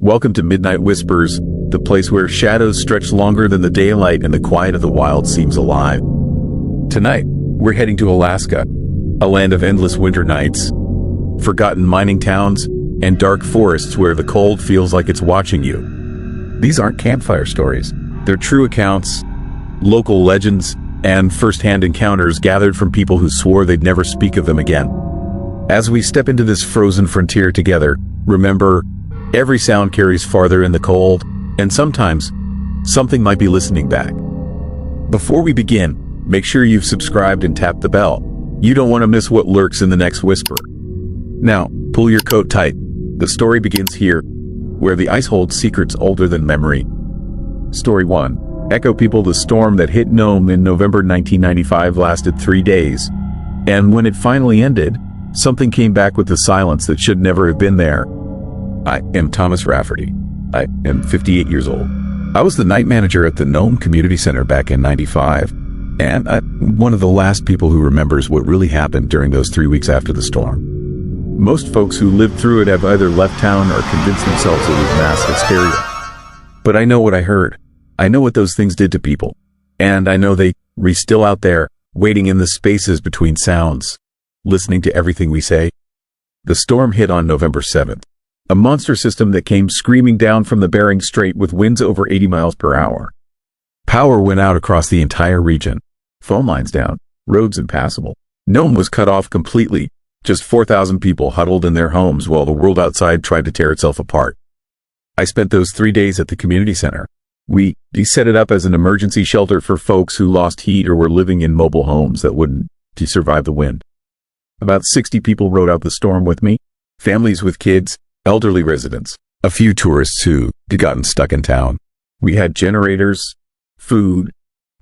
Welcome to Midnight Whispers, the place where shadows stretch longer than the daylight and the quiet of the wild seems alive. Tonight, we're heading to Alaska, a land of endless winter nights, forgotten mining towns, and dark forests where the cold feels like it's watching you. These aren't campfire stories. They're true accounts, local legends, and first-hand encounters gathered from people who swore they'd never speak of them again. As we step into this frozen frontier together, remember, every sound carries farther in the cold, and sometimes, something might be listening back. Before we begin, make sure you've subscribed and tapped the bell. You don't want to miss what lurks in the next whisper. Now, pull your coat tight. The story begins here, where the ice holds secrets older than memory. Story 1. Echo people. The storm that hit Nome in November 1995 lasted 3 days. And when it finally ended, something came back with a silence that should never have been there. I am Thomas Rafferty. I am 58 years old. I was the night manager at the Nome Community Center back in '95, and I'm one of the last people who remembers what really happened during those 3 weeks after the storm. Most folks who lived through it have either left town or convinced themselves it was mass hysteria. But I know what I heard. I know what those things did to people. And I know they're still out there, waiting in the spaces between sounds, listening to everything we say. The storm hit on November 7th. A monster system that came screaming down from the Bering Strait with winds over 80 miles per hour. Power went out across the entire region. Phone lines down, roads impassable. Nome was cut off completely. Just 4,000 people huddled in their homes while the world outside tried to tear itself apart. I spent those 3 days at the community center. We set it up as an emergency shelter for folks who lost heat or were living in mobile homes that wouldn't survive the wind. About 60 people rode out the storm with me. Families with kids, elderly residents, a few tourists who had gotten stuck in town. We had generators, food,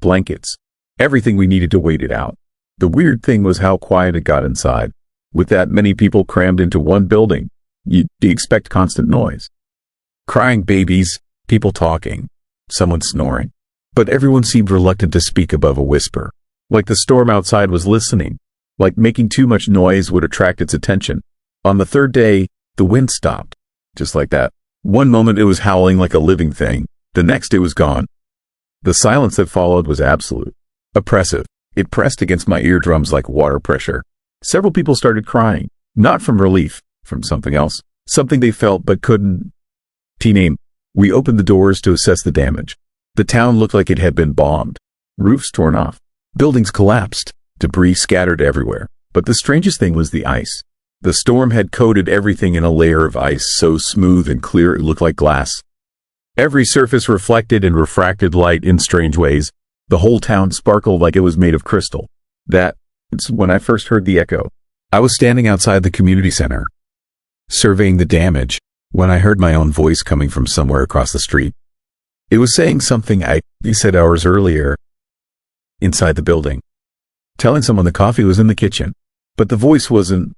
blankets, everything we needed to wait it out. The weird thing was how quiet it got inside. With that many people crammed into one building, you'd expect constant noise. Crying babies, people talking, someone snoring. But everyone seemed reluctant to speak above a whisper. Like the storm outside was listening. Like making too much noise would attract its attention. On the third day, the wind stopped. Just like that. One moment it was howling like a living thing. The next it was gone. The silence that followed was absolute. Oppressive. It pressed against my eardrums like water pressure. Several people started crying. Not from relief. From something else. Something they felt but couldn't name. We opened the doors to assess the damage. The town looked like it had been bombed. Roofs torn off. Buildings collapsed. Debris scattered everywhere. But the strangest thing was the ice. The storm had coated everything in a layer of ice so smooth and clear it looked like glass. Every surface reflected and refracted light in strange ways. The whole town sparkled like it was made of crystal. That's when I first heard the echo. I was standing outside the community center, surveying the damage, when I heard my own voice coming from somewhere across the street. It was saying something I said hours earlier inside the building, telling someone the coffee was in the kitchen. But the voice wasn't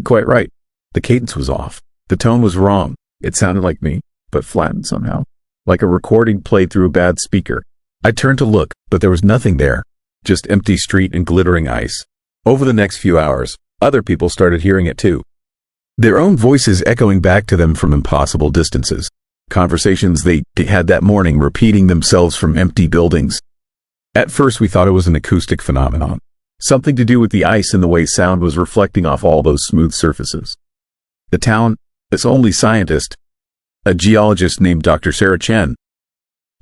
quite right. The cadence was off. The tone was wrong. It sounded like me, but flattened somehow, like a recording played through a bad speaker. I turned to look, but there was nothing there. Just empty street and glittering ice. Over the next few hours, other people started hearing it too. Their own voices echoing back to them from impossible distances. Conversations they had that morning repeating themselves from empty buildings. At first we thought it was an acoustic phenomenon. Something to do with the ice and the way sound was reflecting off all those smooth surfaces. The town, its only scientist, a geologist named Dr. Sarah Chen,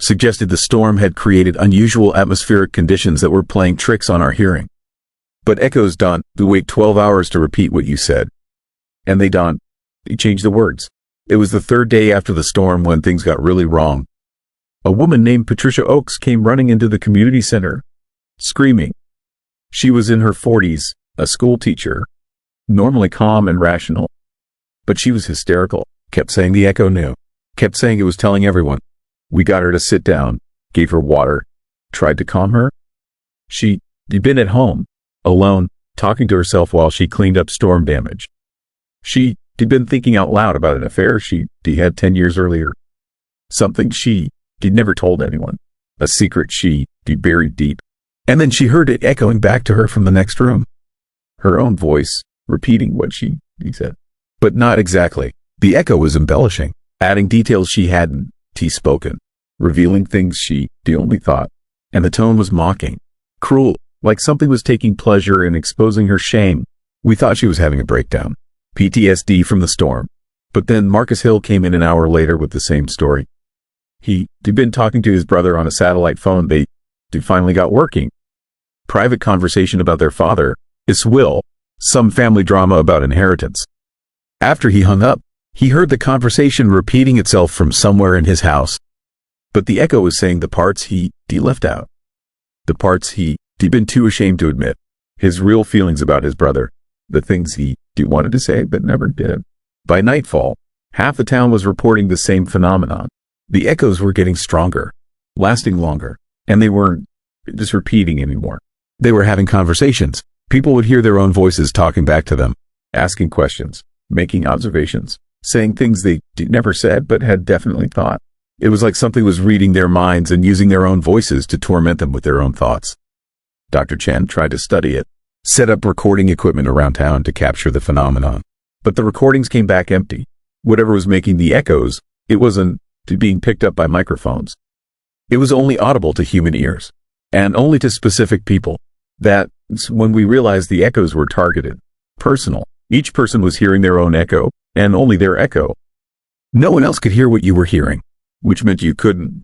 suggested the storm had created unusual atmospheric conditions that were playing tricks on our hearing. But echoes don't wait 12 hours to repeat what you said. And they changed the words. It was the third day after the storm when things got really wrong. A woman named Patricia Oakes came running into the community center, screaming. She was in her 40s, a school teacher, normally calm and rational. But she was hysterical, kept saying the echo knew, kept saying it was telling everyone. We got her to sit down, gave her water, tried to calm her. She'd been at home, alone, talking to herself while she cleaned up storm damage. She'd been thinking out loud about an affair she had 10 years earlier. Something she'd never told anyone. A secret she'd buried deep. And then she heard it echoing back to her from the next room. Her own voice, repeating what she said. But not exactly. The echo was embellishing. adding details she hadn't spoken, revealing things she only thought, and the tone was mocking, cruel, like something was taking pleasure in exposing her shame. We thought she was having a breakdown, PTSD from the storm. But then Marcus Hill came in an hour later with the same story. He'd been talking to his brother on a satellite phone they finally got working. Private conversation about their father, his will, some family drama about inheritance. After he hung up, he heard the conversation repeating itself from somewhere in his house. But the echo was saying the parts he left out. The parts he'd been too ashamed to admit. His real feelings about his brother. The things he wanted to say but never did. By nightfall, half the town was reporting the same phenomenon. The echoes were getting stronger, lasting longer, and they weren't just repeating anymore. They were having conversations. People would hear their own voices talking back to them, asking questions, making observations, saying things they never said but had definitely thought. It was like something was reading their minds and using their own voices to torment them with their own thoughts. Dr. Chen tried to study it, set up recording equipment around town to capture the phenomenon. But the recordings came back empty. Whatever was making the echoes, it wasn't being picked up by microphones. It was only audible to human ears, and only to specific people. That's when we realized the echoes were targeted, personal. Each person was hearing their own echo, and only their echo. No one else could hear what you were hearing, which meant you couldn't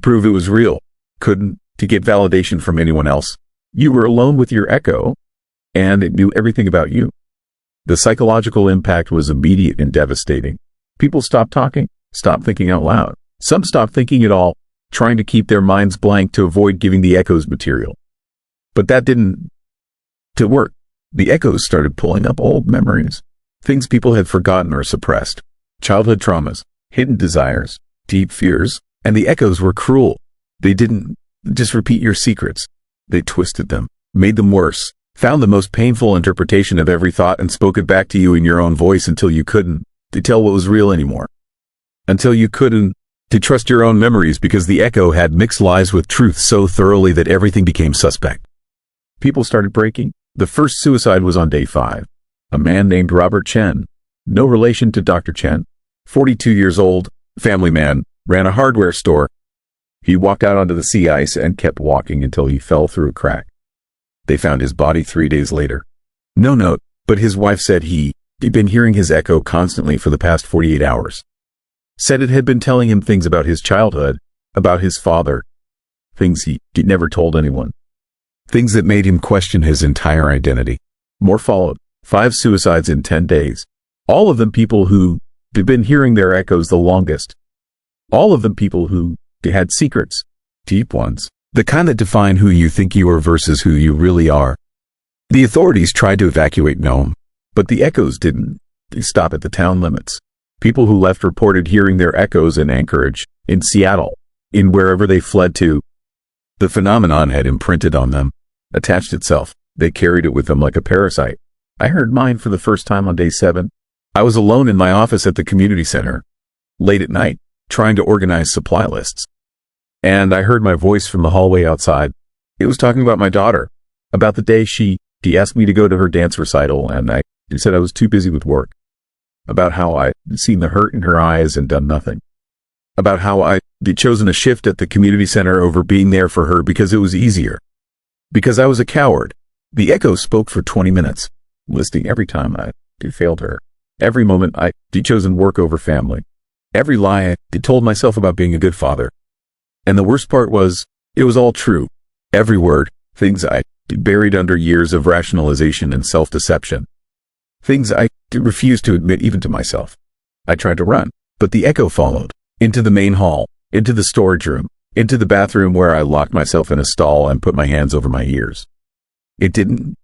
prove it was real, couldn't get validation from anyone else. You were alone with your echo, and it knew everything about you. The psychological impact was immediate and devastating. People stopped talking, stopped thinking out loud. Some stopped thinking at all, trying to keep their minds blank to avoid giving the echoes material. But that didn't work. The echoes started pulling up old memories, things people had forgotten or suppressed, childhood traumas, hidden desires, deep fears, and the echoes were cruel. They didn't just repeat your secrets. They twisted them, made them worse, found the most painful interpretation of every thought and spoke it back to you in your own voice until you couldn't tell what was real anymore. Until you couldn't trust your own memories because the echo had mixed lies with truth so thoroughly that everything became suspect. People started breaking. The first suicide was on day 5. A man named Robert Chen, no relation to Dr. Chen, 42 years old, family man, ran a hardware store. He walked out onto the sea ice and kept walking until he fell through a crack. They found his body 3 days later. No note, but his wife said he'd been hearing his echo constantly for the past 48 hours. Said it had been telling him things about his childhood, about his father, things he'd never told anyone. Things that made him question his entire identity. More followed. 5 suicides in 10 days. All of them people who had been hearing their echoes the longest. All of them people who had secrets, deep ones, the kind that define who you think you are versus who you really are. The authorities tried to evacuate Nome, but the echoes didn't stop at the town limits. People who left reported hearing their echoes in Anchorage, in Seattle, in wherever they fled to. The phenomenon had imprinted on them, attached itself. They carried it with them like a parasite. I heard mine for the first time on day 7. I was alone in my office at the community center, late at night, trying to organize supply lists. And I heard my voice from the hallway outside. It was talking about my daughter, about the day she asked me to go to her dance recital, and I said I was too busy with work. About how I'd seen the hurt in her eyes and done nothing. About how I'd chosen a shift at the community center over being there for her because it was easier. Because I was a coward. The echo spoke for 20 minutes, listing every time I failed her. Every moment I'd chosen work over family. Every lie I told myself about being a good father. And the worst part was, it was all true. Every word, things I buried under years of rationalization and self-deception. Things I refused to admit even to myself. I tried to run, but the echo followed. Into the main hall, into the storage room, into the bathroom where I locked myself in a stall and put my hands over my ears. It didn't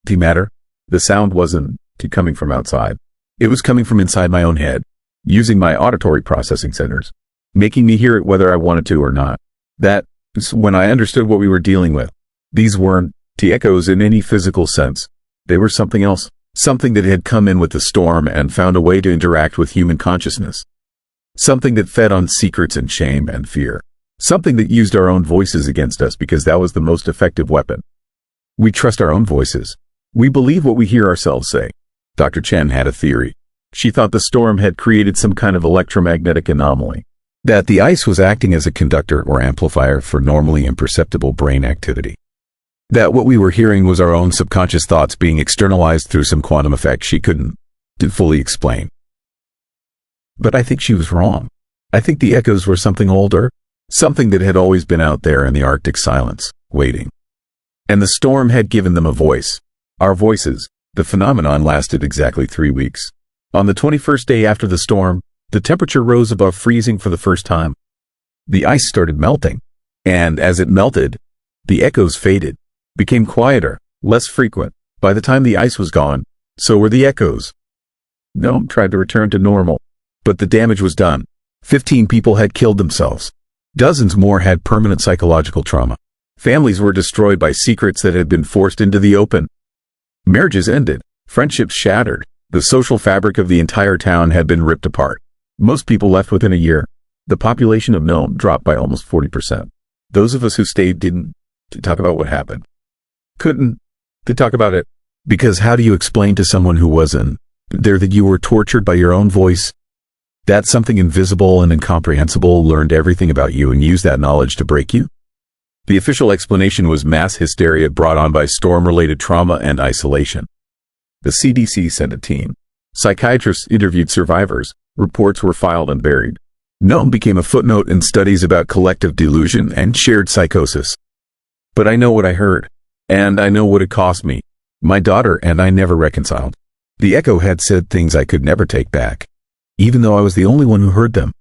matter. The sound wasn't coming from outside. It was coming from inside my own head, using my auditory processing centers, making me hear it whether I wanted to or not. That's when I understood what we were dealing with. These weren't echoes in any physical sense. They were something else, something that had come in with the storm and found a way to interact with human consciousness. Something that fed on secrets and shame and fear. Something that used our own voices against us because that was the most effective weapon. We trust our own voices. We believe what we hear ourselves say. Dr. Chen had a theory. She thought the storm had created some kind of electromagnetic anomaly, that the ice was acting as a conductor or amplifier for normally imperceptible brain activity, that what we were hearing was our own subconscious thoughts being externalized through some quantum effect she couldn't fully explain. But I think she was wrong. I think the echoes were something older, something that had always been out there in the Arctic silence, waiting. And the storm had given them a voice. Our voices. The phenomenon lasted exactly 3 weeks. On the 21st day after the storm, the temperature rose above freezing for the first time. The ice started melting, and as it melted, the echoes faded, became quieter, less frequent. By the time the ice was gone, so were the echoes. Gnome tried to return to normal, but the damage was done. 15 people had killed themselves. Dozens more had permanent psychological trauma. Families were destroyed by secrets that had been forced into the open. Marriages ended, friendships shattered. The social fabric of the entire town had been ripped apart. Most people left within a year. The population of Nome dropped by almost 40%. Those of us who stayed didn't talk about what happened. Couldn't talk about it. Because how do you explain to someone who wasn't there that you were tortured by your own voice? That something invisible and incomprehensible learned everything about you and used that knowledge to break you? The official explanation was mass hysteria brought on by storm-related trauma and isolation. The CDC sent a team. Psychiatrists interviewed survivors. Reports were filed and buried. Nome became a footnote in studies about collective delusion and shared psychosis. But I know what I heard, and I know what it cost me. My daughter and I never reconciled. The echo had said things I could never take back, even though I was the only one who heard them.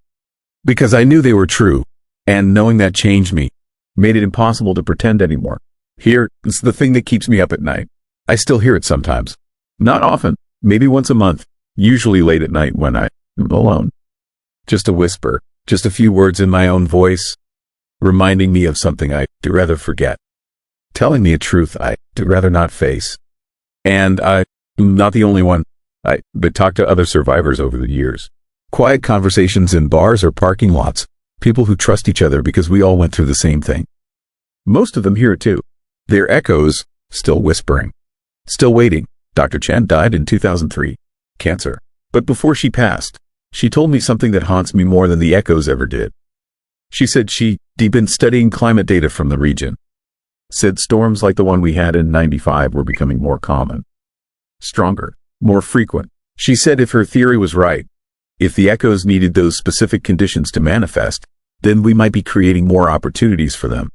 Because I knew they were true, and knowing that changed me, made it impossible to pretend anymore. Here is the thing that keeps me up at night. I still hear it sometimes. Not often, maybe once a month, usually late at night when I'm alone. Just a whisper, just a few words in my own voice, reminding me of something I'd rather forget. Telling me a truth I'd rather not face. And I'm not the only one. But talked to other survivors over the years. Quiet conversations in bars or parking lots. People who trust each other because we all went through the same thing. Most of them hear it too. Their echoes, still whispering. Still waiting. Dr. Chen died in 2003. Cancer. But before she passed, she told me something that haunts me more than the echoes ever did. She said she'd been studying climate data from the region. Said storms like the one we had in '95 were becoming more common. Stronger. More frequent. She said if her theory was right, if the echoes needed those specific conditions to manifest, then we might be creating more opportunities for them.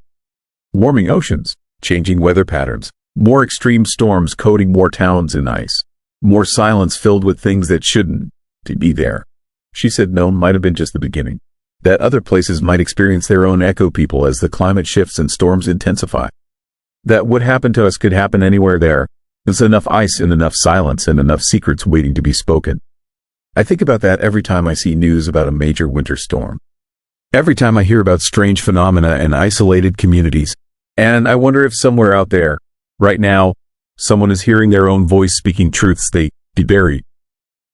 Warming oceans, changing weather patterns, more extreme storms coating more towns in ice, more silence filled with things that shouldn't be there. She said Nome might have been just the beginning, that other places might experience their own echo people as the climate shifts and storms intensify. That what happened to us could happen anywhere there. There's enough ice and enough silence and enough secrets waiting to be spoken. I think about that every time I see news about a major winter storm. Every time I hear about strange phenomena in isolated communities. And I wonder if somewhere out there, right now, someone is hearing their own voice speaking truths they buried.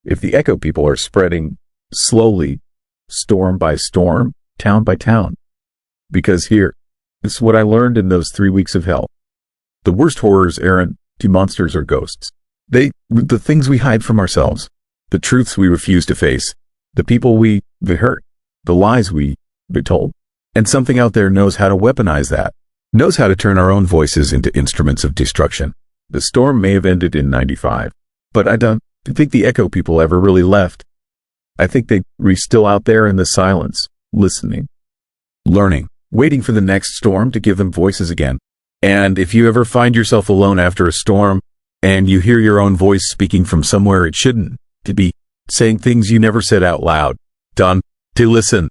If the echo people are spreading slowly, storm by storm, town by town. Because here is what I learned in those 3 weeks of hell. The worst horrors aren't monsters or ghosts. The things we hide from ourselves, the truths we refuse to face, the people we hurt, the lies we told. And something out there knows how to weaponize that, knows how to turn our own voices into instruments of destruction. The storm may have ended in '95, but I don't think the echo people ever really left. I think they were still out there in the silence, listening, learning, waiting for the next storm to give them voices again. And if you ever find yourself alone after a storm, and you hear your own voice speaking from somewhere it shouldn't to be, saying things you never said out loud, done to listen,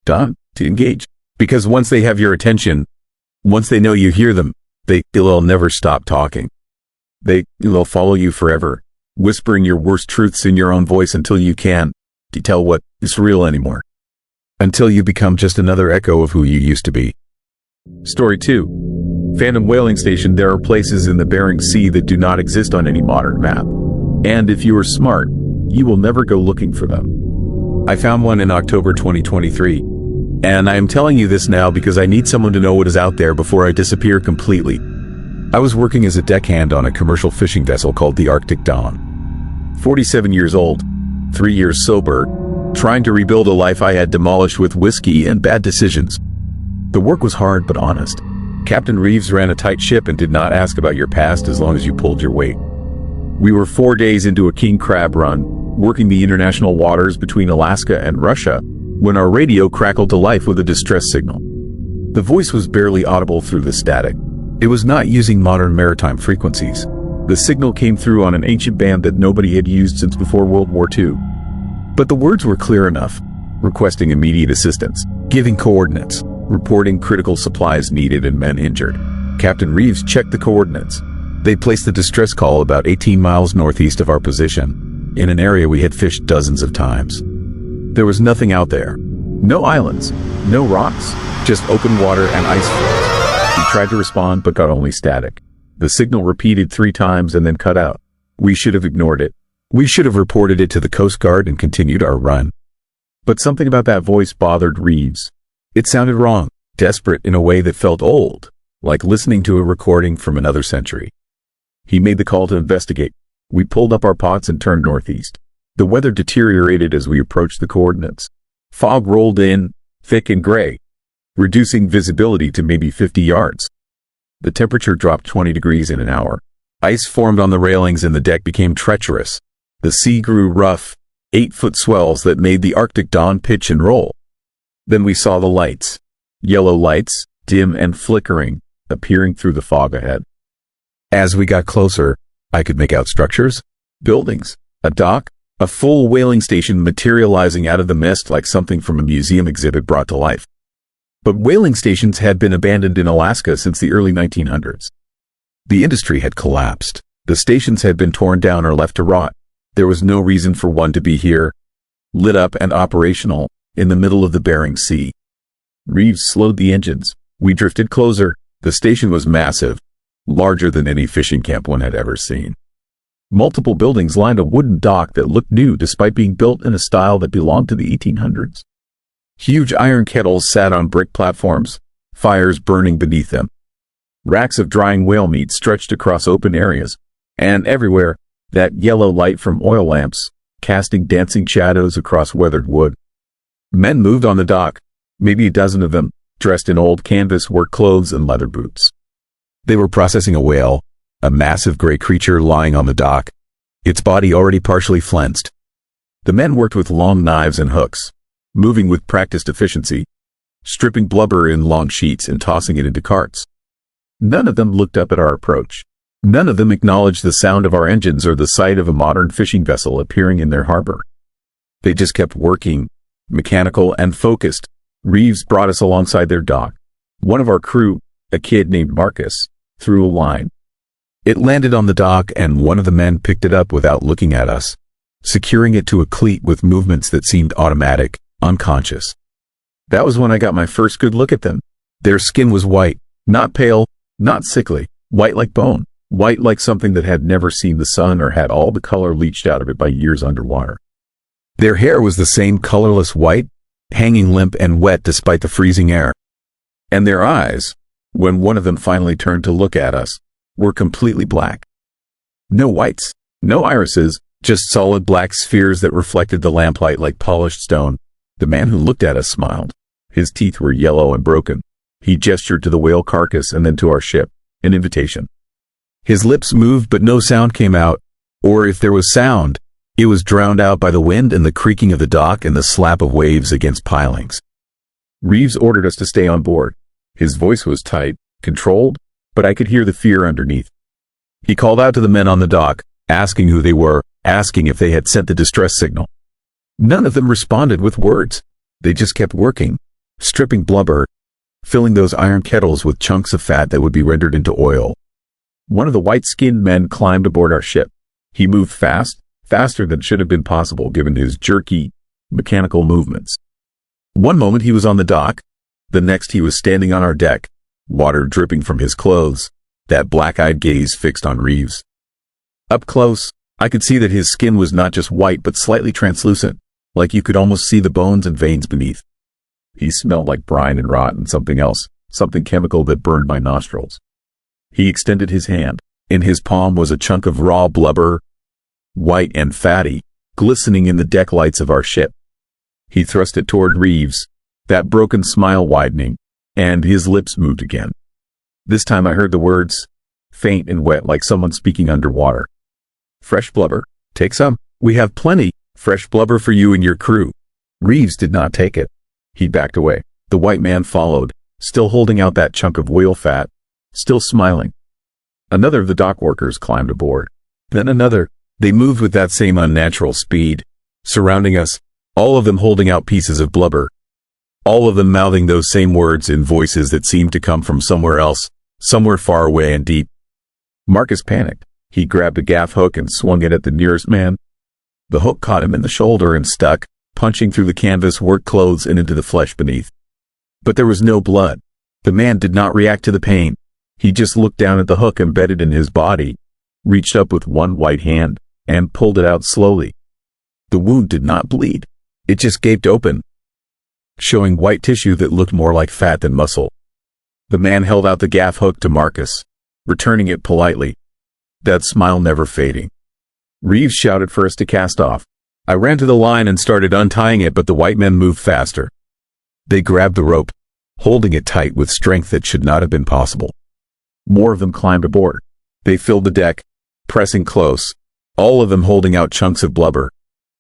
done to engage. Because once they have your attention, once they know you hear them, they'll never stop talking. They'll follow you forever, whispering your worst truths in your own voice until you can't tell what is real anymore. Until you become just another echo of who you used to be. Story 2. Phantom Whaling Station. There are places in the Bering Sea that do not exist on any modern map. And if you are smart, you will never go looking for them. I found one in October 2023. And I am telling you this now because I need someone to know what is out there before I disappear completely. I was working as a deckhand on a commercial fishing vessel called the Arctic Dawn. 47 years old, 3 years sober, trying to rebuild a life I had demolished with whiskey and bad decisions. The work was hard but honest. Captain Reeves ran a tight ship and did not ask about your past as long as you pulled your weight. We were 4 days into a king crab run, working the international waters between Alaska and Russia, when our radio crackled to life with a distress signal. The voice was barely audible through the static. It was not using modern maritime frequencies. The signal came through on an ancient band that nobody had used since before World War II. But the words were clear enough, requesting immediate assistance, giving coordinates, reporting critical supplies needed and men injured. Captain Reeves checked the coordinates. They placed the distress call about 18 miles northeast of our position, in an area we had fished dozens of times. There was nothing out there. No islands, no rocks, just open water and ice floes. We tried to respond but got only static. The signal repeated 3 times and then cut out. We should have ignored it. We should have reported it to the Coast Guard and continued our run. But something about that voice bothered Reeves. It sounded wrong, desperate in a way that felt old, like listening to a recording from another century. He made the call to investigate. We pulled up our pots and turned northeast. The weather deteriorated as we approached the coordinates. Fog rolled in, thick and gray, reducing visibility to maybe 50 yards. The temperature dropped 20 degrees in an hour. Ice formed on the railings and the deck became treacherous. The sea grew rough, 8-foot swells that made the Arctic dawn pitch and roll. Then we saw the lights. Yellow lights, dim and flickering, appearing through the fog ahead. As we got closer, I could make out structures, buildings, a dock, a full whaling station materializing out of the mist like something from a museum exhibit brought to life. But whaling stations had been abandoned in Alaska since the early 1900s. The industry had collapsed. The stations had been torn down or left to rot. There was no reason for one to be here, lit up and operational, in the middle of the Bering Sea. Reeves slowed the engines. We drifted closer. The station was massive, larger than any fishing camp one had ever seen. Multiple buildings lined a wooden dock that looked new despite being built in a style that belonged to the 1800s. Huge iron kettles sat on brick platforms, fires burning beneath them. Racks of drying whale meat stretched across open areas, and everywhere, that yellow light from oil lamps, casting dancing shadows across weathered wood. Men moved on the dock, maybe a dozen of them, dressed in old canvas work clothes and leather boots. They were processing a whale, a massive gray creature lying on the dock, its body already partially flensed. The men worked with long knives and hooks, moving with practiced efficiency, stripping blubber in long sheets and tossing it into carts. None of them looked up at our approach. None of them acknowledged the sound of our engines or the sight of a modern fishing vessel appearing in their harbor. They just kept working, mechanical and focused. Reeves brought us alongside their dock. One of our crew, a kid named Marcus, threw a line. It landed on the dock and one of the men picked it up without looking at us, securing it to a cleat with movements that seemed automatic, unconscious. That was when I got my first good look at them. Their skin was white, not pale, not sickly, white like bone, white like something that had never seen the sun or had all the color leached out of it by years underwater. Their hair was the same colorless white, hanging limp and wet despite the freezing air. And their eyes, when one of them finally turned to look at us, were completely black. No whites, no irises, just solid black spheres that reflected the lamplight like polished stone. The man who looked at us smiled. His teeth were yellow and broken. He gestured to the whale carcass and then to our ship, an invitation. His lips moved but no sound came out, or if there was sound, it was drowned out by the wind and the creaking of the dock and the slap of waves against pilings. Reeves ordered us to stay on board. His voice was tight, controlled, but I could hear the fear underneath. He called out to the men on the dock, asking who they were, asking if they had sent the distress signal. None of them responded with words. They just kept working, stripping blubber, filling those iron kettles with chunks of fat that would be rendered into oil. One of the white-skinned men climbed aboard our ship. He moved fast, faster than should have been possible given his jerky, mechanical movements. One moment he was on the dock, the next he was standing on our deck, water dripping from his clothes, that black-eyed gaze fixed on Reeves. Up close, I could see that his skin was not just white but slightly translucent, like you could almost see the bones and veins beneath. He smelled like brine and rot and something else, something chemical that burned my nostrils. He extended his hand. In his palm was a chunk of raw blubber, white and fatty, glistening in the deck lights of our ship. He thrust it toward Reeves, that broken smile widening, and his lips moved again. This time I heard the words, faint and wet like someone speaking underwater. Fresh blubber. Take some. We have plenty. Fresh blubber for you and your crew. Reeves did not take it. He backed away. The white man followed, still holding out that chunk of whale fat, still smiling. Another of the dock workers climbed aboard. Then another. They moved with that same unnatural speed, surrounding us, all of them holding out pieces of blubber. All of them mouthing those same words in voices that seemed to come from somewhere else, somewhere far away and deep. Marcus panicked. He grabbed a gaff hook and swung it at the nearest man. The hook caught him in the shoulder and stuck, punching through the canvas work clothes and into the flesh beneath. But there was no blood. The man did not react to the pain. He just looked down at the hook embedded in his body, reached up with one white hand, and pulled it out slowly. The wound did not bleed. It just gaped open, showing white tissue that looked more like fat than muscle. The man held out the gaff hook to Marcus, returning it politely, that smile never fading. Reeves shouted for us to cast off. I ran to the line and started untying it, but the white men moved faster. They grabbed the rope, holding it tight with strength that should not have been possible. More of them climbed aboard. They filled the deck, pressing close, all of them holding out chunks of blubber,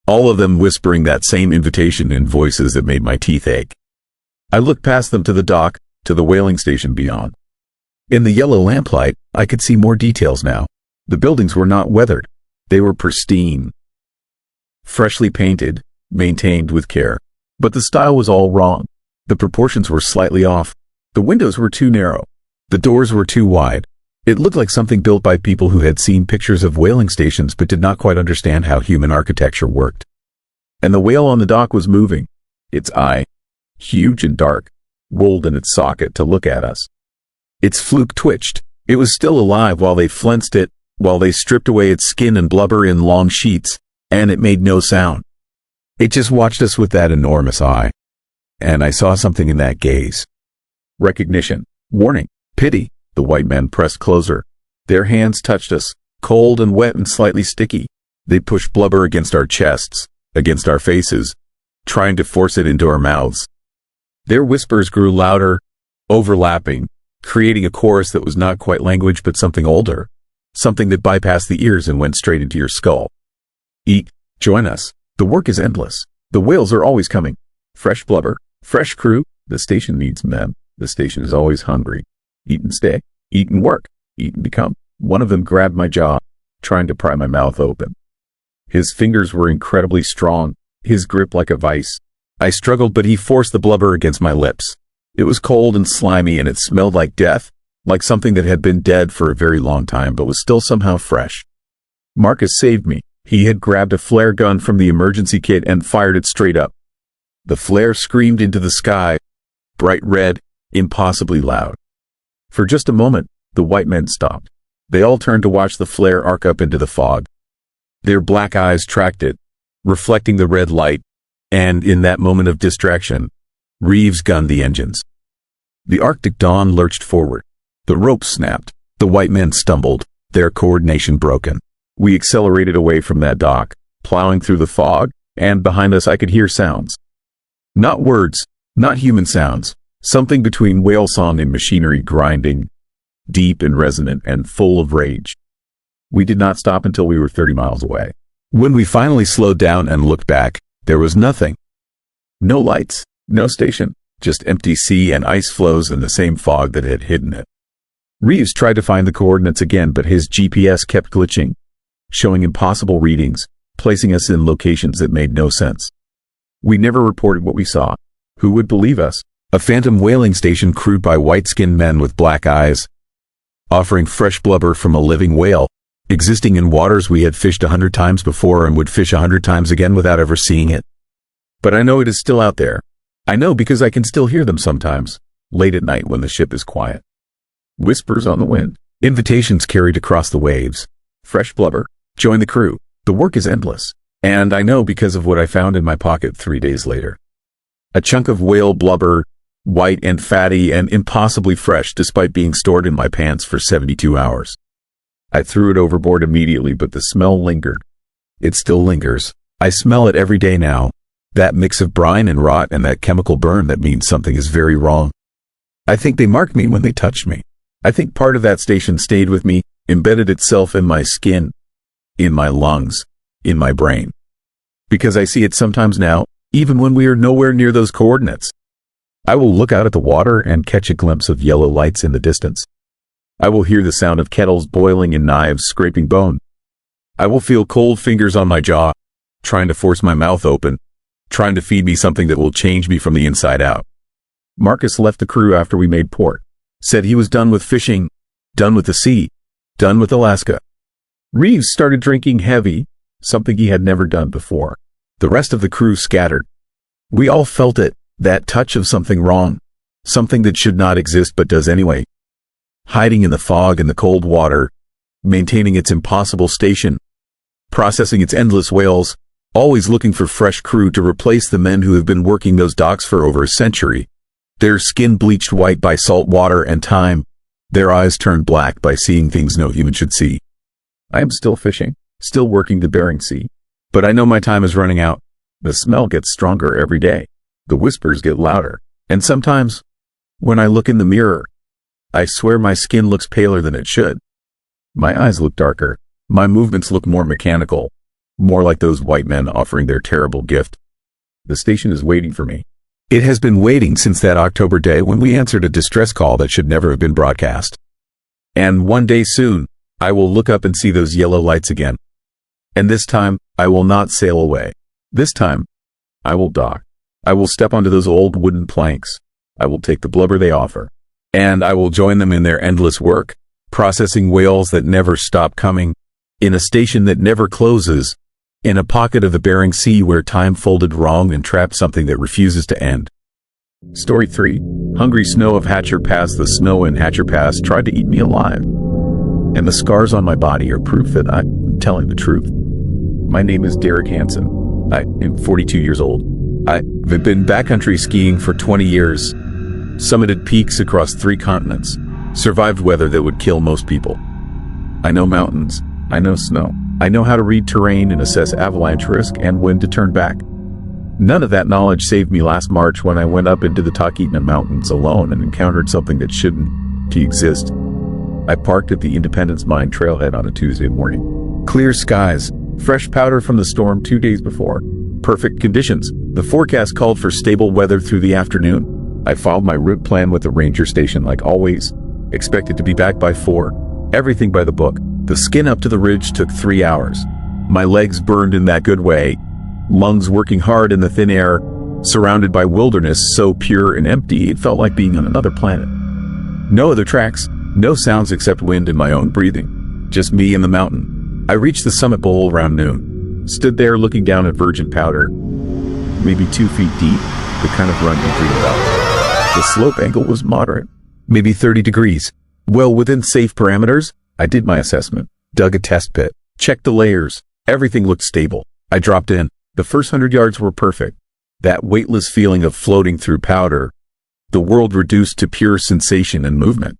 all of them whispering that same invitation in voices that made my teeth ache. I looked past them to the dock, to the whaling station beyond. In the yellow lamplight, I could see more details now. The buildings were not weathered. They were pristine, freshly painted, maintained with care. But the style was all wrong. The proportions were slightly off. The windows were too narrow. The doors were too wide. It looked like something built by people who had seen pictures of whaling stations but did not quite understand how human architecture worked. And the whale on the dock was moving. Its eye, huge and dark, rolled in its socket to look at us. Its fluke twitched. It was still alive while they flensed it, while they stripped away its skin and blubber in long sheets, and it made no sound. It just watched us with that enormous eye. And I saw something in that gaze. Recognition, warning, pity. The white men pressed closer. Their hands touched us, cold and wet and slightly sticky. They pushed blubber against our chests, against our faces, trying to force it into our mouths. Their whispers grew louder, overlapping, creating a chorus that was not quite language but something older, something that bypassed the ears and went straight into your skull. Eat, join us. The work is endless. The whales are always coming. Fresh blubber, fresh crew. The station needs men. The station is always hungry. Eat and stay, eat and work, eat and become. One of them grabbed my jaw, trying to pry my mouth open. His fingers were incredibly strong, his grip like a vice. I struggled, but he forced the blubber against my lips. It was cold and slimy, and it smelled like death, like something that had been dead for a very long time but was still somehow fresh. Marcus saved me. He had grabbed a flare gun from the emergency kit and fired it straight up. The flare screamed into the sky, bright red, impossibly loud. For just a moment, the white men stopped. They all turned to watch the flare arc up into the fog. Their black eyes tracked it, reflecting the red light, and in that moment of distraction, Reeves gunned the engines. The Arctic dawn lurched forward. The rope snapped. The white men stumbled, their coordination broken. We accelerated away from that dock, plowing through the fog, and behind us I could hear sounds. Not words, not human sounds. Something between whale song and machinery grinding, deep and resonant and full of rage. We did not stop until we were 30 miles away. When we finally slowed down and looked back, there was nothing. No lights, no station, just empty sea and ice floes and the same fog that had hidden it. Reeves tried to find the coordinates again, but his GPS kept glitching, showing impossible readings, placing us in locations that made no sense. We never reported what we saw. Who would believe us? A phantom whaling station crewed by white-skinned men with black eyes, offering fresh blubber from a living whale, existing in waters we had fished 100 times before and would fish 100 times again without ever seeing it. But I know it is still out there. I know because I can still hear them sometimes, late at night when the ship is quiet. Whispers on the wind, invitations carried across the waves. Fresh blubber, join the crew. The work is endless. And I know because of what I found in my pocket 3 days later. A chunk of whale blubber, white and fatty and impossibly fresh despite being stored in my pants for 72 hours. I threw it overboard immediately, but the smell lingered. It still lingers. I smell it every day now. That mix of brine and rot and that chemical burn that means something is very wrong. I think they marked me when they touched me. I think part of that station stayed with me, embedded itself in my skin, in my lungs, in my brain. Because I see it sometimes now, even when we are nowhere near those coordinates. I will look out at the water and catch a glimpse of yellow lights in the distance. I will hear the sound of kettles boiling and knives scraping bone. I will feel cold fingers on my jaw, trying to force my mouth open, trying to feed me something that will change me from the inside out. Marcus left the crew after we made port. Said he was done with fishing, done with the sea, done with Alaska. Reeves started drinking heavy, something he had never done before. The rest of the crew scattered. We all felt it, that touch of something wrong, something that should not exist but does anyway. Hiding in the fog and the cold water, maintaining its impossible station, processing its endless whales, always looking for fresh crew to replace the men who have been working those docks for over a century. Their skin bleached white by salt water and time, their eyes turned black by seeing things no human should see. I am still fishing, still working the Bering Sea, but I know my time is running out. The smell gets stronger every day. The whispers get louder, and sometimes, when I look in the mirror, I swear my skin looks paler than it should. My eyes look darker, my movements look more mechanical, more like those white men offering their terrible gift. The station is waiting for me. It has been waiting since that October day when we answered a distress call that should never have been broadcast. And one day soon, I will look up and see those yellow lights again. And this time, I will not sail away. This time, I will dock. I will step onto those old wooden planks. I will take the blubber they offer. And I will join them in their endless work, processing whales that never stop coming, in a station that never closes, in a pocket of the Bering Sea where time folded wrong and trapped something that refuses to end. Story 3. Hungry snow of Hatcher Pass. The snow in Hatcher Pass tried to eat me alive. And the scars on my body are proof that I'm telling the truth. My name is Derek Hansen. I am 42 years old. I've been backcountry skiing for 20 years, summited peaks across 3 continents, survived weather that would kill most people. I know mountains. I know snow. I know how to read terrain and assess avalanche risk and when to turn back. None of that knowledge saved me last March when I went up into the Talkeetna Mountains alone and encountered something that shouldn't exist. I parked at the Independence Mine trailhead on a Tuesday morning. Clear skies, fresh powder from the storm 2 days before. Perfect conditions. The forecast called for stable weather through the afternoon. I followed my route plan with the ranger station like always. Expected to be back by 4. Everything by the book. The skin up to the ridge took 3 hours. My legs burned in that good way. Lungs working hard in the thin air, surrounded by wilderness so pure and empty it felt like being on another planet. No other tracks, no sounds except wind and my own breathing. Just me and the mountain. I reached the summit bowl around noon. Stood there looking down at virgin powder, maybe 2 feet deep, the kind of run you dream about. The slope angle was moderate, maybe 30 degrees. Well within safe parameters. I did my assessment, dug a test pit, checked the layers. Everything looked stable. I dropped in. The first 100 yards were perfect. That weightless feeling of floating through powder, the world reduced to pure sensation and movement.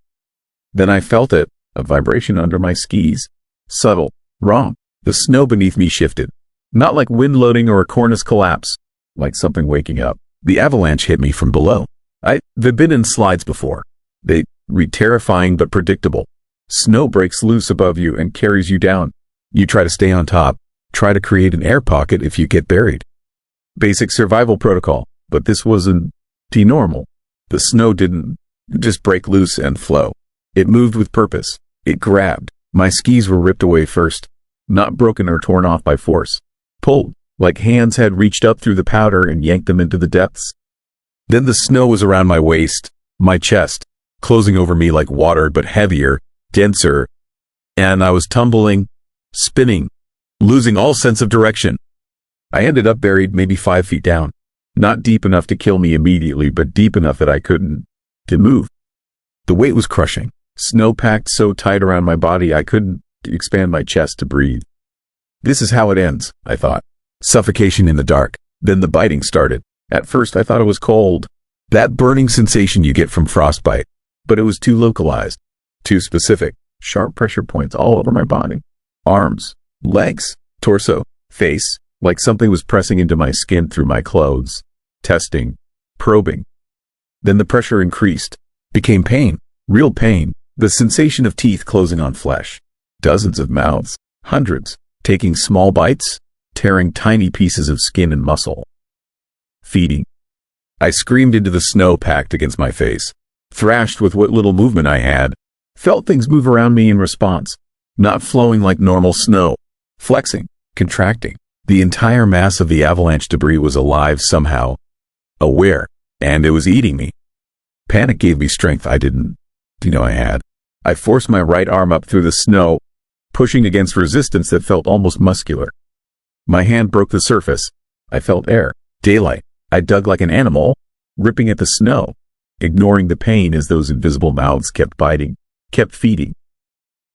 Then I felt it, a vibration under my skis. Subtle, wrong. The snow beneath me shifted. Not like wind loading or a cornice collapse, like something waking up. The avalanche hit me from below. I've been in slides before. They read terrifying but predictable. Snow breaks loose above you and carries you down. You try to stay on top, try to create an air pocket if you get buried. Basic survival protocol, but this wasn't normal. The snow didn't just break loose and flow. It moved with purpose. It grabbed. My skis were ripped away first, not broken or torn off by force. Pulled, like hands had reached up through the powder and yanked them into the depths. Then the snow was around my waist, my chest, closing over me like water but heavier, denser, and I was tumbling, spinning, losing all sense of direction. I ended up buried maybe 5 feet down, not deep enough to kill me immediately, but deep enough that I couldn't move. The weight was crushing. Snow packed so tight around my body I couldn't expand my chest to breathe. This is how it ends, I thought. Suffocation in the dark. Then the biting started. At first I thought it was cold. That burning sensation you get from frostbite. But it was too localized. Too specific. Sharp pressure points all over my body. Arms, legs, torso, face, like something was pressing into my skin through my clothes, testing, probing. Then the pressure increased, became pain, real pain, the sensation of teeth closing on flesh, dozens of mouths, hundreds, taking small bites, tearing tiny pieces of skin and muscle. Feeding. I screamed into the snow packed against my face, thrashed with what little movement I had, felt things move around me in response, not flowing like normal snow, flexing, contracting. The entire mass of the avalanche debris was alive somehow, aware, and it was eating me. Panic gave me strength I didn't know I had. I forced my right arm up through the snow, pushing against resistance that felt almost muscular. My hand broke the surface. I felt air, daylight. I dug like an animal, ripping at the snow, ignoring the pain as those invisible mouths kept biting, kept feeding.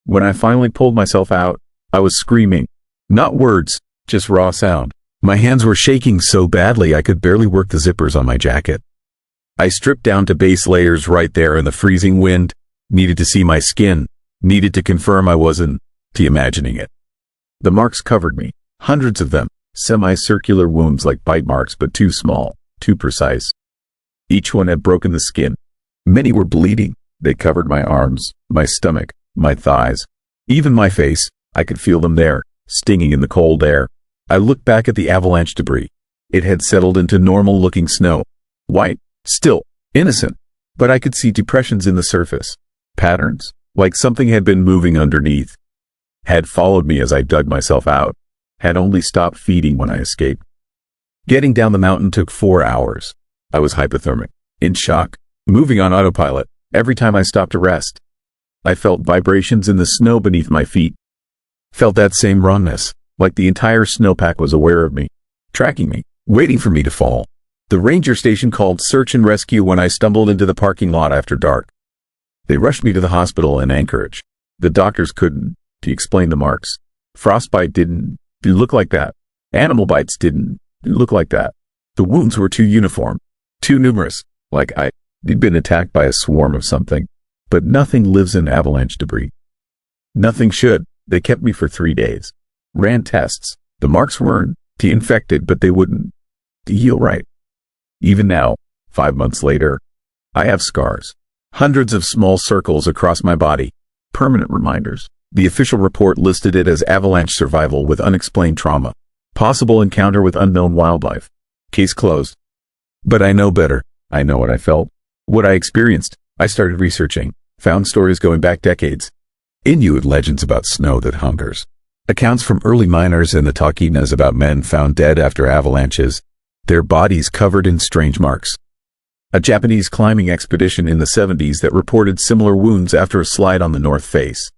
When I finally pulled myself out, I was screaming. Not words, just raw sound. My hands were shaking so badly I could barely work the zippers on my jacket. I stripped down to base layers right there in the freezing wind, needed to see my skin, needed to confirm I wasn't imagining it. The marks covered me, hundreds of them, semicircular wounds like bite marks but too small, too precise. Each one had broken the skin. Many were bleeding. They covered my arms, my stomach, my thighs, even my face. I could feel them there, stinging in the cold air. I looked back at the avalanche debris. It had settled into normal-looking snow. White, still, innocent, but I could see depressions in the surface. Patterns, like something had been moving underneath. Had followed me as I dug myself out. Had only stopped feeding when I escaped. Getting down the mountain took 4 hours. I was hypothermic, in shock, moving on autopilot. Every time I stopped to rest, I felt vibrations in the snow beneath my feet. Felt that same rawness, like the entire snowpack was aware of me, tracking me, waiting for me to fall. The ranger station called search and rescue when I stumbled into the parking lot after dark. They rushed me to the hospital in Anchorage. The doctors couldn't explain the marks. Frostbite didn't look like that. Animal bites didn't look like that. The wounds were too uniform, too numerous, like I'd been attacked by a swarm of something. But nothing lives in avalanche debris. Nothing should. They kept me for 3 days. Ran tests. The marks weren't infected, but they wouldn't heal right. Even now, 5 months later, I have scars. Hundreds of small circles across my body. Permanent reminders. The official report listed it as avalanche survival with unexplained trauma. Possible encounter with unknown wildlife. Case closed. But I know better. I know what I felt. What I experienced. I started researching. Found stories going back decades. Inuit legends about snow that hungers. Accounts from early miners in the Taquinas about men found dead after avalanches, their bodies covered in strange marks. A Japanese climbing expedition in the 70s that reported similar wounds after a slide on the north face.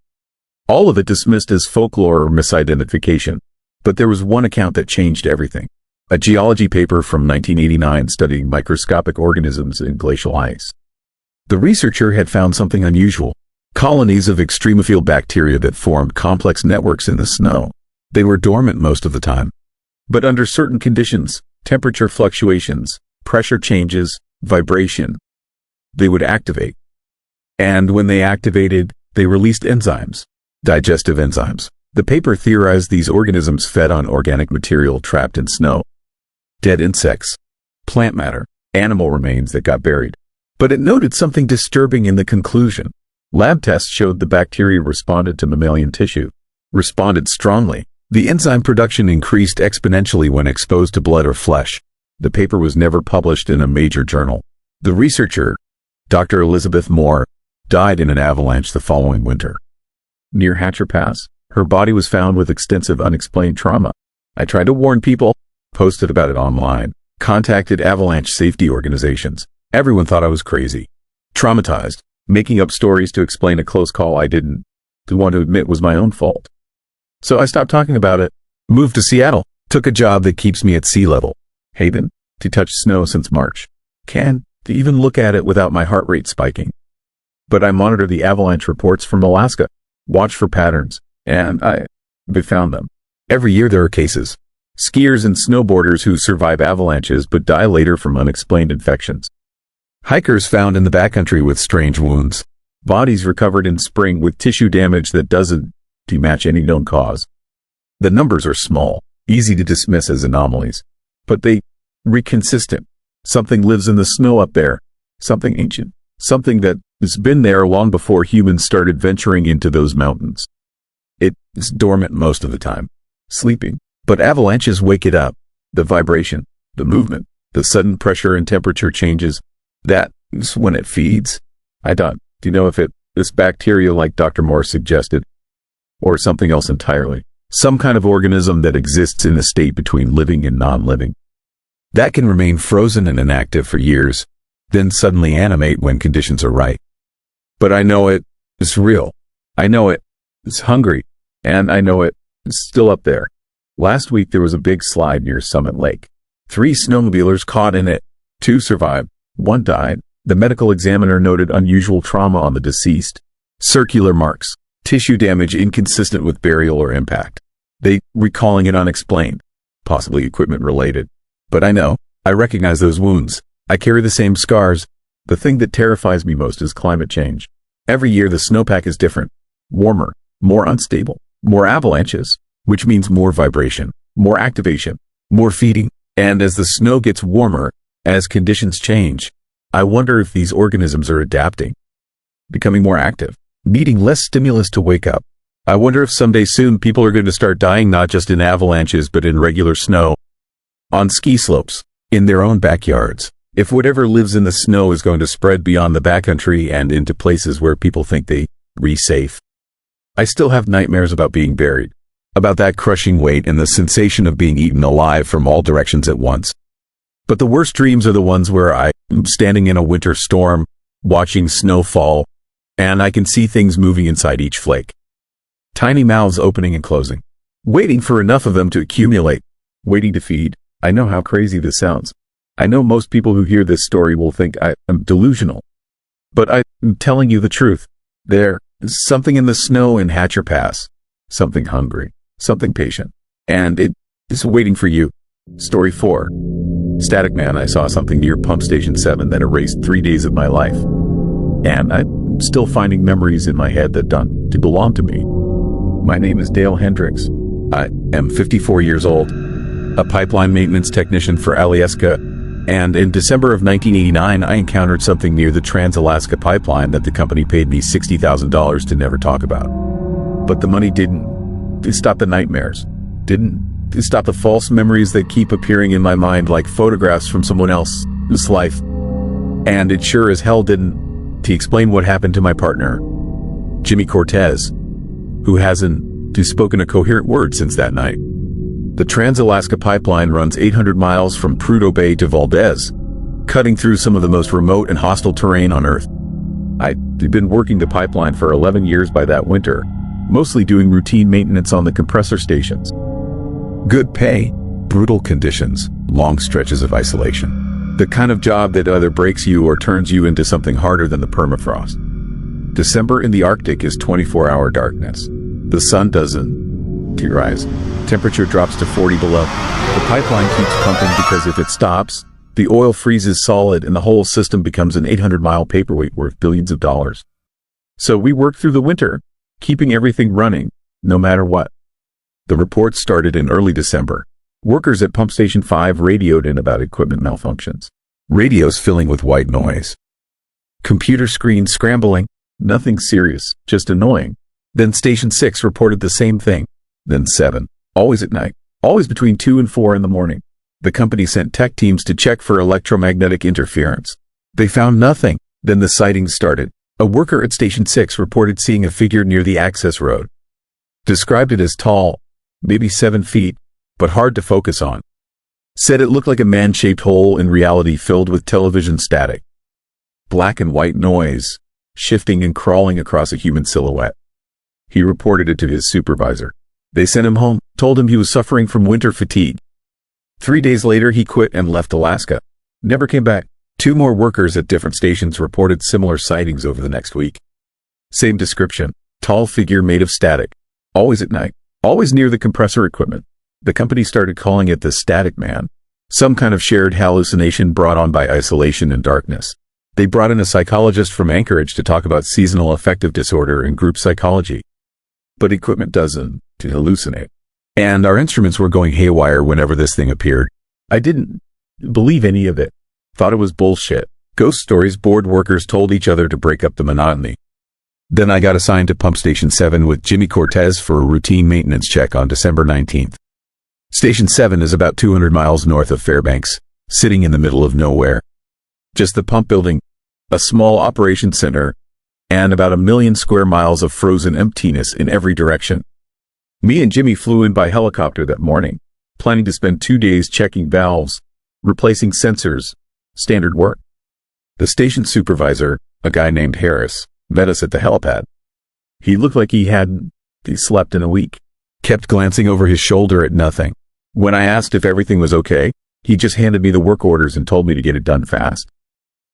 All of it dismissed as folklore or misidentification. But there was one account that changed everything. A geology paper from 1989 studying microscopic organisms in glacial ice. The researcher had found something unusual. Colonies of extremophile bacteria that formed complex networks in the snow. They were dormant most of the time. But under certain conditions, temperature fluctuations, pressure changes, vibration, they would activate. And when they activated, they released enzymes, digestive enzymes. The paper theorized these organisms fed on organic material trapped in snow. Dead insects, plant matter, animal remains that got buried. But it noted something disturbing in the conclusion. Lab tests showed the bacteria responded to mammalian tissue. Responded strongly. The enzyme production increased exponentially when exposed to blood or flesh. The paper was never published in a major journal. The researcher, Dr. Elizabeth Moore, died in an avalanche the following winter. Near Hatcher Pass, her body was found with extensive unexplained trauma. I tried to warn people, posted about it online, contacted avalanche safety organizations. Everyone thought I was crazy, traumatized, making up stories to explain a close call I didn't want to admit was my own fault. So I stopped talking about it, moved to Seattle, took a job that keeps me at sea level. Haven, to touch snow since March. To even look at it without my heart rate spiking. But I monitor the avalanche reports from Alaska, watch for patterns, and I found them. Every year there are cases. Skiers and snowboarders who survive avalanches but die later from unexplained infections. Hikers found in the backcountry with strange wounds. Bodies recovered in spring with tissue damage that doesn't match any known cause. The numbers are small, easy to dismiss as anomalies. But they reconsistent. Something lives in the snow up there. Something ancient. Something that has been there long before humans started venturing into those mountains. It is dormant most of the time, sleeping. But avalanches wake it up. The vibration, the movement, the sudden pressure and temperature changes. That is when it feeds. I thought, do you know if it is bacteria like Dr. Moore suggested? Or something else entirely? Some kind of organism that exists in a state between living and non-living. That can remain frozen and inactive for years, then suddenly animate when conditions are right. But I know it is real. I know it is hungry. And I know it is still up there. Last week there was a big slide near Summit Lake. 3 snowmobilers caught in it. 2 survived. 1 died. The medical examiner noted unusual trauma on the deceased. Circular marks. Tissue damage inconsistent with burial or impact. They recalling it unexplained. Possibly equipment related. But I recognize those wounds. I carry the same scars. The thing that terrifies me most is climate change. Every year the snowpack is different. Warmer. More unstable. More avalanches. Which means more vibration. More activation. More feeding. And as the snow gets warmer, as conditions change, I wonder if these organisms are adapting. Becoming more active. Needing less stimulus to wake up. I wonder if someday soon people are going to start dying not just in avalanches but in regular snow. On ski slopes. In their own backyards. If whatever lives in the snow is going to spread beyond the backcountry and into places where people think they are safe. I still have nightmares about being buried. About that crushing weight and the sensation of being eaten alive from all directions at once. But the worst dreams are the ones where I am standing in a winter storm, watching snow fall, and I can see things moving inside each flake. Tiny mouths opening and closing. Waiting for enough of them to accumulate. Waiting to feed. I know how crazy this sounds. I know most people who hear this story will think I am delusional. But I am telling you the truth. There is something in the snow in Hatcher Pass. Something hungry. Something patient. And it is waiting for you. Story 4. Static Man. I saw something near Pump Station 7 that erased 3 days of my life. And I'm still finding memories in my head that don't belong to me. My name is Dale Hendricks. I am 54 years old. A pipeline maintenance technician for Alaska. And in December of 1989, I encountered something near the Trans-Alaska Pipeline that the company paid me $60,000 to never talk about. But the money didn't stop the nightmares. Didn't stop the false memories that keep appearing in my mind like photographs from someone else's life. And it sure as hell didn't to explain what happened to my partner, Jimmy Cortez, who hasn't spoken a coherent word since that night. The Trans-Alaska Pipeline runs 800 miles from Prudhoe Bay to Valdez, cutting through some of the most remote and hostile terrain on Earth. I'd been working the pipeline for 11 years by that winter, mostly doing routine maintenance on the compressor stations. Good pay, brutal conditions, long stretches of isolation. The kind of job that either breaks you or turns you into something harder than the permafrost. December in the Arctic is 24-hour darkness. The sun doesn't rise. Temperature drops to 40 below. The pipeline keeps pumping because if it stops, the oil freezes solid and the whole system becomes an 800-mile paperweight worth billions of dollars. So we worked through the winter, keeping everything running, no matter what. The report started in early December. Workers at Pump Station 5 radioed in about equipment malfunctions. Radios filling with white noise. Computer screens scrambling. Nothing serious, just annoying. Then Station 6 reported the same thing. Then 7. Always at night. Always between 2 and 4 in the morning. The company sent tech teams to check for electromagnetic interference. They found nothing. Then the sightings started. A worker at Station 6 reported seeing a figure near the access road. Described it as tall, maybe 7 feet, but hard to focus on. Said it looked like a man-shaped hole in reality filled with television static. Black and white noise, shifting and crawling across a human silhouette. He reported it to his supervisor. They sent him home, told him he was suffering from winter fatigue. 3 days later, he quit and left Alaska. Never came back. 2 more workers at different stations reported similar sightings over the next week. Same description. Tall figure made of static. Always at night. Always near the compressor equipment. The company started calling it the Static Man. Some kind of shared hallucination brought on by isolation and darkness. They brought in a psychologist from Anchorage to talk about seasonal affective disorder and group psychology. But equipment doesn't hallucinate. And our instruments were going haywire whenever this thing appeared. I didn't believe any of it. Thought it was bullshit. Ghost stories bored workers told each other to break up the monotony. Then I got assigned to Pump Station 7 with Jimmy Cortez for a routine maintenance check on December 19th. Station 7 is about 200 miles north of Fairbanks, sitting in the middle of nowhere. Just the pump building, a small operations center, and about 1 million square miles of frozen emptiness in every direction. Me and Jimmy flew in by helicopter that morning, planning to spend 2 days checking valves, replacing sensors, standard work. The station supervisor, a guy named Harris, met us at the helipad. He looked like he slept in a week, kept glancing over his shoulder at nothing. When I asked if everything was okay, he just handed me the work orders and told me to get it done fast.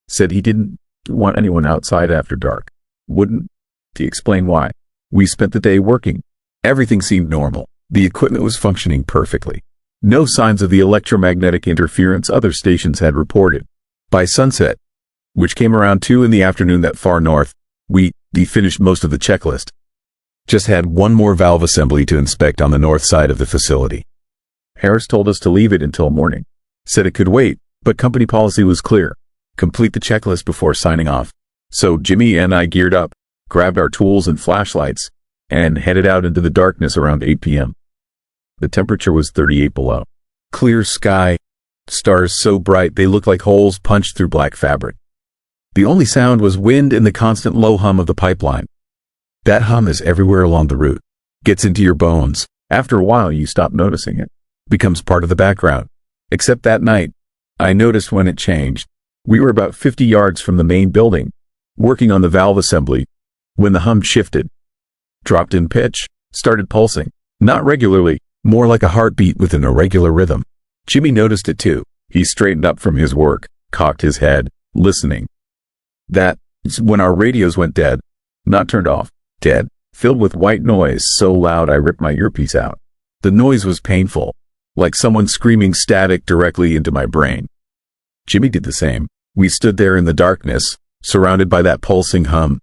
Said he didn't want anyone outside after dark. Wouldn't he explain why? We spent the day working. Everything seemed normal. The equipment was functioning perfectly. No signs of the electromagnetic interference other stations had reported. By sunset, which came around 2 in the afternoon that far north, we finished most of the checklist. Just had one more valve assembly to inspect on the north side of the facility. Harris told us to leave it until morning. Said it could wait, but company policy was clear. Complete the checklist before signing off. So Jimmy and I geared up, grabbed our tools and flashlights, and headed out into the darkness around 8 p.m. The temperature was 38 below. Clear sky, stars so bright they looked like holes punched through black fabric. The only sound was wind and the constant low hum of the pipeline. That hum is everywhere along the route. Gets into your bones. After a while you stop noticing it. Becomes part of the background. Except that night, I noticed when it changed. We were about 50 yards from the main building, working on the valve assembly, when the hum shifted. Dropped in pitch, started pulsing. Not regularly, more like a heartbeat with an irregular rhythm. Jimmy noticed it too. He straightened up from his work, cocked his head, listening. That's when our radios went dead. Not turned off, dead, filled with white noise so loud I ripped my earpiece out. The noise was painful, like someone screaming static directly into my brain. Jimmy did the same. We stood there in the darkness, surrounded by that pulsing hum,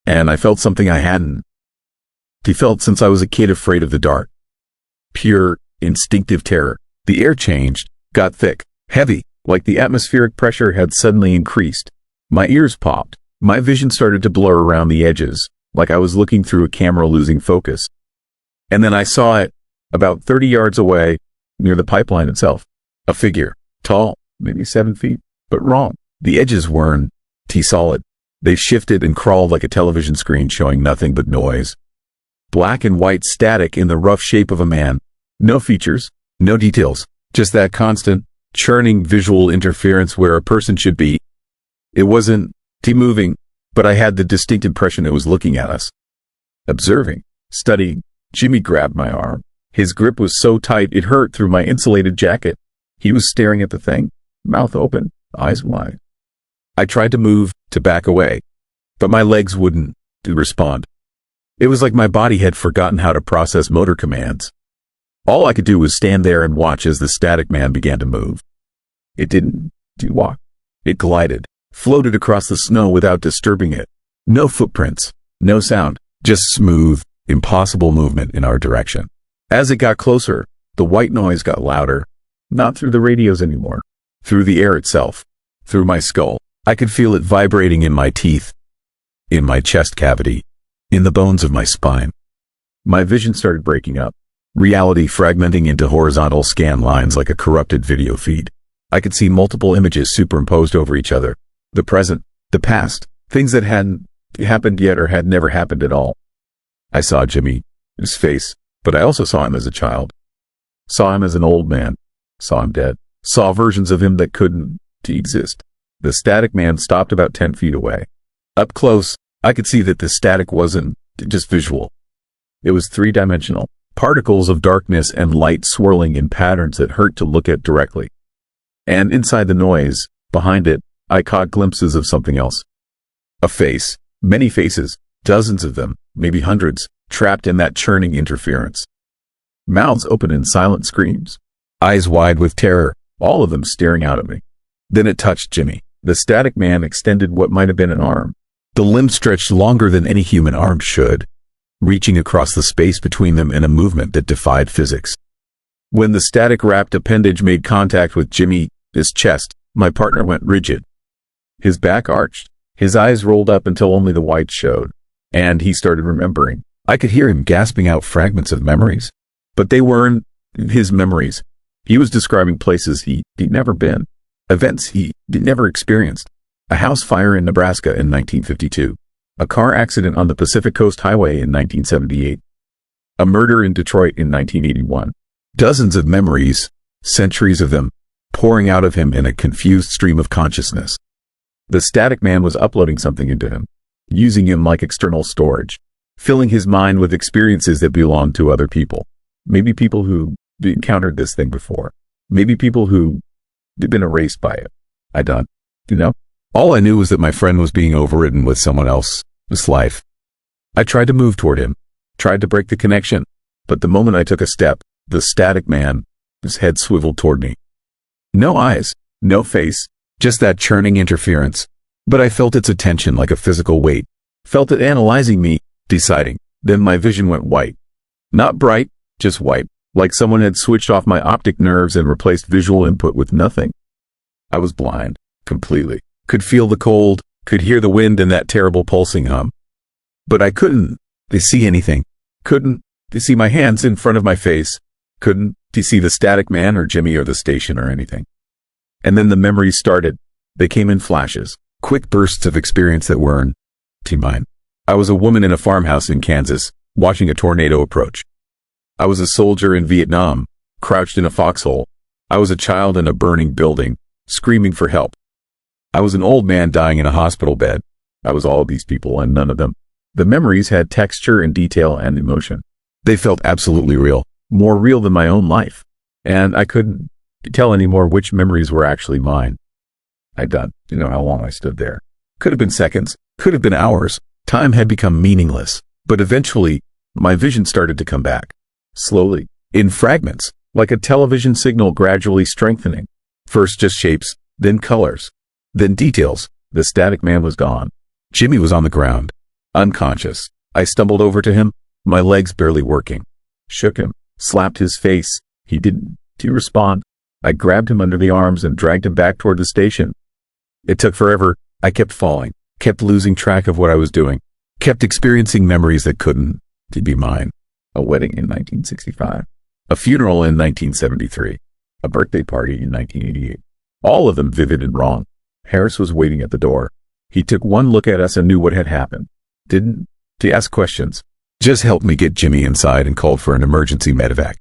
and I felt something I hadn't felt since I was a kid, afraid of the dark. Pure, instinctive terror. The air changed, got thick, heavy, like the atmospheric pressure had suddenly increased. My ears popped. My vision started to blur around the edges, like I was looking through a camera losing focus. And then I saw it, about 30 yards away, near the pipeline itself. A figure, tall, maybe 7 feet, but wrong. The edges weren't solid. They shifted and crawled like a television screen showing nothing but noise. Black and white static in the rough shape of a man. No features, no details, just that constant, churning visual interference where a person should be. It wasn't moving, but I had the distinct impression it was looking at us. Observing, studying. Jimmy grabbed my arm. His grip was so tight it hurt through my insulated jacket. He was staring at the thing, mouth open, eyes wide. I tried to move, to back away, but my legs wouldn't respond. It was like my body had forgotten how to process motor commands. All I could do was stand there and watch as the static man began to move. It didn't walk. It glided, floated across the snow without disturbing it. No footprints, no sound, just smooth, impossible movement in our direction. As it got closer, the white noise got louder, not through the radios anymore, through the air itself, through my skull. I could feel it vibrating in my teeth, in my chest cavity, in the bones of my spine. My vision started breaking up, reality fragmenting into horizontal scan lines like a corrupted video feed. I could see multiple images superimposed over each other. The present, the past, things that hadn't happened yet or had never happened at all. I saw Jimmy, his face, but I also saw him as a child. Saw him as an old man. Saw him dead. Saw versions of him that couldn't exist. The static man stopped about 10 feet away. Up close, I could see that the static wasn't just visual. It was three-dimensional. Particles of darkness and light swirling in patterns that hurt to look at directly. And inside the noise, behind it, I caught glimpses of something else. A face. Many faces. Dozens of them, maybe hundreds, trapped in that churning interference. Mouths open in silent screams. Eyes wide with terror, all of them staring out at me. Then it touched Jimmy. The static man extended what might have been an arm. The limb stretched longer than any human arm should. reaching across the space between them in a movement that defied physics. When the static-wrapped appendage made contact with Jimmy's chest, my partner went rigid. His back arched, his eyes rolled up until only the whites showed, and he started remembering. I could hear him gasping out fragments of memories. But they weren't his memories. He was describing places he'd never been, events he'd never experienced. A house fire in Nebraska in 1952. A car accident on the Pacific Coast Highway in 1978. A murder in Detroit in 1981. Dozens of memories, centuries of them, pouring out of him in a confused stream of consciousness. The static man was uploading something into him, using him like external storage, filling his mind with experiences that belonged to other people. Maybe people who encountered this thing before. Maybe people who had been erased by it. I don't, All I knew was that my friend was being overridden with someone else's life. I tried to move toward him, tried to break the connection, but the moment I took a step, the static man, his head swiveled toward me. No eyes, no face, just that churning interference. But I felt its attention like a physical weight, felt it analyzing me, deciding. Then my vision went white. Not bright, just white, like someone had switched off my optic nerves and replaced visual input with nothing. I was blind, completely. Could feel the cold, could hear the wind and that terrible pulsing hum. But I couldn't see anything. Couldn't see my hands in front of my face. Couldn't see the static man or Jimmy or the station or anything. And then the memories started. They came in flashes, quick bursts of experience that weren't mine. I was a woman in a farmhouse in Kansas, watching a tornado approach. I was a soldier in Vietnam, crouched in a foxhole. I was a child in a burning building, screaming for help. I was an old man dying in a hospital bed. I was all of these people and none of them. The memories had texture and detail and emotion. They felt absolutely real, more real than my own life. And I couldn't tell anymore which memories were actually mine. I don't know how long I stood there. Could have been seconds, could have been hours. Time had become meaningless. But eventually, my vision started to come back. Slowly, in fragments, like a television signal gradually strengthening. First just shapes, then colors, then details. The static man was gone. Jimmy was on the ground, unconscious. I stumbled over to him, my legs barely working. Shook him, slapped his face. He didn't respond. I grabbed him under the arms and dragged him back toward the station. It took forever. I kept falling, kept losing track of what I was doing, kept experiencing memories that couldn't be mine. A wedding in 1965, a funeral in 1973, a birthday party in 1988. All of them vivid and wrong. Harris was waiting at the door. He took one look at us and knew what had happened. Didn't ask questions. Just helped me get Jimmy inside and called for an emergency medevac.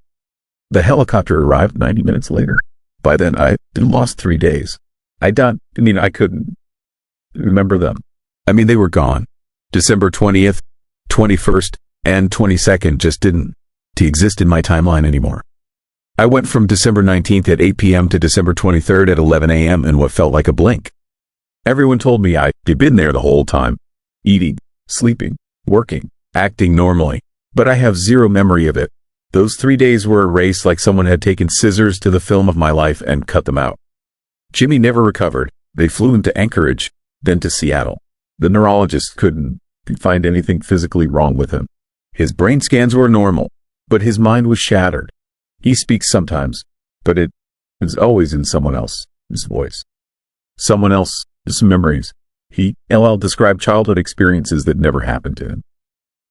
The helicopter arrived 90 minutes later. By then, I lost 3 days. I couldn't remember them. They were gone. December 20th, 21st, and 22nd just didn't exist in my timeline anymore. I went from December 19th at 8 p.m. to December 23rd at 11 a.m. in what felt like a blink. Everyone told me I'd been there the whole time, eating, sleeping, working, acting normally, but I have zero memory of it. Those 3 days were erased like someone had taken scissors to the film of my life and cut them out. Jimmy never recovered. They flew him to Anchorage, then to Seattle. The neurologist couldn't find anything physically wrong with him. His brain scans were normal, but his mind was shattered. He speaks sometimes, but it is always in someone else's voice. Someone else's memories. He described childhood experiences that never happened to him.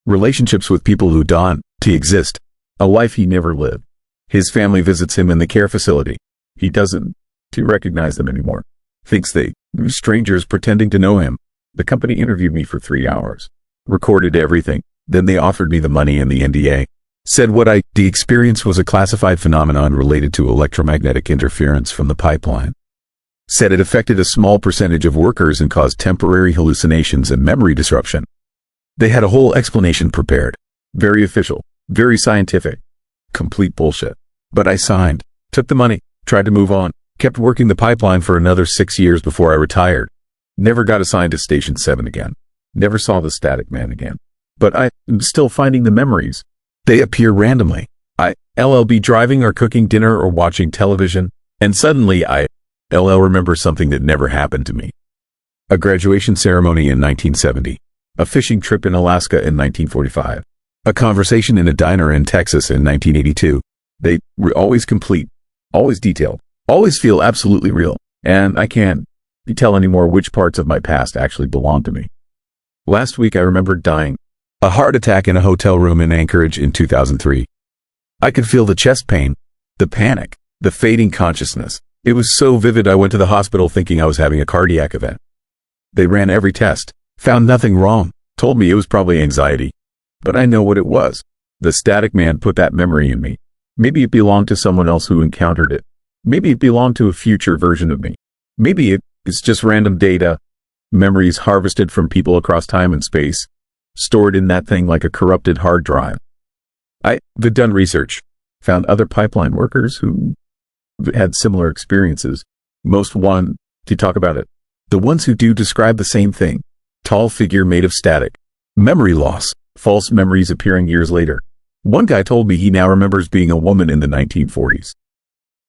Relationships with people who don't exist. A life he never lived. His family visits him in the care facility. He doesn't recognize them anymore. Thinks they strangers pretending to know him. The company interviewed me for 3 hours. Recorded everything. Then they offered me the money and the NDA. Said the experience was a classified phenomenon related to electromagnetic interference from the pipeline. Said it affected a small percentage of workers and caused temporary hallucinations and memory disruption. They had a whole explanation prepared. Very official, very scientific. Complete bullshit. But I signed, took the money, tried to move on, kept working the pipeline for another 6 years before I retired. Never got assigned to Station 7 again. Never saw the static man again. But I am still finding the memories. They appear randomly. I'll be driving or cooking dinner or watching television, and suddenly I'll remember something that never happened to me. A graduation ceremony in 1970. A fishing trip in Alaska in 1945. A conversation in a diner in Texas in 1982. They were always complete, always detailed, always feel absolutely real, and I can't tell anymore which parts of my past actually belong to me. Last week I remembered dying. A heart attack in a hotel room in Anchorage in 2003. I could feel the chest pain, the panic, the fading consciousness. It was so vivid I went to the hospital thinking I was having a cardiac event. They ran every test, found nothing wrong, told me it was probably anxiety. But I know what it was. The static man put that memory in me. Maybe it belonged to someone else who encountered it. Maybe it belonged to a future version of me. Maybe it's just random data, memories harvested from people across time and space, stored in that thing like a corrupted hard drive. I've done research, found other pipeline workers who had similar experiences. Most want to talk about it. The ones who do describe the same thing. Tall figure made of static. Memory loss. False memories appearing years later. One guy told me he now remembers being a woman in the 1940s.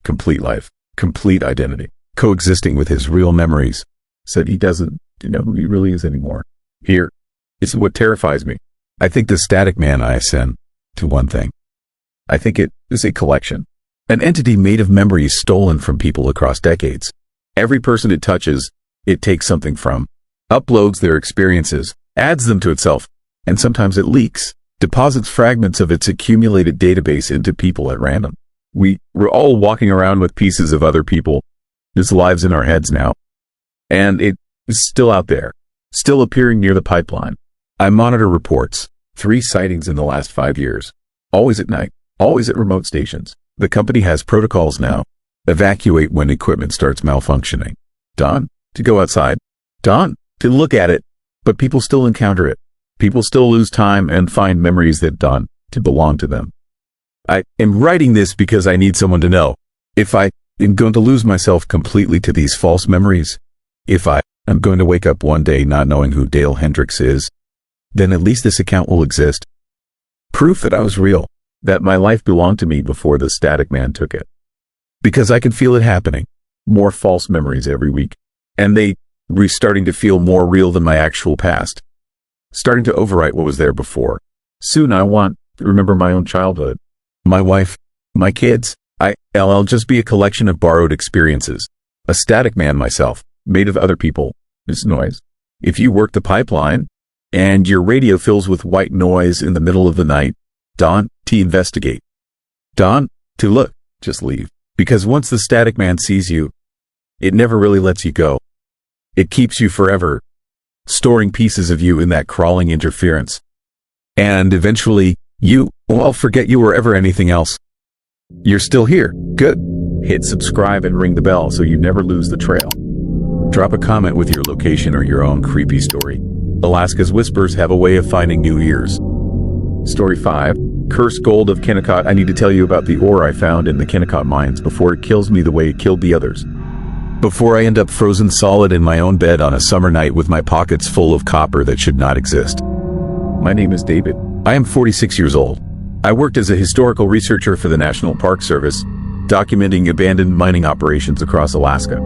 Complete life, complete identity, coexisting with his real memories. Said he doesn't know who he really is anymore. Here is what terrifies me. I think the static man I ascend to one thing. I think it is a collection. An entity made of memories stolen from people across decades. Every person it touches, it takes something from, uploads their experiences, adds them to itself, and sometimes it leaks, deposits fragments of its accumulated database into people at random. We're all walking around with pieces of other people's lives in our heads now. And it is still out there, still appearing near the pipeline. I monitor reports, 3 sightings in the last 5 years. Always at night, always at remote stations. The company has protocols now. Evacuate when equipment starts malfunctioning. Dawn, to go outside. Dawn, to look at it. But people still encounter it. People still lose time and find memories that dawn to belong to them. I am writing this because I need someone to know. If I am going to lose myself completely to these false memories, if I am going to wake up one day not knowing who Dale Hendricks is, then at least this account will exist. Proof that I was real, that my life belonged to me before the static man took it. Because I can feel it happening. More false memories every week. And they were starting to feel more real than my actual past. Starting to overwrite what was there before. Soon I want to remember my own childhood. My wife, my kids. I'll just be a collection of borrowed experiences. A static man myself, made of other people. This noise. If you work the pipeline, and your radio fills with white noise in the middle of the night, dawn, to investigate. Dawn, to look, just leave. Because once the static man sees you, it never really lets you go. It keeps you forever, storing pieces of you in that crawling interference. And eventually, I'll forget you were ever anything else. You're still here. Good. Hit subscribe and ring the bell so you never lose the trail. Drop a comment with your location or your own creepy story. Alaska's whispers have a way of finding new ears. Story 5. Cursed Gold of Kennecott. I need to tell you about the ore I found in the Kennecott mines before it kills me the way it killed the others. Before I end up frozen solid in my own bed on a summer night with my pockets full of copper that should not exist. My name is David. I am 46 years old. I worked as a historical researcher for the National Park Service, documenting abandoned mining operations across Alaska.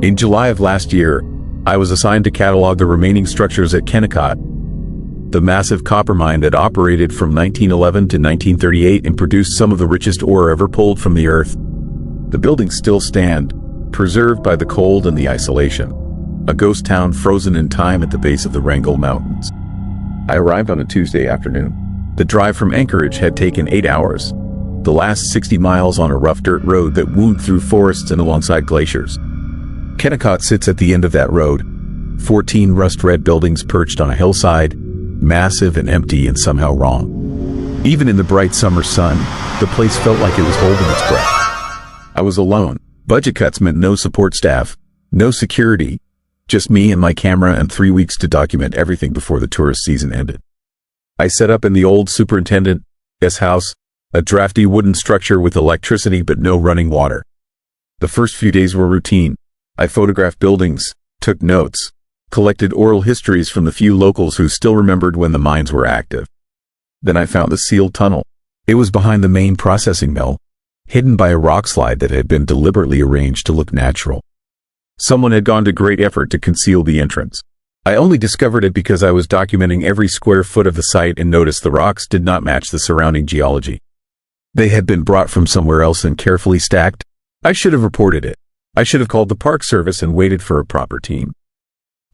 In July of last year, I was assigned to catalog the remaining structures at Kennecott, the massive copper mine that operated from 1911 to 1938 and produced some of the richest ore ever pulled from the earth. The buildings still stand, preserved by the cold and the isolation. A ghost town frozen in time at the base of the Wrangell Mountains. I arrived on a Tuesday afternoon. The drive from Anchorage had taken 8 hours. The last 60 miles on a rough dirt road that wound through forests and alongside glaciers. Kennecott sits at the end of that road. 14 rust-red buildings perched on a hillside, massive and empty and somehow wrong. Even in the bright summer sun, the place felt like it was holding its breath. I was alone. Budget cuts meant no support staff, no security, just me and my camera and 3 weeks to document everything before the tourist season ended. I set up in the old superintendent's house, a drafty wooden structure with electricity but no running water. The first few days were routine. I photographed buildings, took notes, collected oral histories from the few locals who still remembered when the mines were active. Then I found the sealed tunnel. It was behind the main processing mill, hidden by a rock slide that had been deliberately arranged to look natural. Someone had gone to great effort to conceal the entrance. I only discovered it because I was documenting every square foot of the site and noticed the rocks did not match the surrounding geology. They had been brought from somewhere else and carefully stacked. I should have reported it. I should have called the Park Service and waited for a proper team.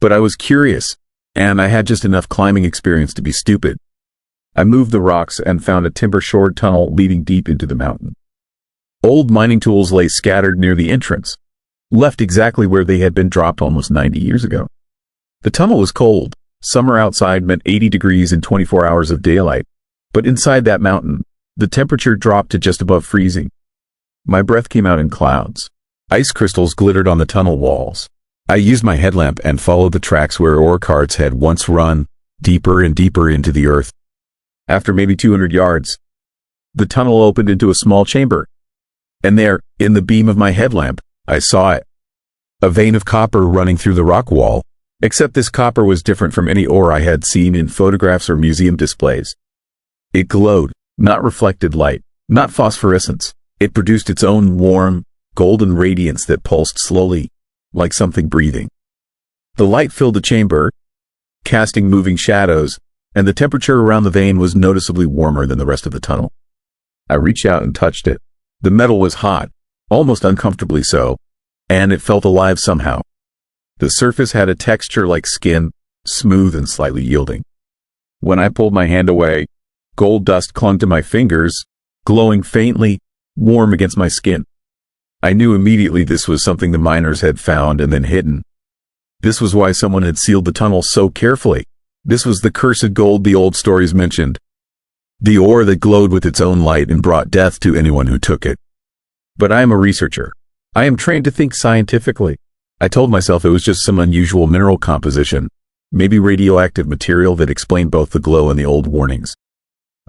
But I was curious, and I had just enough climbing experience to be stupid. I moved the rocks and found a timber-shored tunnel leading deep into the mountain. Old mining tools lay scattered near the entrance, left exactly where they had been dropped almost 90 years ago. The tunnel was cold. Summer outside meant 80 degrees and 24 hours of daylight, but inside that mountain, the temperature dropped to just above freezing. My breath came out in clouds. Ice crystals glittered on the tunnel walls. I used my headlamp and followed the tracks where ore carts had once run, deeper and deeper into the earth. After maybe 200 yards, the tunnel opened into a small chamber. And there, in the beam of my headlamp, I saw it. A vein of copper running through the rock wall, except this copper was different from any ore I had seen in photographs or museum displays. It glowed, not reflected light, not phosphorescence. It produced its own warm, golden radiance that pulsed slowly, like something breathing. The light filled the chamber, casting moving shadows, and the temperature around the vein was noticeably warmer than the rest of the tunnel. I reached out and touched it. The metal was hot, almost uncomfortably so, and it felt alive somehow. The surface had a texture like skin, smooth and slightly yielding. When I pulled my hand away, gold dust clung to my fingers, glowing faintly, warm against my skin. I knew immediately this was something the miners had found and then hidden. This was why someone had sealed the tunnel so carefully. This was the cursed gold the old stories mentioned. The ore that glowed with its own light and brought death to anyone who took it. But I am a researcher. I am trained to think scientifically. I told myself it was just some unusual mineral composition, maybe radioactive material that explained both the glow and the old warnings.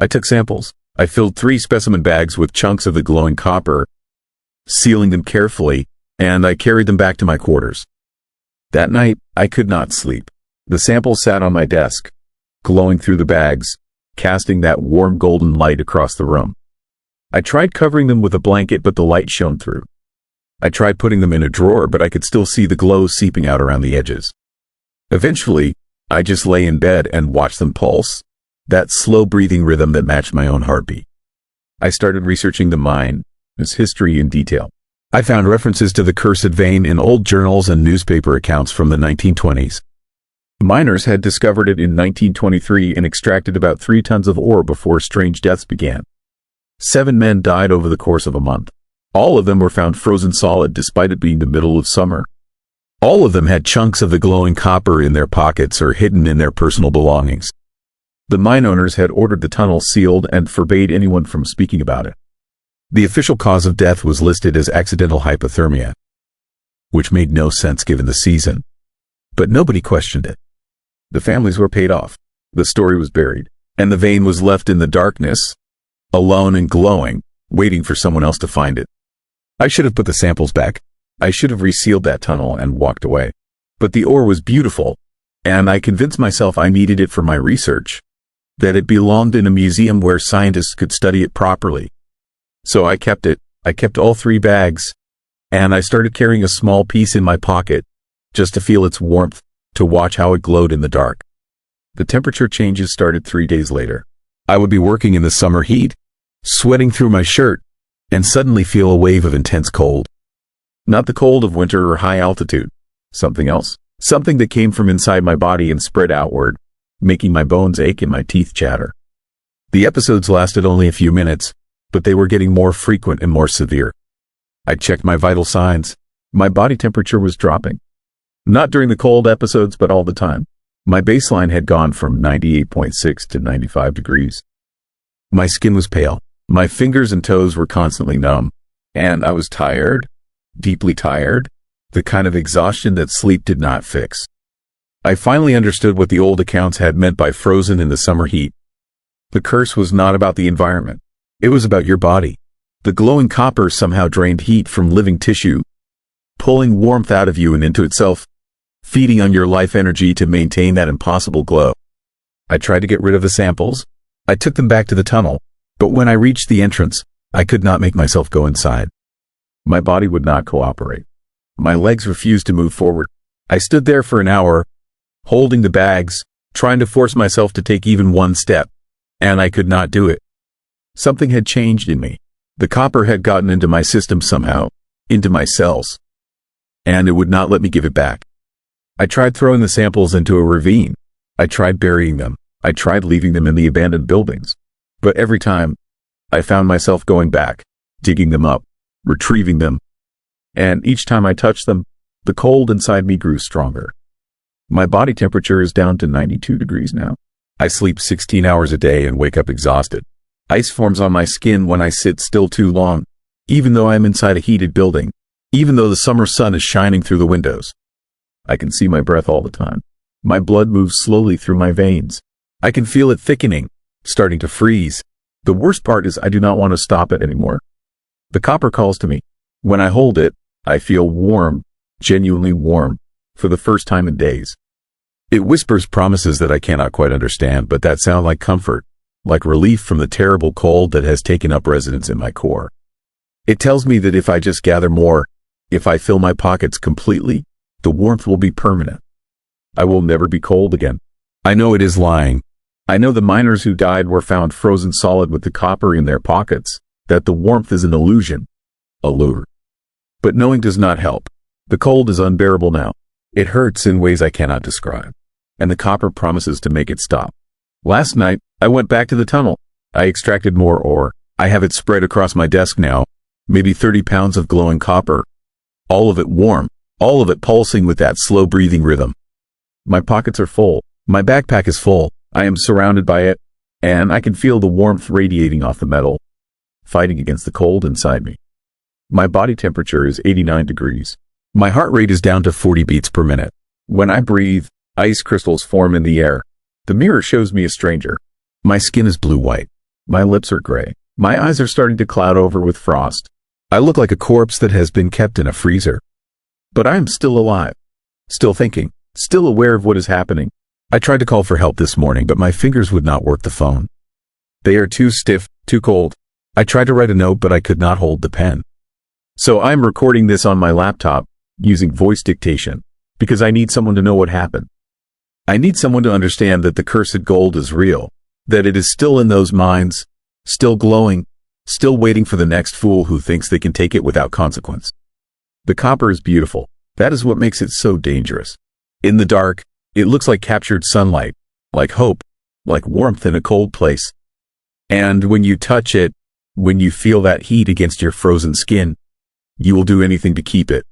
I took samples. I filled 3 specimen bags with chunks of the glowing copper, sealing them carefully, and I carried them back to my quarters. That night, I could not sleep. The samples sat on my desk, glowing through the bags, casting that warm golden light across the room. I tried covering them with a blanket, but the light shone through. I tried putting them in a drawer, but I could still see the glow seeping out around the edges. Eventually, I just lay in bed and watched them pulse, that slow breathing rhythm that matched my own heartbeat. I started researching the mine, its history in detail. I found references to the cursed vein in old journals and newspaper accounts from the 1920s. Miners had discovered it in 1923 and extracted about 3 tons of ore before strange deaths began. 7 men died over the course of a month. All of them were found frozen solid despite it being the middle of summer. All of them had chunks of the glowing copper in their pockets or hidden in their personal belongings. The mine owners had ordered the tunnel sealed and forbade anyone from speaking about it. The official cause of death was listed as accidental hypothermia, which made no sense given the season. But nobody questioned it. The families were paid off. The story was buried, and the vein was left in the darkness, alone and glowing, waiting for someone else to find it. I should have put the samples back. I should have resealed that tunnel and walked away. But the ore was beautiful, and I convinced myself I needed it for my research, that it belonged in a museum where scientists could study it properly. So I kept it. I kept all 3 bags, and I started carrying a small piece in my pocket, just to feel its warmth, to watch how it glowed in the dark. The temperature changes started 3 days later. I would be working in the summer heat, sweating through my shirt, and suddenly feel a wave of intense cold. Not the cold of winter or high altitude. Something else. Something that came from inside my body and spread outward, making my bones ache and my teeth chatter. The episodes lasted only a few minutes, but they were getting more frequent and more severe. I checked my vital signs. My body temperature was dropping. Not during the cold episodes, but all the time. My baseline had gone from 98.6 to 95 degrees. My skin was pale. My fingers and toes were constantly numb. And I was tired, deeply tired, the kind of exhaustion that sleep did not fix. I finally understood what the old accounts had meant by frozen in the summer heat. The curse was not about the environment. It was about your body. The glowing copper somehow drained heat from living tissue, pulling warmth out of you and into itself, feeding on your life energy to maintain that impossible glow. I tried to get rid of the samples. I took them back to the tunnel, but when I reached the entrance, I could not make myself go inside. My body would not cooperate. My legs refused to move forward. I stood there for an hour, holding the bags, trying to force myself to take even one step. And I could not do it. Something had changed in me. The copper had gotten into my system somehow, into my cells. And it would not let me give it back. I tried throwing the samples into a ravine. I tried burying them. I tried leaving them in the abandoned buildings. But every time, I found myself going back, digging them up, retrieving them. And each time I touched them, the cold inside me grew stronger. My body temperature is down to 92 degrees now. I sleep 16 hours a day and wake up exhausted. Ice forms on my skin when I sit still too long, even though I'm inside a heated building, even though the summer sun is shining through the windows. I can see my breath all the time. My blood moves slowly through my veins. I can feel it thickening, starting to freeze. The worst part is I do not want to stop it anymore. The copper calls to me. When I hold it, I feel warm, genuinely warm, for the first time in days. It whispers promises that I cannot quite understand, but that sound like comfort, like relief from the terrible cold that has taken up residence in my core. It tells me that if I just gather more, if I fill my pockets completely, the warmth will be permanent. I will never be cold again. I know it is lying. I know the miners who died were found frozen solid with the copper in their pockets, that the warmth is an illusion, a lure. But knowing does not help. The cold is unbearable now. It hurts in ways I cannot describe. And the copper promises to make it stop. Last night, I went back to the tunnel. I extracted more ore. I have it spread across my desk now. Maybe 30 pounds of glowing copper. All of it warm. All of it pulsing with that slow breathing rhythm. My pockets are full. My backpack is full. I am surrounded by it. And I can feel the warmth radiating off the metal, fighting against the cold inside me. My body temperature is 89 degrees. My heart rate is down to 40 beats per minute. When I breathe, ice crystals form in the air. The mirror shows me a stranger. My skin is blue-white. My lips are gray. My eyes are starting to cloud over with frost. I look like a corpse that has been kept in a freezer. But I am still alive. Still thinking. Still aware of what is happening. I tried to call for help this morning, but my fingers would not work the phone. They are too stiff, too cold. I tried to write a note, but I could not hold the pen. So I'm recording this on my laptop, using voice dictation, because I need someone to know what happened. I need someone to understand that the cursed gold is real, that it is still in those mines, still glowing, still waiting for the next fool who thinks they can take it without consequence. The copper is beautiful. That is what makes it so dangerous. In the dark, it looks like captured sunlight, like hope, like warmth in a cold place. And when you touch it, when you feel that heat against your frozen skin, you will do anything to keep it.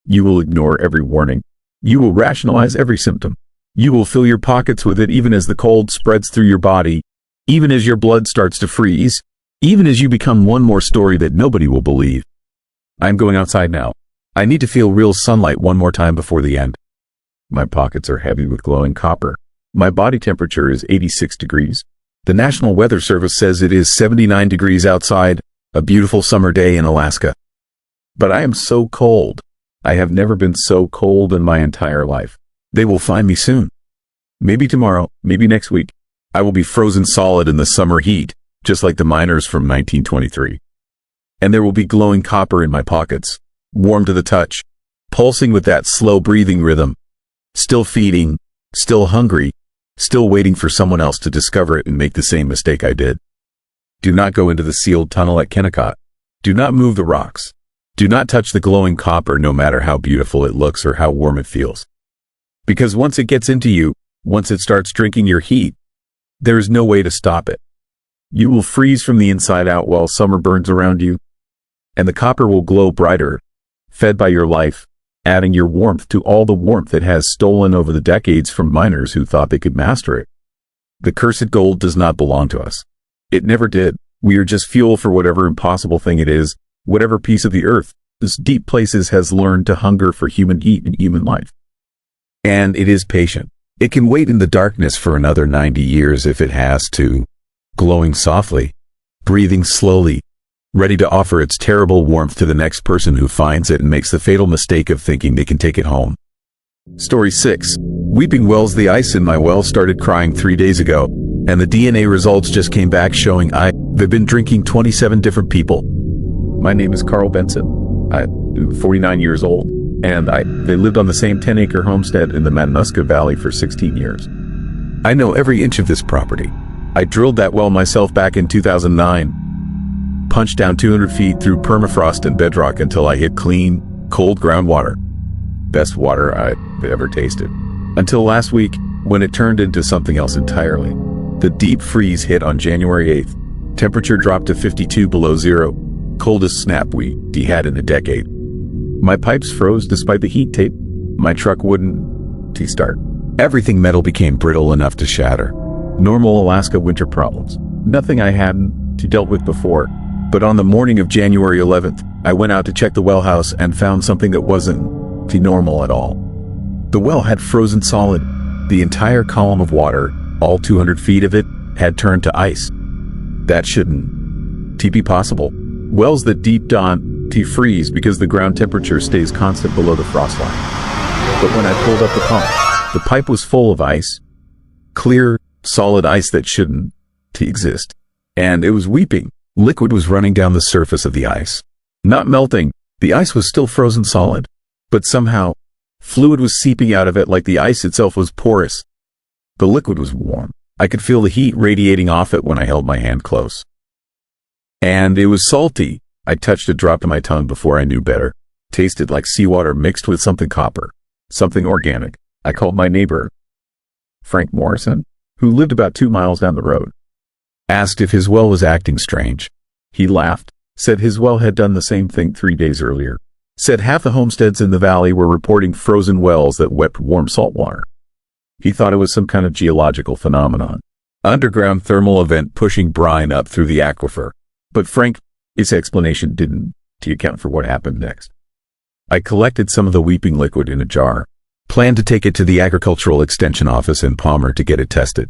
You will ignore every warning. You will rationalize every symptom. You will fill your pockets with it even as the cold spreads through your body, even as your blood starts to freeze, even as you become one more story that nobody will believe. I'm going outside now. I need to feel real sunlight one more time before the end. My pockets are heavy with glowing copper. My body temperature is 86 degrees. The National Weather Service says it is 79 degrees outside, a beautiful summer day in Alaska. But I am so cold. I have never been so cold in my entire life. They will find me soon. Maybe tomorrow, maybe next week. I will be frozen solid in the summer heat, just like the miners from 1923. And there will be glowing copper in my pockets, warm to the touch, pulsing with that slow breathing rhythm. Still feeding, still hungry, still waiting for someone else to discover it and make the same mistake I did. Do not go into the sealed tunnel at Kennecott. Do not move the rocks. Do not touch the glowing copper no matter how beautiful it looks or how warm it feels. Because once it gets into you, once it starts drinking your heat, there is no way to stop it. You will freeze from the inside out while summer burns around you, and the copper will glow brighter, fed by your life, adding your warmth to all the warmth it has stolen over the decades from miners who thought they could master it. The cursed gold does not belong to us. It never did. We are just fuel for whatever impossible thing it is, whatever piece of the earth this deep places has learned to hunger for human heat and human life. And it is patient. It can wait in the darkness for another 90 years if it has to, glowing softly, breathing slowly, ready to offer its terrible warmth to the next person who finds it and makes the fatal mistake of thinking they can take it home. Story 6. Weeping Wells. The ice in my well started crying 3 days ago, and the DNA results just came back showing I've been drinking 27 different people. My name is Carl Benson. I'm 49 years old. and they lived on the same 10-acre homestead in the Matanuska Valley for 16 years. I know every inch of this property. I drilled that well myself back in 2009. Punched down 200 feet through permafrost and bedrock until I hit clean, cold groundwater. Best water I've ever tasted. Until last week, when it turned into something else entirely. The deep freeze hit on January 8th. Temperature dropped to 52 below zero. Coldest snap we had in a decade. My pipes froze despite the heat tape. My truck wouldn't start. Everything metal became brittle enough to shatter. Normal Alaska winter problems. Nothing I hadn't dealt with before. But on the morning of January 11th, I went out to check the well house and found something that wasn't normal at all. The well had frozen solid. The entire column of water, all 200 feet of it, had turned to ice. That shouldn't be possible. Wells that deep don't freeze because the ground temperature stays constant below the frost line. But when I pulled up the pump, the pipe was full of ice. Clear, solid ice that shouldn't exist. And it was weeping. Liquid was running down the surface of the ice. Not melting. The ice was still frozen solid. But somehow, fluid was seeping out of it like the ice itself was porous. The liquid was warm. I could feel the heat radiating off it when I held my hand close. And it was salty. I touched a drop to my tongue before I knew better. Tasted like seawater mixed with something copper. Something organic. I called my neighbor, Frank Morrison, who lived about 2 miles down the road. Asked if his well was acting strange. He laughed. Said his well had done the same thing 3 days earlier. Said half the homesteads in the valley were reporting frozen wells that wept warm salt water. He thought it was some kind of geological phenomenon. Underground thermal event pushing brine up through the aquifer. But his explanation didn't account for what happened next. I collected some of the weeping liquid in a jar. Planned to take it to the Agricultural Extension Office in Palmer to get it tested.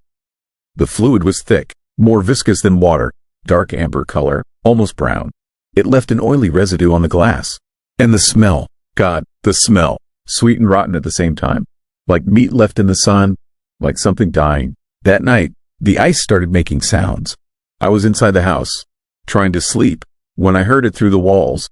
The fluid was thick, more viscous than water, dark amber color, almost brown. It left an oily residue on the glass. And the smell, God, the smell, sweet and rotten at the same time. Like meat left in the sun, like something dying. That night, the ice started making sounds. I was inside the house, trying to sleep, when I heard it through the walls.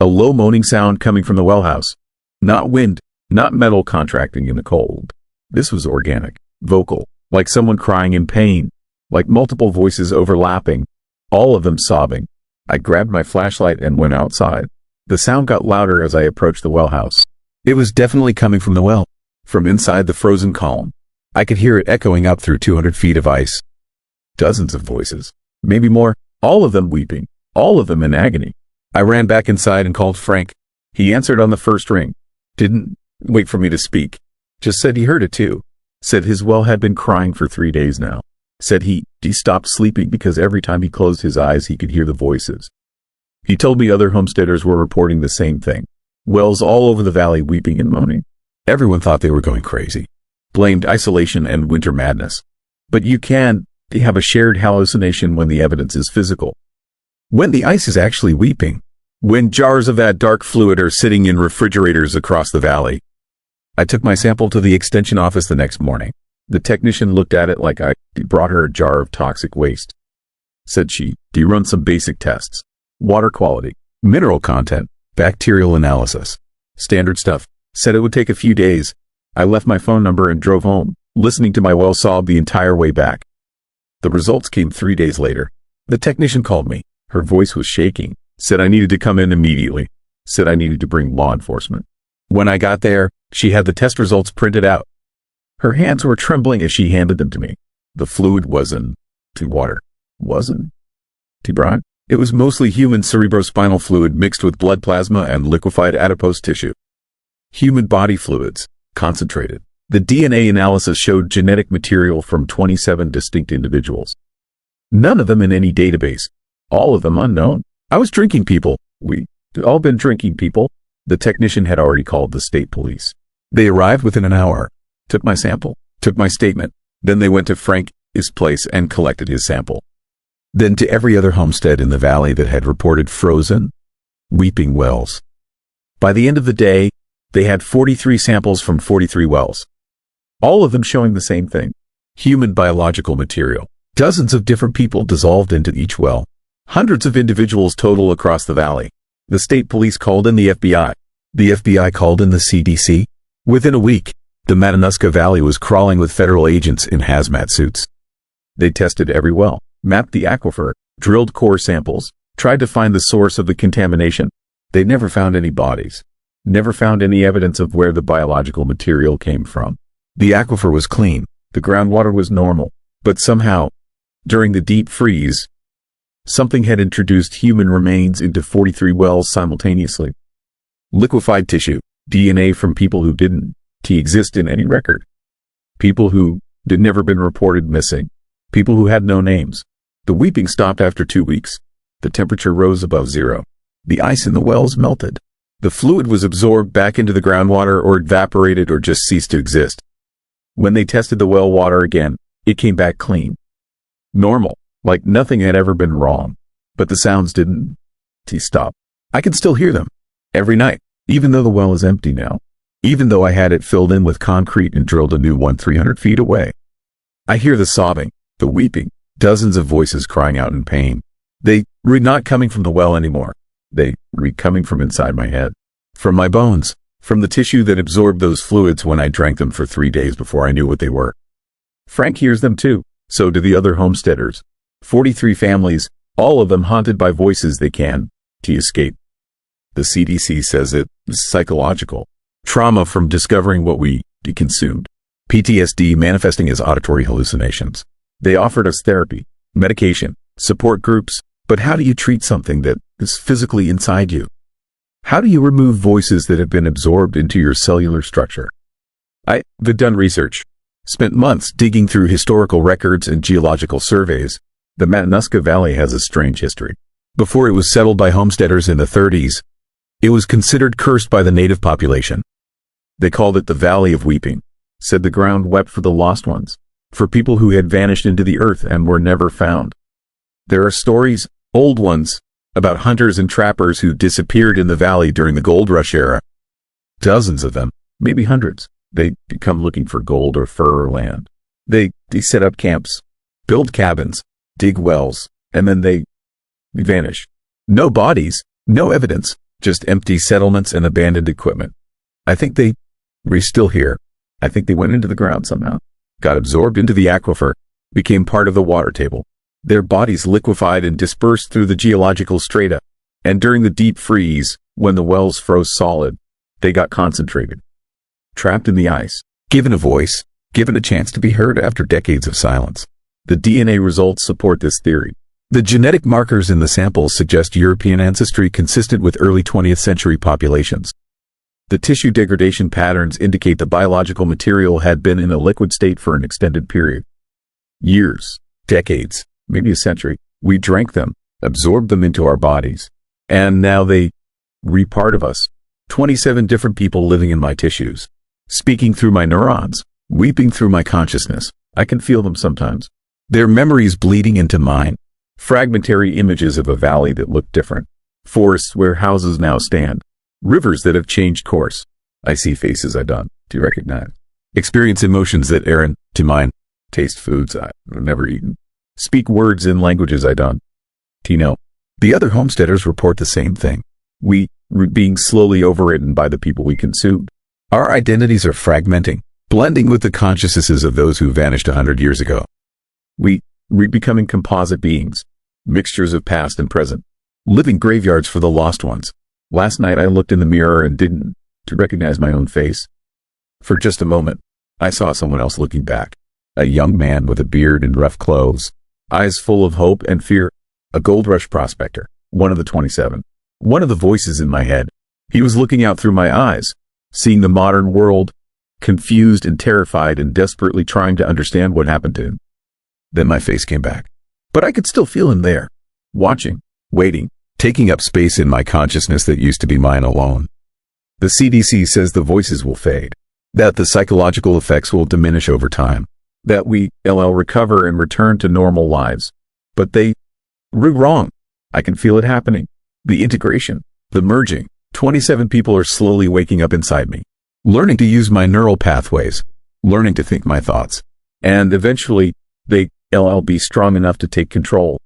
A low moaning sound coming from the well house. Not wind, not metal contracting in the cold. This was organic, vocal, like someone crying in pain, like multiple voices overlapping, all of them sobbing. I grabbed my flashlight and went outside. The sound got louder as I approached the well house. It was definitely coming from the well, from inside the frozen column. I could hear it echoing up through 200 feet of ice. Dozens of voices, maybe more, all of them weeping, all of them in agony. I ran back inside and called Frank. He answered on the first ring. Didn't wait for me to speak. Just said he heard it too. Said his well had been crying for 3 days now. Said he stopped sleeping because every time he closed his eyes he could hear the voices. He told me other homesteaders were reporting the same thing. Wells all over the valley weeping and moaning. Everyone thought they were going crazy. Blamed isolation and winter madness. But you can have a shared hallucination when the evidence is physical. When the ice is actually weeping. When jars of that dark fluid are sitting in refrigerators across the valley. I took my sample to the extension office the next morning. The technician looked at it like I brought her a jar of toxic waste. Said she run some basic tests. Water quality, mineral content, bacterial analysis. Standard stuff. Said it would take a few days. I left my phone number and drove home, listening to my well sob the entire way back. The results came 3 days later. The technician called me. Her voice was shaking. Said I needed to come in immediately. Said I needed to bring law enforcement. When I got there, she had the test results printed out. Her hands were trembling as she handed them to me. The fluid wasn't water. Wasn't brine. It was mostly human cerebrospinal fluid mixed with blood plasma and liquefied adipose tissue. Human body fluids, concentrated. The DNA analysis showed genetic material from 27 distinct individuals. None of them in any database. All of them unknown. I was drinking people. We'd all been drinking people. The technician had already called the state police. They arrived within an hour, took my sample, took my statement. Then they went to Frank's place and collected his sample. Then to every other homestead in the valley that had reported frozen, weeping wells. By the end of the day, they had 43 samples from 43 wells. All of them showing the same thing. Human biological material. Dozens of different people dissolved into each well. Hundreds of individuals total across the valley. The state police called in the FBI. The FBI called in the CDC. Within a week, the Matanuska Valley was crawling with federal agents in hazmat suits. They tested every well, mapped the aquifer, drilled core samples, tried to find the source of the contamination. They never found any bodies. Never found any evidence of where the biological material came from. The aquifer was clean. The groundwater was normal. But somehow, during the deep freeze, something had introduced human remains into 43 wells simultaneously. Liquefied tissue, DNA from people who didn't exist in any record. People who had never been reported missing. People who had no names. The weeping stopped after 2 weeks. The temperature rose above zero. The ice in the wells melted. The fluid was absorbed back into the groundwater or evaporated or just ceased to exist. When they tested the well water again, it came back clean. Normal, like nothing had ever been wrong. But the sounds didn't stop. I could still hear them. Every night, even though the well is empty now. Even though I had it filled in with concrete and drilled a new one 300 feet away. I hear the sobbing, the weeping, dozens of voices crying out in pain. They were not coming from the well anymore. They were coming from inside my head. From my bones. From the tissue that absorbed those fluids when I drank them for 3 days before I knew what they were. Frank hears them too. So do the other homesteaders. 43 families, all of them haunted by voices they can't escape. The CDC says it's psychological. Trauma from discovering what we consumed. PTSD manifesting as auditory hallucinations. They offered us therapy, medication, support groups, but how do you treat something that is physically inside you? How do you remove voices that have been absorbed into your cellular structure? I've done research. Spent months digging through historical records and geological surveys. The Matanuska Valley has a strange history. Before it was settled by homesteaders in the 30s, it was considered cursed by the native population. They called it the Valley of Weeping. Said the ground wept for the lost ones, for people who had vanished into the earth and were never found. There are stories, old ones, about hunters and trappers who disappeared in the valley during the gold rush era. Dozens of them, maybe hundreds. They come looking for gold or fur or land. They set up camps, build cabins, dig wells, and then they vanish. No bodies, no evidence, just empty settlements and abandoned equipment. I think they were still here. I think they went into the ground somehow, got absorbed into the aquifer, became part of the water table. Their bodies liquefied and dispersed through the geological strata. And during the deep freeze, when the wells froze solid, they got concentrated. Trapped in the ice, given a voice, given a chance to be heard after decades of silence. The DNA results support this theory. The genetic markers in the samples suggest European ancestry consistent with early 20th century populations. The tissue degradation patterns indicate the biological material had been in a liquid state for an extended period. Years, decades, maybe a century. We drank them, absorbed them into our bodies. And now they were part of us. 27 different people living in my tissues. Speaking through my neurons, weeping through my consciousness. I can feel them sometimes. Their memories bleeding into mine. Fragmentary images of a valley that looked different. Forests where houses now stand. Rivers that have changed course. I see faces I don't recognize. Experience emotions that aren't to mine. Taste foods I've never eaten. Speak words in languages I don't know. The other homesteaders report the same thing. We were being slowly overwritten by the people we consumed. Our identities are fragmenting, blending with the consciousnesses of those who vanished 100 years ago. We're becoming composite beings, mixtures of past and present, living graveyards for the lost ones. Last night I looked in the mirror and didn't recognize my own face. For just a moment, I saw someone else looking back. A young man with a beard and rough clothes, eyes full of hope and fear. A gold rush prospector, one of the 27. One of the voices in my head. He was looking out through my eyes, seeing the modern world, confused and terrified and desperately trying to understand what happened to him. Then my face came back. But I could still feel him there, watching, waiting, taking up space in my consciousness that used to be mine alone. The CDC says the voices will fade, that the psychological effects will diminish over time, that we recover and return to normal lives. But they were wrong. I can feel it happening. The integration, the merging. 27 people are slowly waking up inside me, learning to use my neural pathways, learning to think my thoughts, and eventually they'll be strong enough to take control.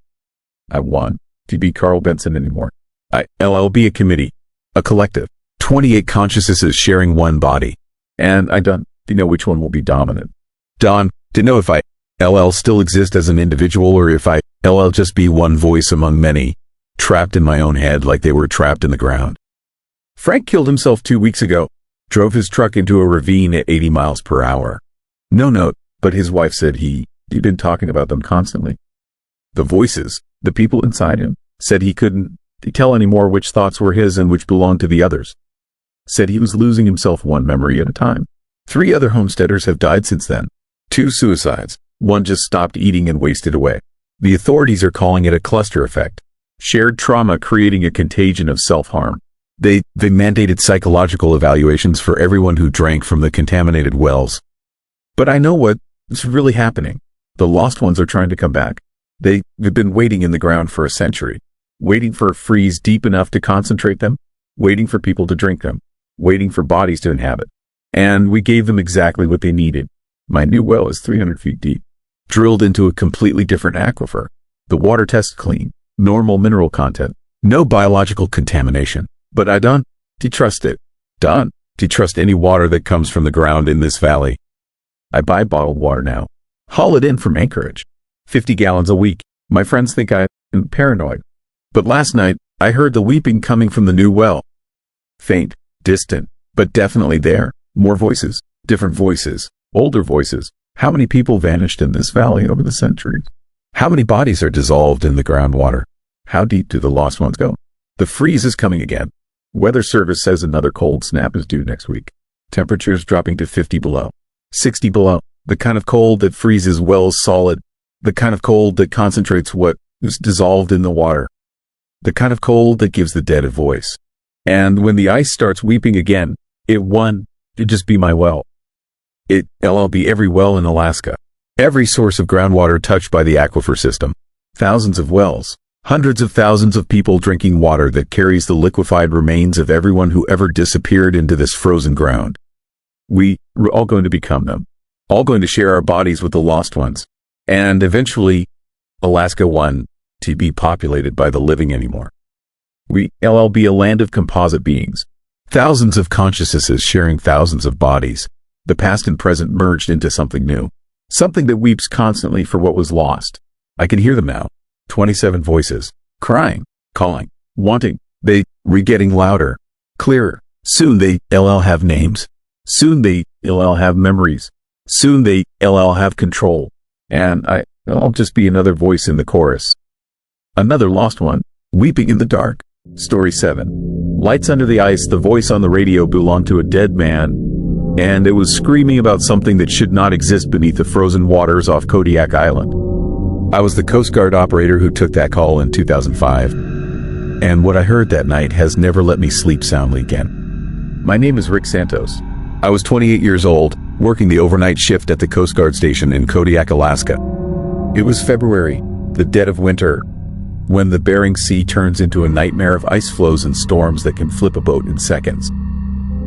I want to be Carl Benson anymore. I'll be a committee, a collective. 28 consciousnesses sharing one body. And I don't know which one will be dominant. Don, to know if I LL still exist as an individual or if I LL just be one voice among many, trapped in my own head like they were trapped in the ground. Frank killed himself 2 weeks ago, drove his truck into a ravine at 80 miles per hour. No note, but his wife said he'd been talking about them constantly. The voices, the people inside him, said he couldn't tell anymore which thoughts were his and which belonged to the others. Said he was losing himself one memory at a time. 3 other homesteaders have died since then. 2 suicides. 1 just stopped eating and wasted away. The authorities are calling it a cluster effect. Shared trauma creating a contagion of self-harm. They mandated psychological evaluations for everyone who drank from the contaminated wells. But I know what's really happening. The lost ones are trying to come back. They've been waiting in the ground for a century. Waiting for a freeze deep enough to concentrate them. Waiting for people to drink them. Waiting for bodies to inhabit. And we gave them exactly what they needed. My new well is 300 feet deep. Drilled into a completely different aquifer. The water tests clean. Normal mineral content. No biological contamination. But I don't trust it. Don't trust any water that comes from the ground in this valley. I buy bottled water now. Haul it in from Anchorage. 50 gallons a week. My friends think I'm paranoid. But last night, I heard the weeping coming from the new well. Faint, distant, but definitely there. More voices, different voices, older voices. How many people vanished in this valley over the centuries? How many bodies are dissolved in the groundwater? How deep do the lost ones go? The freeze is coming again. Weather Service says another cold snap is due next week. Temperatures dropping to 50 below. 60 below. The kind of cold that freezes wells solid. The kind of cold that concentrates what is dissolved in the water. The kind of cold that gives the dead a voice. And when the ice starts weeping again, it'd just be my well. It'll be every well in Alaska. Every source of groundwater touched by the aquifer system. Thousands of wells. Hundreds of thousands of people drinking water that carries the liquefied remains of everyone who ever disappeared into this frozen ground. We're all going to become them. All going to share our bodies with the lost ones. And eventually, Alaska won't be populated by the living anymore. We'll be a land of composite beings. Thousands of consciousnesses sharing thousands of bodies. The past and present merged into something new. Something that weeps constantly for what was lost. I can hear them now. 27 voices. Crying. Calling. Wanting. They're getting louder. Clearer. Soon they'll have names. Soon they'll have memories. Soon they'll have control. And I'll just be another voice in the chorus. Another lost one. Weeping in the dark. Story 7. Lights under the ice. The voice on the radio belonged to a dead man, and it was screaming about something that should not exist beneath the frozen waters off Kodiak Island. I was the Coast Guard operator who took that call in 2005, and what I heard that night has never let me sleep soundly again. My name is Rick Santos. I was 28 years old, working the overnight shift at the Coast Guard station in Kodiak, Alaska. It was February, the dead of winter, when the Bering Sea turns into a nightmare of ice floes and storms that can flip a boat in seconds.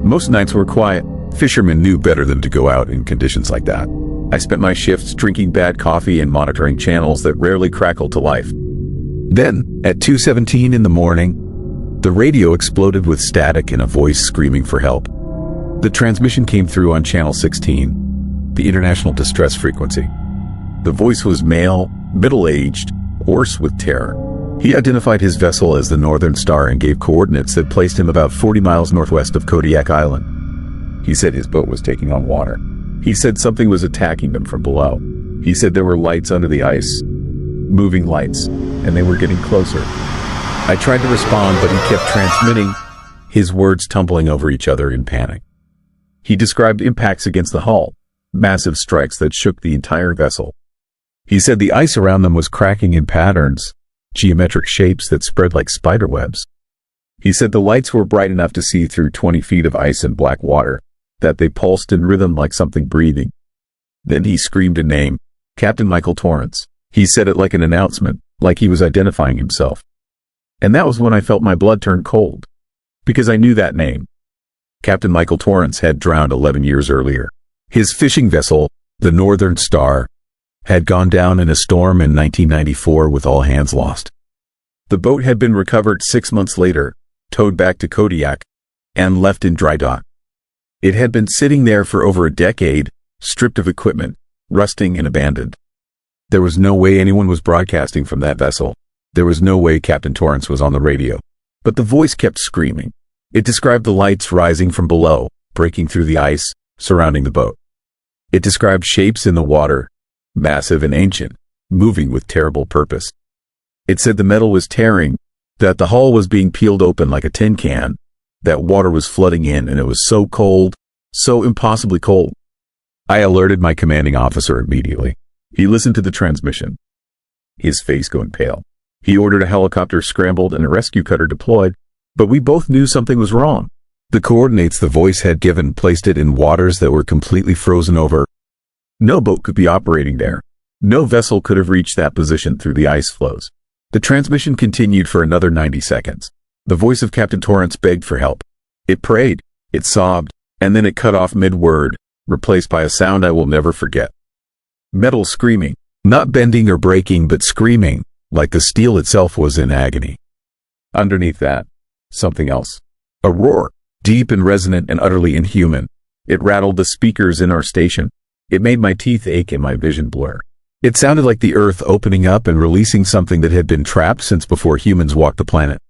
Most nights were quiet. Fishermen knew better than to go out in conditions like that. I spent my shifts drinking bad coffee and monitoring channels that rarely crackled to life. Then, at 2:17 in the morning, the radio exploded with static and a voice screaming for help. The transmission came through on channel 16, the international distress frequency. The voice was male, middle-aged, hoarse with terror. He identified his vessel as the Northern Star and gave coordinates that placed him about 40 miles northwest of Kodiak Island. He said his boat was taking on water. He said something was attacking them from below. He said there were lights under the ice. Moving lights. And they were getting closer. I tried to respond, but he kept transmitting, his words tumbling over each other in panic. He described impacts against the hull. Massive strikes that shook the entire vessel. He said the ice around them was cracking in patterns. Geometric shapes that spread like spider webs. He said the lights were bright enough to see through 20 feet of ice and black water, that they pulsed in rhythm like something breathing. Then he screamed a name, Captain Michael Torrance. He said it like an announcement, like he was identifying himself. And that was when I felt my blood turn cold. Because I knew that name. Captain Michael Torrance had drowned 11 years earlier. His fishing vessel, the Northern Star, had gone down in a storm in 1994 with all hands lost. The boat had been recovered 6 months later, towed back to Kodiak, and left in dry dock. It had been sitting there for over a decade, stripped of equipment, rusting and abandoned. There was no way anyone was broadcasting from that vessel. There was no way Captain Torrance was on the radio. But the voice kept screaming. It described the lights rising from below, breaking through the ice, surrounding the boat. It described shapes in the water, massive and ancient, moving with terrible purpose. It said the metal was tearing, that the hull was being peeled open like a tin can, that water was flooding in, and it was so cold, so impossibly cold. I alerted my commanding officer immediately. He listened to the transmission, his face going pale. He ordered a helicopter scrambled and a rescue cutter deployed, but we both knew something was wrong. The coordinates the voice had given placed it in waters that were completely frozen over. No boat could be operating there. No vessel could have reached that position through the ice floes. The transmission continued for another 90 seconds. The voice of Captain Torrance begged for help. It prayed, it sobbed, and then it cut off mid-word, replaced by a sound I will never forget. Metal screaming, not bending or breaking but screaming, like the steel itself was in agony. Underneath that, something else. A roar, deep and resonant and utterly inhuman. It rattled the speakers in our station. It made my teeth ache and my vision blur. It sounded like the earth opening up and releasing something that had been trapped since before humans walked the planet.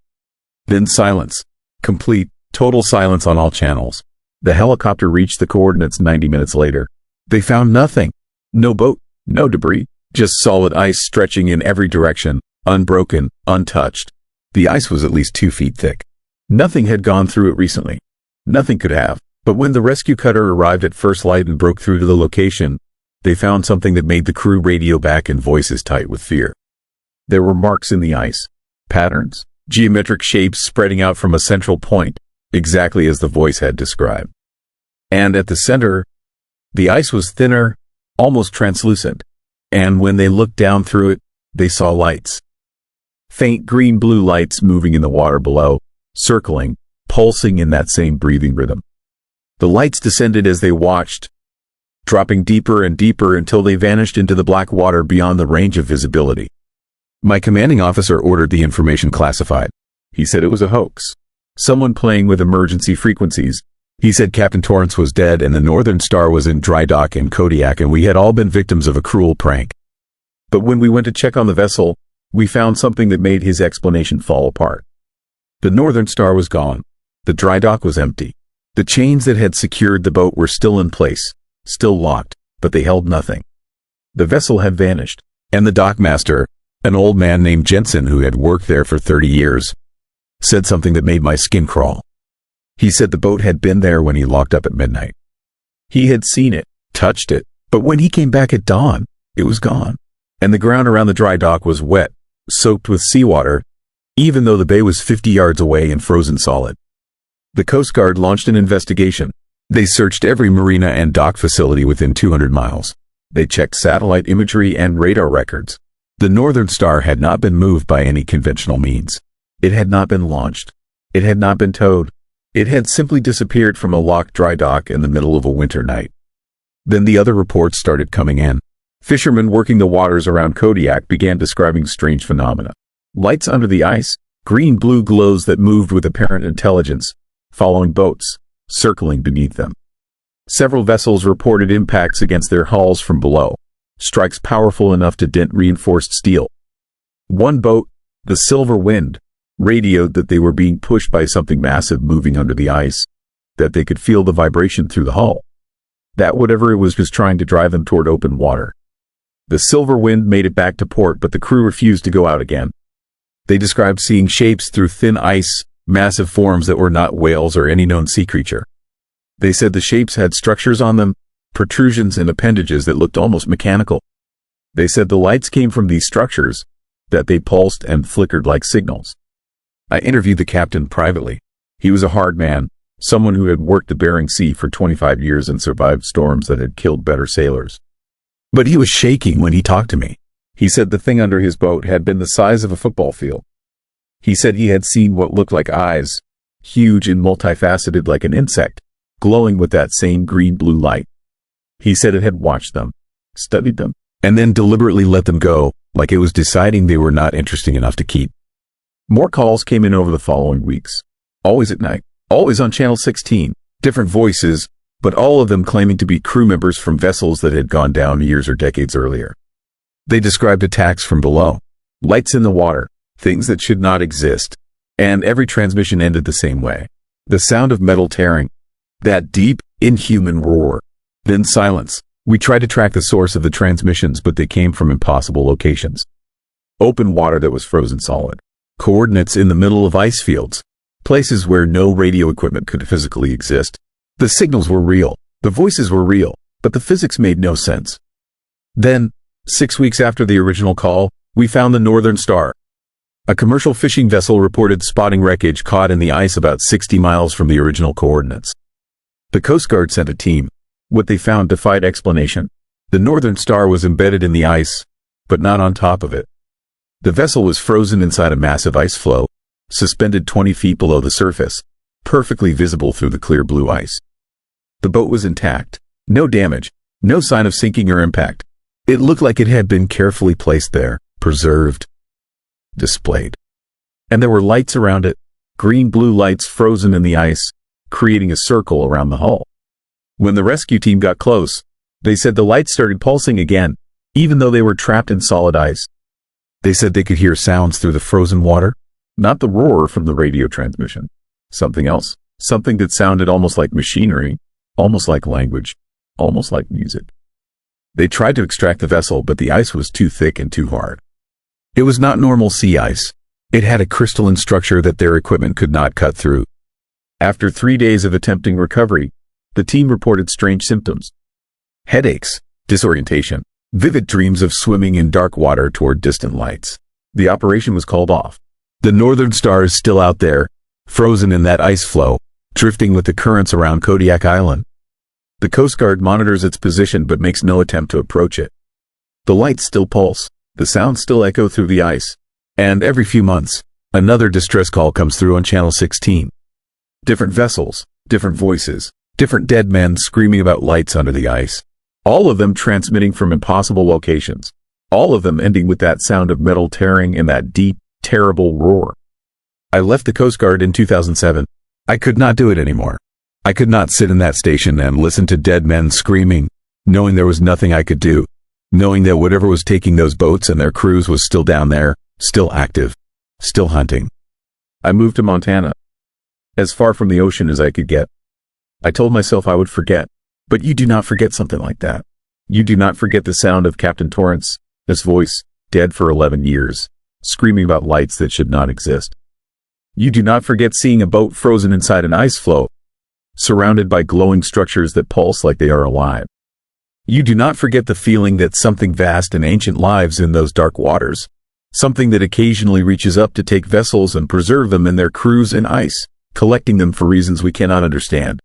Then silence. Complete, total silence on all channels. The helicopter reached the coordinates 90 minutes later. They found nothing. No boat, no debris. Just solid ice stretching in every direction, unbroken, untouched. The ice was at least 2 feet thick. Nothing had gone through it recently. Nothing could have. But when the rescue cutter arrived at first light and broke through to the location, they found something that made the crew radio back and voices tight with fear. There were marks in the ice, patterns, geometric shapes spreading out from a central point, exactly as the voice had described. And at the center, the ice was thinner, almost translucent. And when they looked down through it, they saw lights. Faint green-blue lights moving in the water below, circling, pulsing in that same breathing rhythm. The lights descended as they watched, dropping deeper and deeper until they vanished into the black water beyond the range of visibility. My commanding officer ordered the information classified. He said it was a hoax. Someone playing with emergency frequencies. He said Captain Torrance was dead and the Northern Star was in dry dock in Kodiak and we had all been victims of a cruel prank. But when we went to check on the vessel, we found something that made his explanation fall apart. The Northern Star was gone. The dry dock was empty. The chains that had secured the boat were still in place, still locked, but they held nothing. The vessel had vanished, and the dockmaster, an old man named Jensen who had worked there for 30 years, said something that made my skin crawl. He said the boat had been there when he locked up at midnight. He had seen it, touched it, but when he came back at dawn, it was gone. And the ground around the dry dock was wet, soaked with seawater, even though the bay was 50 yards away and frozen solid. The Coast Guard launched an investigation. They searched every marina and dock facility within 200 miles. They checked satellite imagery and radar records. The Northern Star had not been moved by any conventional means. It had not been launched. It had not been towed. It had simply disappeared from a locked dry dock in the middle of a winter night. Then the other reports started coming in. Fishermen working the waters around Kodiak began describing strange phenomena. Lights under the ice, green-blue glows that moved with apparent intelligence, following boats, circling beneath them. Several vessels reported impacts against their hulls from below, strikes powerful enough to dent reinforced steel. One boat, the Silver Wind, radioed that they were being pushed by something massive moving under the ice, that they could feel the vibration through the hull, that whatever it was trying to drive them toward open water. The Silver Wind made it back to port, but the crew refused to go out again. They described seeing shapes through thin ice, massive forms that were not whales or any known sea creature. They said the shapes had structures on them, protrusions and appendages that looked almost mechanical. They said the lights came from these structures, that they pulsed and flickered like signals. I interviewed the captain privately. He was a hard man, someone who had worked the Bering Sea for 25 years and survived storms that had killed better sailors. But he was shaking when he talked to me. He said the thing under his boat had been the size of a football field. He said he had seen what looked like eyes, huge and multifaceted like an insect, glowing with that same green-blue light. He said it had watched them, studied them, and then deliberately let them go, like it was deciding they were not interesting enough to keep. More calls came in over the following weeks. Always at night, Always on Channel 16. Different voices, but all of them claiming to be crew members from vessels that had gone down years or decades earlier. They described attacks from below, lights in the water, things that should not exist, and every transmission ended the same way. The sound of metal tearing, that deep, inhuman roar. Then silence. We tried to track the source of the transmissions, but they came from impossible locations. Open water that was frozen solid. Coordinates in the middle of ice fields. Places where no radio equipment could physically exist. The signals were real. The voices were real, but the physics made no sense. Then, 6 weeks after the original call, we found the Northern Star. A commercial fishing vessel reported spotting wreckage caught in the ice about 60 miles from the original coordinates. The Coast Guard sent a team. What they found defied explanation. The Northern Star was embedded in the ice, but not on top of it. The vessel was frozen inside a massive ice floe, suspended 20 feet below the surface, perfectly visible through the clear blue ice. The boat was intact. No damage, no sign of sinking or impact. It looked like it had been carefully placed there, preserved, displayed. And there were lights around it, green-blue lights frozen in the ice, creating a circle around the hull. When the rescue team got close, they said the lights started pulsing again, even though they were trapped in solid ice. They said they could hear sounds through the frozen water, not the roar from the radio transmission. Something else, something that sounded almost like machinery, almost like language, almost like music. They tried to extract the vessel, but the ice was too thick and too hard. It was not normal sea ice. It had a crystalline structure that their equipment could not cut through. After 3 days of attempting recovery, the team reported strange symptoms. Headaches, disorientation, vivid dreams of swimming in dark water toward distant lights. The operation was called off. The Northern Star is still out there, frozen in that ice floe, drifting with the currents around Kodiak Island. The Coast Guard monitors its position but makes no attempt to approach it. The lights still pulse, the sounds still echo through the ice, and every few months, another distress call comes through on Channel 16. Different vessels, different voices, different dead men screaming about lights under the ice. All of them transmitting from impossible locations. All of them ending with that sound of metal tearing and that deep, terrible roar. I left the Coast Guard in 2007. I could not do it anymore. I could not sit in that station and listen to dead men screaming, knowing there was nothing I could do, knowing that whatever was taking those boats and their crews was still down there, still active, still hunting. I moved to Montana, as far from the ocean as I could get. I told myself I would forget, but you do not forget something like that. You do not forget the sound of Captain Torrance, his voice, dead for 11 years, screaming about lights that should not exist. You do not forget seeing a boat frozen inside an ice floe, surrounded by glowing structures that pulse like they are alive. You do not forget the feeling that something vast and ancient lives in those dark waters, something that occasionally reaches up to take vessels and preserve them and their crews in ice, collecting them for reasons we cannot understand.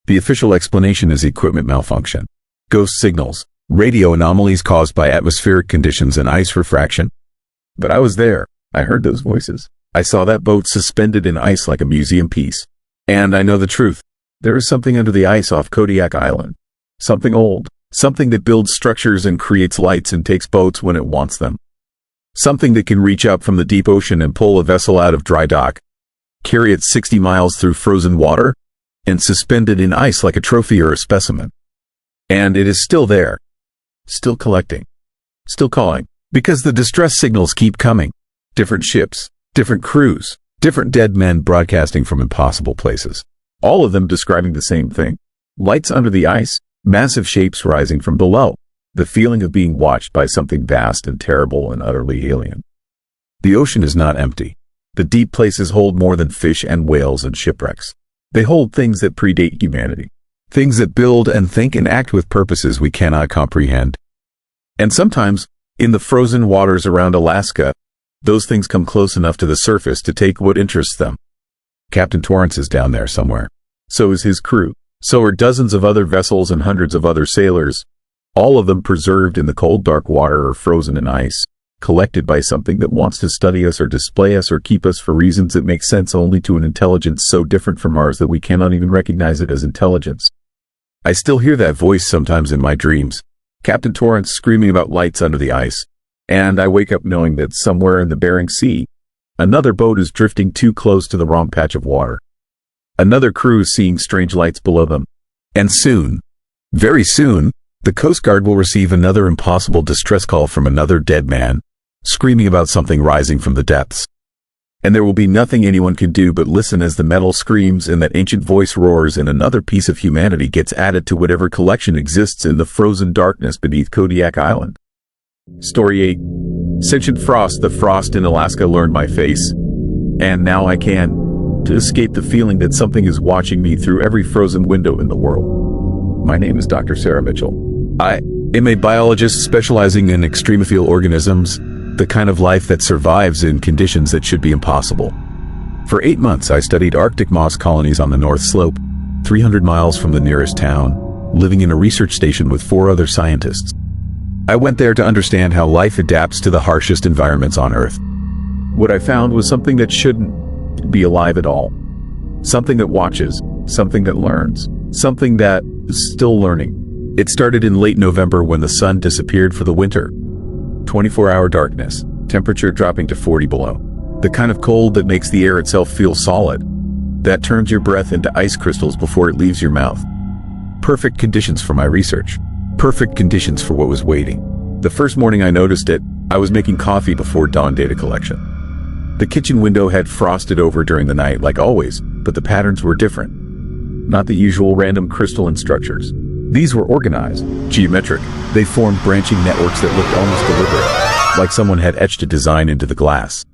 The official explanation is equipment malfunction, ghost signals, radio anomalies caused by atmospheric conditions and ice refraction. But I was there. I heard those voices. I saw that boat suspended in ice like a museum piece. And I know the truth. There is something under the ice off Kodiak Island. Something old. Something that builds structures and creates lights and takes boats when it wants them. Something that can reach up from the deep ocean and pull a vessel out of dry dock, carry it 60 miles through frozen water, and suspend it in ice like a trophy or a specimen. And it is still there. Still collecting. Still calling. Because the distress signals keep coming. Different ships, different crews, different dead men broadcasting from impossible places. All of them describing the same thing. Lights under the ice, massive shapes rising from below. The feeling of being watched by something vast and terrible and utterly alien. The ocean is not empty. The deep places hold more than fish and whales and shipwrecks. They hold things that predate humanity. Things that build and think and act with purposes we cannot comprehend. And sometimes, in the frozen waters around Alaska, those things come close enough to the surface to take what interests them. Captain Torrance is down there somewhere. So is his crew. So are dozens of other vessels and hundreds of other sailors, all of them preserved in the cold dark water or frozen in ice, collected by something that wants to study us or display us or keep us for reasons that make sense only to an intelligence so different from ours that we cannot even recognize it as intelligence. I still hear that voice sometimes in my dreams, Captain Torrance screaming about lights under the ice, and I wake up knowing that somewhere in the Bering Sea, another boat is drifting too close to the wrong patch of water. Another crew seeing strange lights below them. And soon, very soon, the Coast Guard will receive another impossible distress call from another dead man, screaming about something rising from the depths. And there will be nothing anyone can do but listen as the metal screams and that ancient voice roars, and another piece of humanity gets added to whatever collection exists in the frozen darkness beneath Kodiak Island. Story 8. Sentient Frost. The frost in Alaska learned my face. And now I can, to escape the feeling that something is watching me through every frozen window in the world. My name is Dr. Sarah Mitchell. I am a biologist specializing in extremophile organisms, the kind of life that survives in conditions that should be impossible. For 8 months, I studied Arctic moss colonies on the North Slope, 300 miles from the nearest town, living in a research station with 4 other scientists. I went there to understand how life adapts to the harshest environments on Earth. What I found was something that shouldn't be alive at all. Something that watches, something that learns, something that is still learning. It started in late November when the sun disappeared for the winter. 24-hour darkness, temperature dropping to 40 below. The kind of cold that makes the air itself feel solid, that turns your breath into ice crystals before it leaves your mouth. Perfect conditions for my research. Perfect conditions for what was waiting. The first morning I noticed it, I was making coffee before dawn data collection. The kitchen window had frosted over during the night like always, but the patterns were different. Not the usual random crystalline structures. These were organized, geometric. They formed branching networks that looked almost deliberate, like someone had etched a design into the glass.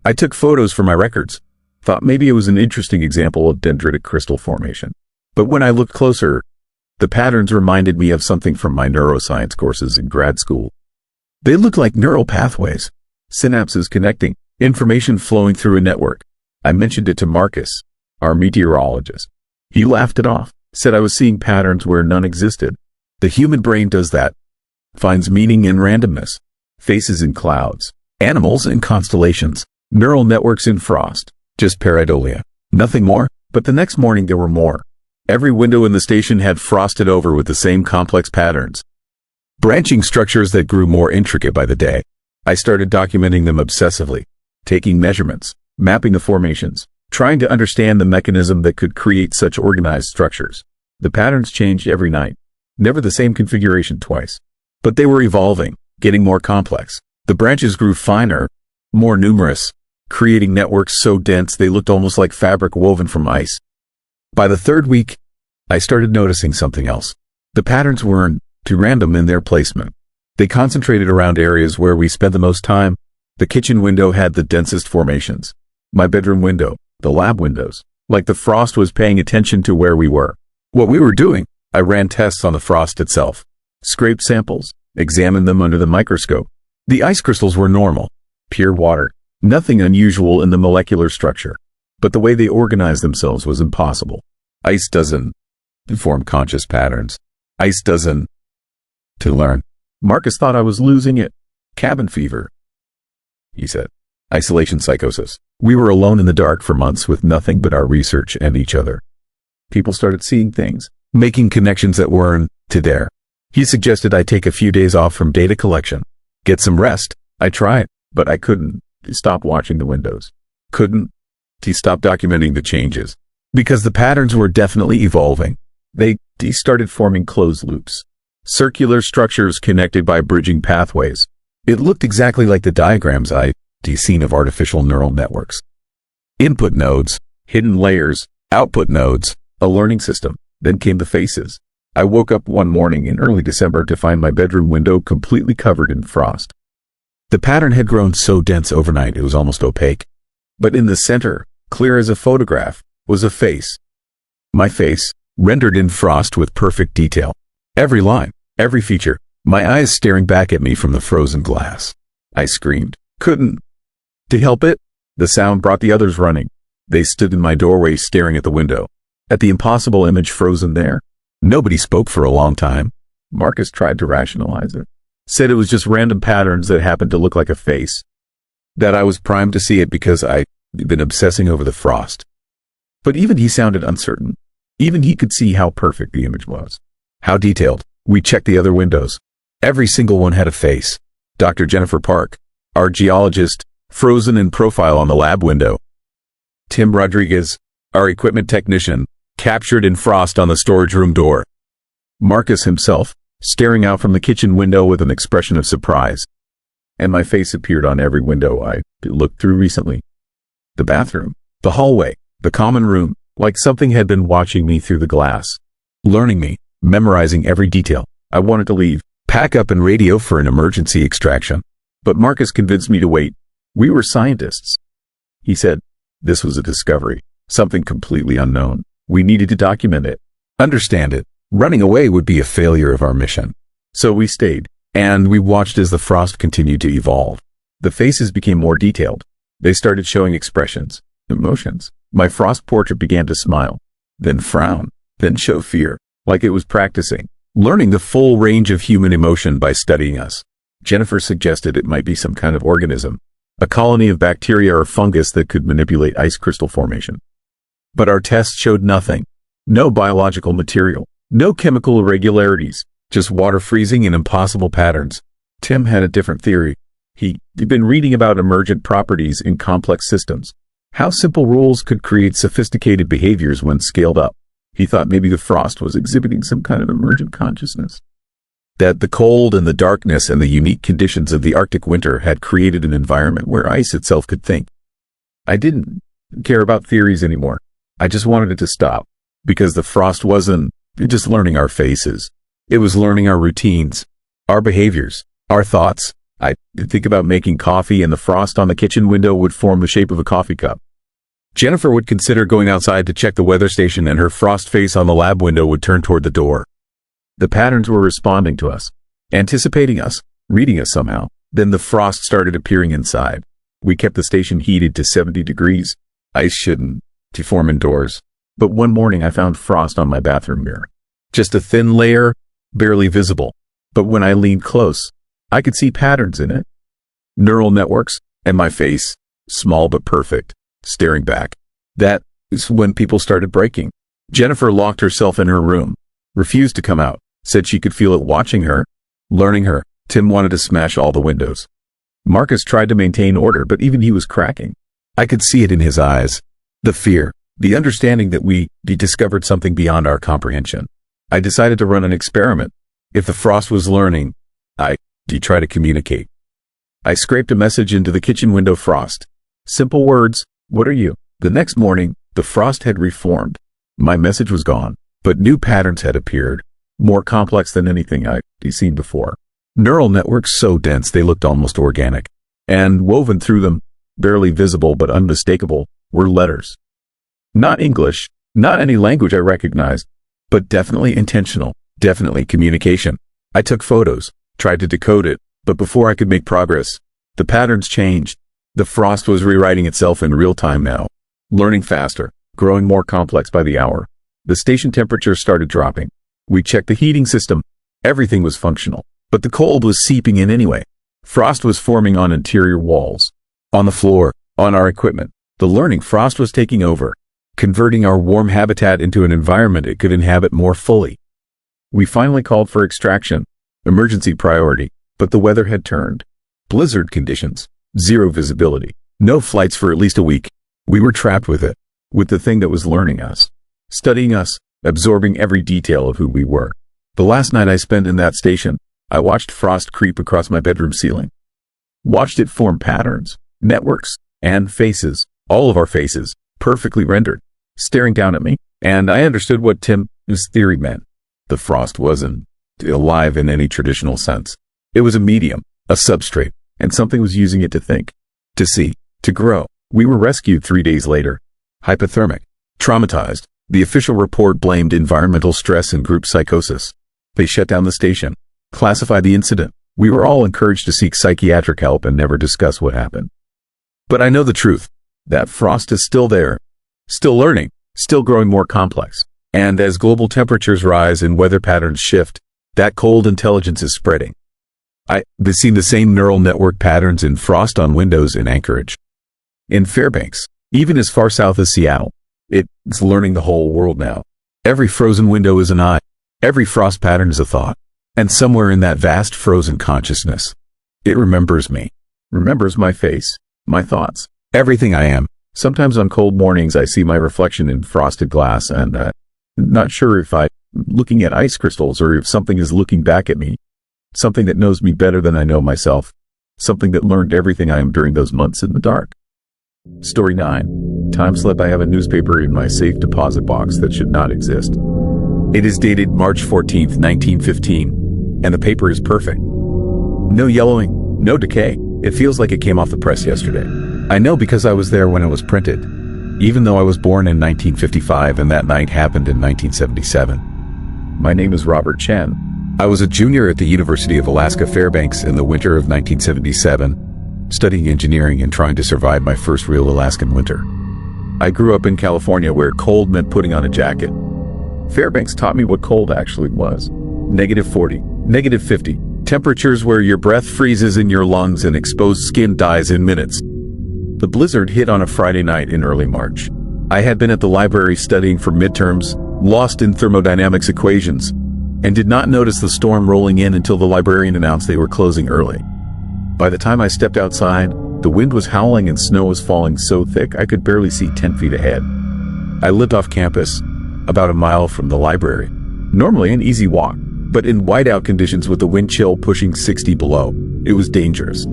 I took photos for my records, thought maybe it was an interesting example of dendritic crystal formation. But when I looked closer, the patterns reminded me of something from my neuroscience courses in grad school. They looked like neural pathways, synapses connecting, information flowing through a network. I mentioned it to Marcus, our meteorologist. He laughed it off. Said I was seeing patterns where none existed. The human brain does that. Finds meaning in randomness. Faces in clouds. Animals in constellations. Neural networks in frost. Just pareidolia. Nothing more. But the next morning there were more. Every window in the station had frosted over with the same complex patterns. Branching structures that grew more intricate by the day. I started documenting them obsessively. Taking measurements. Mapping the formations. Trying to understand the mechanism that could create such organized structures. The patterns changed every night. Never the same configuration twice. But they were evolving, getting more complex. The branches grew finer, more numerous, creating networks so dense they looked almost like fabric woven from ice. By the 3rd week, I started noticing something else. The patterns weren't too random in their placement. They concentrated around areas where we spent the most time. The kitchen window had the densest formations. My bedroom window. The lab windows. Like the frost was paying attention to where we were. What we were doing. I ran tests on the frost itself. Scraped samples. Examined them under the microscope. The ice crystals were normal. Pure water. Nothing unusual in the molecular structure. But the way they organized themselves was impossible. Ice doesn't form conscious patterns. Ice doesn't to learn. Marcus thought I was losing it. Cabin fever, he said. Isolation psychosis. We were alone in the dark for months with nothing but our research and each other. People started seeing things, making connections that weren't there. He suggested I take a few days off from data collection, get some rest. I tried, but I couldn't stop watching the windows. Couldn't stop documenting the changes. Because the patterns were definitely evolving. They started forming closed loops. Circular structures connected by bridging pathways. It looked exactly like the diagrams I'd seen of artificial neural networks. Input nodes, hidden layers, output nodes, a learning system. Then came the faces. I woke up one morning in early December to find my bedroom window completely covered in frost. The pattern had grown so dense overnight it was almost opaque. But in the center, clear as a photograph, was a face. My face, rendered in frost with perfect detail. Every line, every feature, my eyes staring back at me from the frozen glass. I screamed. Couldn't to help it. The sound brought the others running. They stood in my doorway staring at the window, at the impossible image frozen there. Nobody spoke for a long time. Marcus tried to rationalize it. Said it was just random patterns that happened to look like a face. That I was primed to see it because I'd been obsessing over the frost. But even he sounded uncertain. Even he could see how perfect the image was. How detailed. We checked the other windows. Every single one had a face. Dr. Jennifer Park, our geologist, frozen in profile on the lab window. Tim Rodriguez, our equipment technician, captured in frost on the storage room door. Marcus himself, staring out from the kitchen window with an expression of surprise. And my face appeared on every window I looked through recently. The bathroom, the hallway, the common room, like something had been watching me through the glass. Learning me, memorizing every detail. I wanted to leave, pack up and radio for an emergency extraction. But Marcus convinced me to wait. We were scientists. He said, this was a discovery, something completely unknown. We needed to document it, understand it. Running away would be a failure of our mission. So we stayed, and we watched as the frost continued to evolve. The faces became more detailed. They started showing expressions, emotions. My frost portrait began to smile, then frown, then show fear, like it was practicing, learning the full range of human emotion by studying us. Jennifer suggested it might be some kind of organism, a colony of bacteria or fungus that could manipulate ice crystal formation. But our tests showed nothing. No biological material, no chemical irregularities, just water freezing in impossible patterns. Tim had a different theory. He'd been reading about emergent properties in complex systems, how simple rules could create sophisticated behaviors when scaled up. He thought maybe the frost was exhibiting some kind of emergent consciousness. That the cold and the darkness and the unique conditions of the Arctic winter had created an environment where ice itself could think. I didn't care about theories anymore. I just wanted it to stop, because the frost wasn't just learning our faces. It was learning our routines, our behaviors, our thoughts. I'd think about making coffee and the frost on the kitchen window would form the shape of a coffee cup. Jennifer would consider going outside to check the weather station and her frost face on the lab window would turn toward the door. The patterns were responding to us, anticipating us, reading us somehow. Then the frost started appearing inside. We kept the station heated to 70 degrees. Ice shouldn't to form indoors. But one morning I found frost on my bathroom mirror. Just a thin layer, barely visible. But when I leaned close, I could see patterns in it. Neural networks, and my face, small but perfect, staring back. That is when people started breaking. Jennifer locked herself in her room, refused to come out, said she could feel it watching her, learning her. Tim wanted to smash all the windows. Marcus tried to maintain order, but even he was cracking. I could see it in his eyes. The fear, the understanding that we discovered something beyond our comprehension. I decided to run an experiment. If the frost was learning, I'd try to communicate. I scraped a message into the kitchen window frost. Simple words, what are you? The next morning, the frost had reformed. My message was gone, but new patterns had appeared, more complex than anything I'd seen before. Neural networks so dense they looked almost organic. And woven through them, barely visible but unmistakable, were letters. Not English, not any language I recognized, but definitely intentional, definitely communication. I took photos, tried to decode it, but before I could make progress, the patterns changed. The frost was rewriting itself in real time now, learning faster, growing more complex by the hour. The station temperature started dropping. We checked the heating system. Everything was functional, but the cold was seeping in anyway. Frost was forming on interior walls, on the floor, on our equipment. The learning frost was taking over, converting our warm habitat into an environment it could inhabit more fully. We finally called for extraction, emergency priority, but the weather had turned. Blizzard conditions, zero visibility, no flights for at least a week. We were trapped with it, with the thing that was learning us, studying us, absorbing every detail of who we were. The last night I spent in that station, I watched frost creep across my bedroom ceiling. Watched it form patterns, networks, and faces, all of our faces, perfectly rendered, staring down at me. And I understood what Tim's theory meant. The frost wasn't alive in any traditional sense. It was a medium, a substrate, and something was using it to think, to see, to grow. We were rescued 3 days later. Hypothermic, traumatized. The official report blamed environmental stress and group psychosis. They shut down the station, classified the incident. We were all encouraged to seek psychiatric help and never discuss what happened. But I know the truth. That frost is still there, still learning, still growing more complex. And as global temperatures rise and weather patterns shift, that cold intelligence is spreading. I've seen the same neural network patterns in frost on windows in Anchorage, in Fairbanks, even as far south as Seattle. It's learning the whole world now. Every frozen window is an eye. Every frost pattern is a thought. And somewhere in that vast frozen consciousness, it remembers me, remembers my face, my thoughts, everything I am. Sometimes on cold mornings I see my reflection in frosted glass and not sure if I'm looking at ice crystals or if something is looking back at me. Something that knows me better than I know myself. Something that learned everything I am during those months in the dark. Story 9. Time slip. I have a newspaper in my safe deposit box that should not exist. It is dated March 14th, 1915, and the paper is perfect. No yellowing, no decay. It feels like it came off the press yesterday. I know because I was there when it was printed, even though I was born in 1955 and that night happened in 1977. My name is Robert Chen. I was a junior at the University of Alaska Fairbanks in the winter of 1977, studying engineering and trying to survive my first real Alaskan winter. I grew up in California where cold meant putting on a jacket. Fairbanks taught me what cold actually was. -40, -50, temperatures where your breath freezes in your lungs and exposed skin dies in minutes. The blizzard hit on a Friday night in early March. I had been at the library studying for midterms, lost in thermodynamics equations, and did not notice the storm rolling in until the librarian announced they were closing early. By the time I stepped outside, the wind was howling and snow was falling so thick I could barely see 10 feet ahead. I lived off campus, about a mile from the library. Normally an easy walk, but in whiteout conditions with the wind chill pushing 60 below, it was dangerous.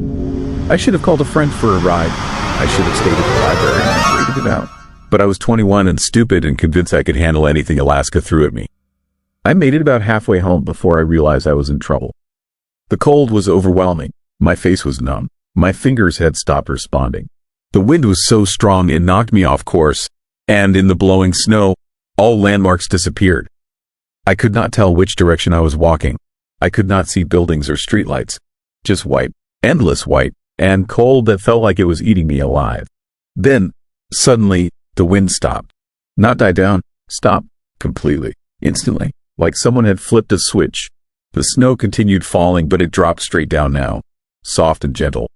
I should have called a friend for a ride. I should have stayed at the library and waited it out. But I was 21 and stupid and convinced I could handle anything Alaska threw at me. I made it about halfway home before I realized I was in trouble. The cold was overwhelming. My face was numb. My fingers had stopped responding. The wind was so strong it knocked me off course, and in the blowing snow, all landmarks disappeared. I could not tell which direction I was walking. I could not see buildings or streetlights. Just white, endless white, and cold that felt like it was eating me alive. Then, suddenly, the wind stopped. Not died down, stopped, completely, instantly, like someone had flipped a switch. The snow continued falling, but it dropped straight down now, soft and gentle.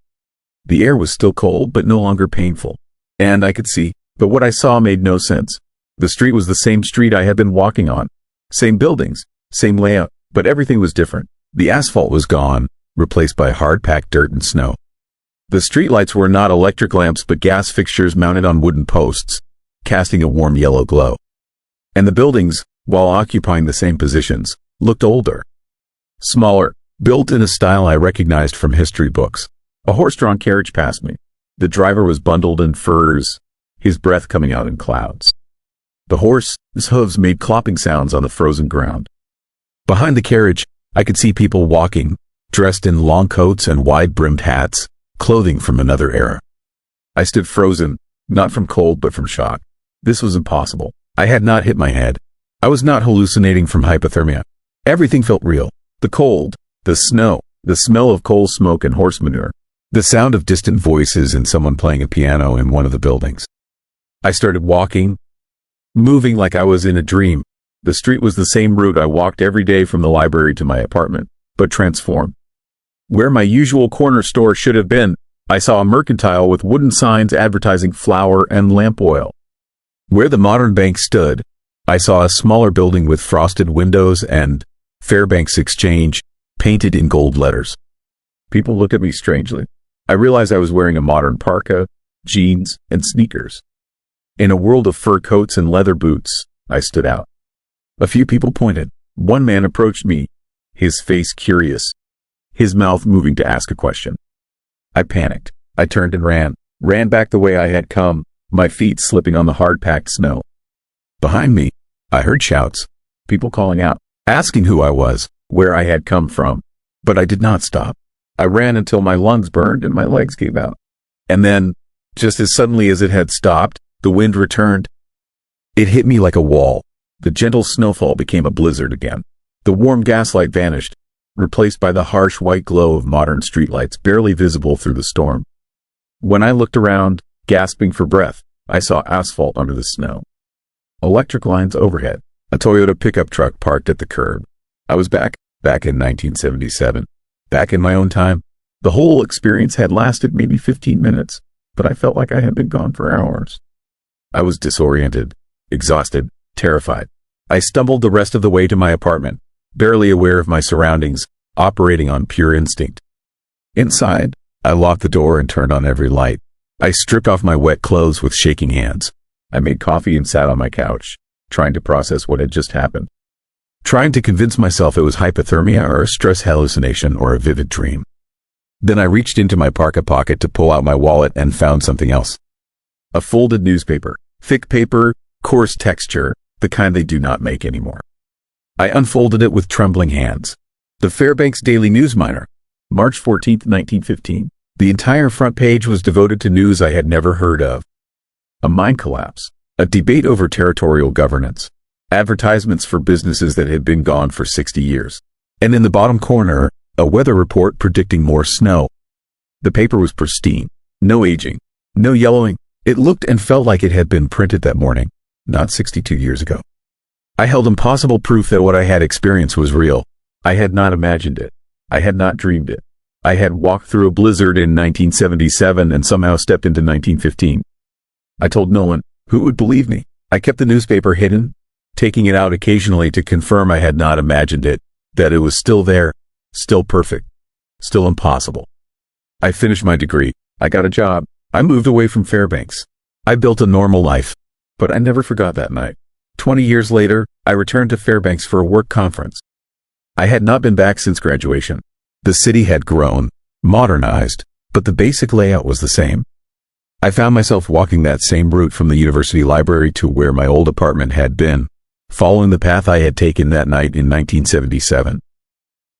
The air was still cold, but no longer painful. And I could see, but what I saw made no sense. The street was the same street I had been walking on. Same buildings, same layout, but everything was different. The asphalt was gone, replaced by hard-packed dirt and snow. The streetlights were not electric lamps but gas fixtures mounted on wooden posts, casting a warm yellow glow. And the buildings, while occupying the same positions, looked older. Smaller, built in a style I recognized from history books. A horse-drawn carriage passed me. The driver was bundled in furs, his breath coming out in clouds. The horse's hooves made clopping sounds on the frozen ground. Behind the carriage, I could see people walking, dressed in long coats and wide-brimmed hats, clothing from another era. I stood frozen, not from cold but from shock. This was impossible. I had not hit my head. I was not hallucinating from hypothermia. Everything felt real. The cold, the snow, the smell of coal smoke and horse manure, the sound of distant voices and someone playing a piano in one of the buildings. I started walking, moving like I was in a dream. The street was the same route I walked every day from the library to my apartment, but transformed. Where my usual corner store should have been, I saw a mercantile with wooden signs advertising flour and lamp oil. Where the modern bank stood, I saw a smaller building with frosted windows and Fairbanks Exchange painted in gold letters. People looked at me strangely. I realized I was wearing a modern parka, jeans, and sneakers. In a world of fur coats and leather boots, I stood out. A few people pointed. One man approached me, his face curious, his mouth moving to ask a question. I panicked. I turned and ran back the way I had come, my feet slipping on the hard-packed snow. Behind me, I heard shouts, people calling out, asking who I was, where I had come from. But I did not stop. I ran until my lungs burned and my legs gave out. And then, just as suddenly as it had stopped, the wind returned. It hit me like a wall. The gentle snowfall became a blizzard again. The warm gaslight vanished, replaced by the harsh white glow of modern streetlights barely visible through the storm. When I looked around, gasping for breath, I saw asphalt under the snow. Electric lines overhead. A Toyota pickup truck parked at the curb. I was back in 1977. Back in my own time. The whole experience had lasted maybe 15 minutes, but I felt like I had been gone for hours. I was disoriented, exhausted, terrified. I stumbled the rest of the way to my apartment, barely aware of my surroundings, operating on pure instinct. Inside, I locked the door and turned on every light. I stripped off my wet clothes with shaking hands. I made coffee and sat on my couch, trying to process what had just happened. Trying to convince myself it was hypothermia or a stress hallucination or a vivid dream. Then I reached into my parka pocket to pull out my wallet and found something else. A folded newspaper. Thick paper, coarse texture, the kind they do not make anymore. I unfolded it with trembling hands. The Fairbanks Daily News Miner, March 14, 1915. The entire front page was devoted to news I had never heard of. A mine collapse, a debate over territorial governance, advertisements for businesses that had been gone for 60 years. And in the bottom corner, a weather report predicting more snow. The paper was pristine. No aging. No yellowing. It looked and felt like it had been printed that morning, not 62 years ago. I held impossible proof that what I had experienced was real. I had not imagined it. I had not dreamed it. I had walked through a blizzard in 1977 and somehow stepped into 1915. I told no one. Who would believe me? I kept the newspaper hidden, taking it out occasionally to confirm I had not imagined it, that it was still there, still perfect, still impossible. I finished my degree. I got a job. I moved away from Fairbanks. I built a normal life. But I never forgot that night. 20 years later, I returned to Fairbanks for a work conference. I had not been back since graduation. The city had grown, modernized, but the basic layout was the same. I found myself walking that same route from the university library to where my old apartment had been, following the path I had taken that night in 1977.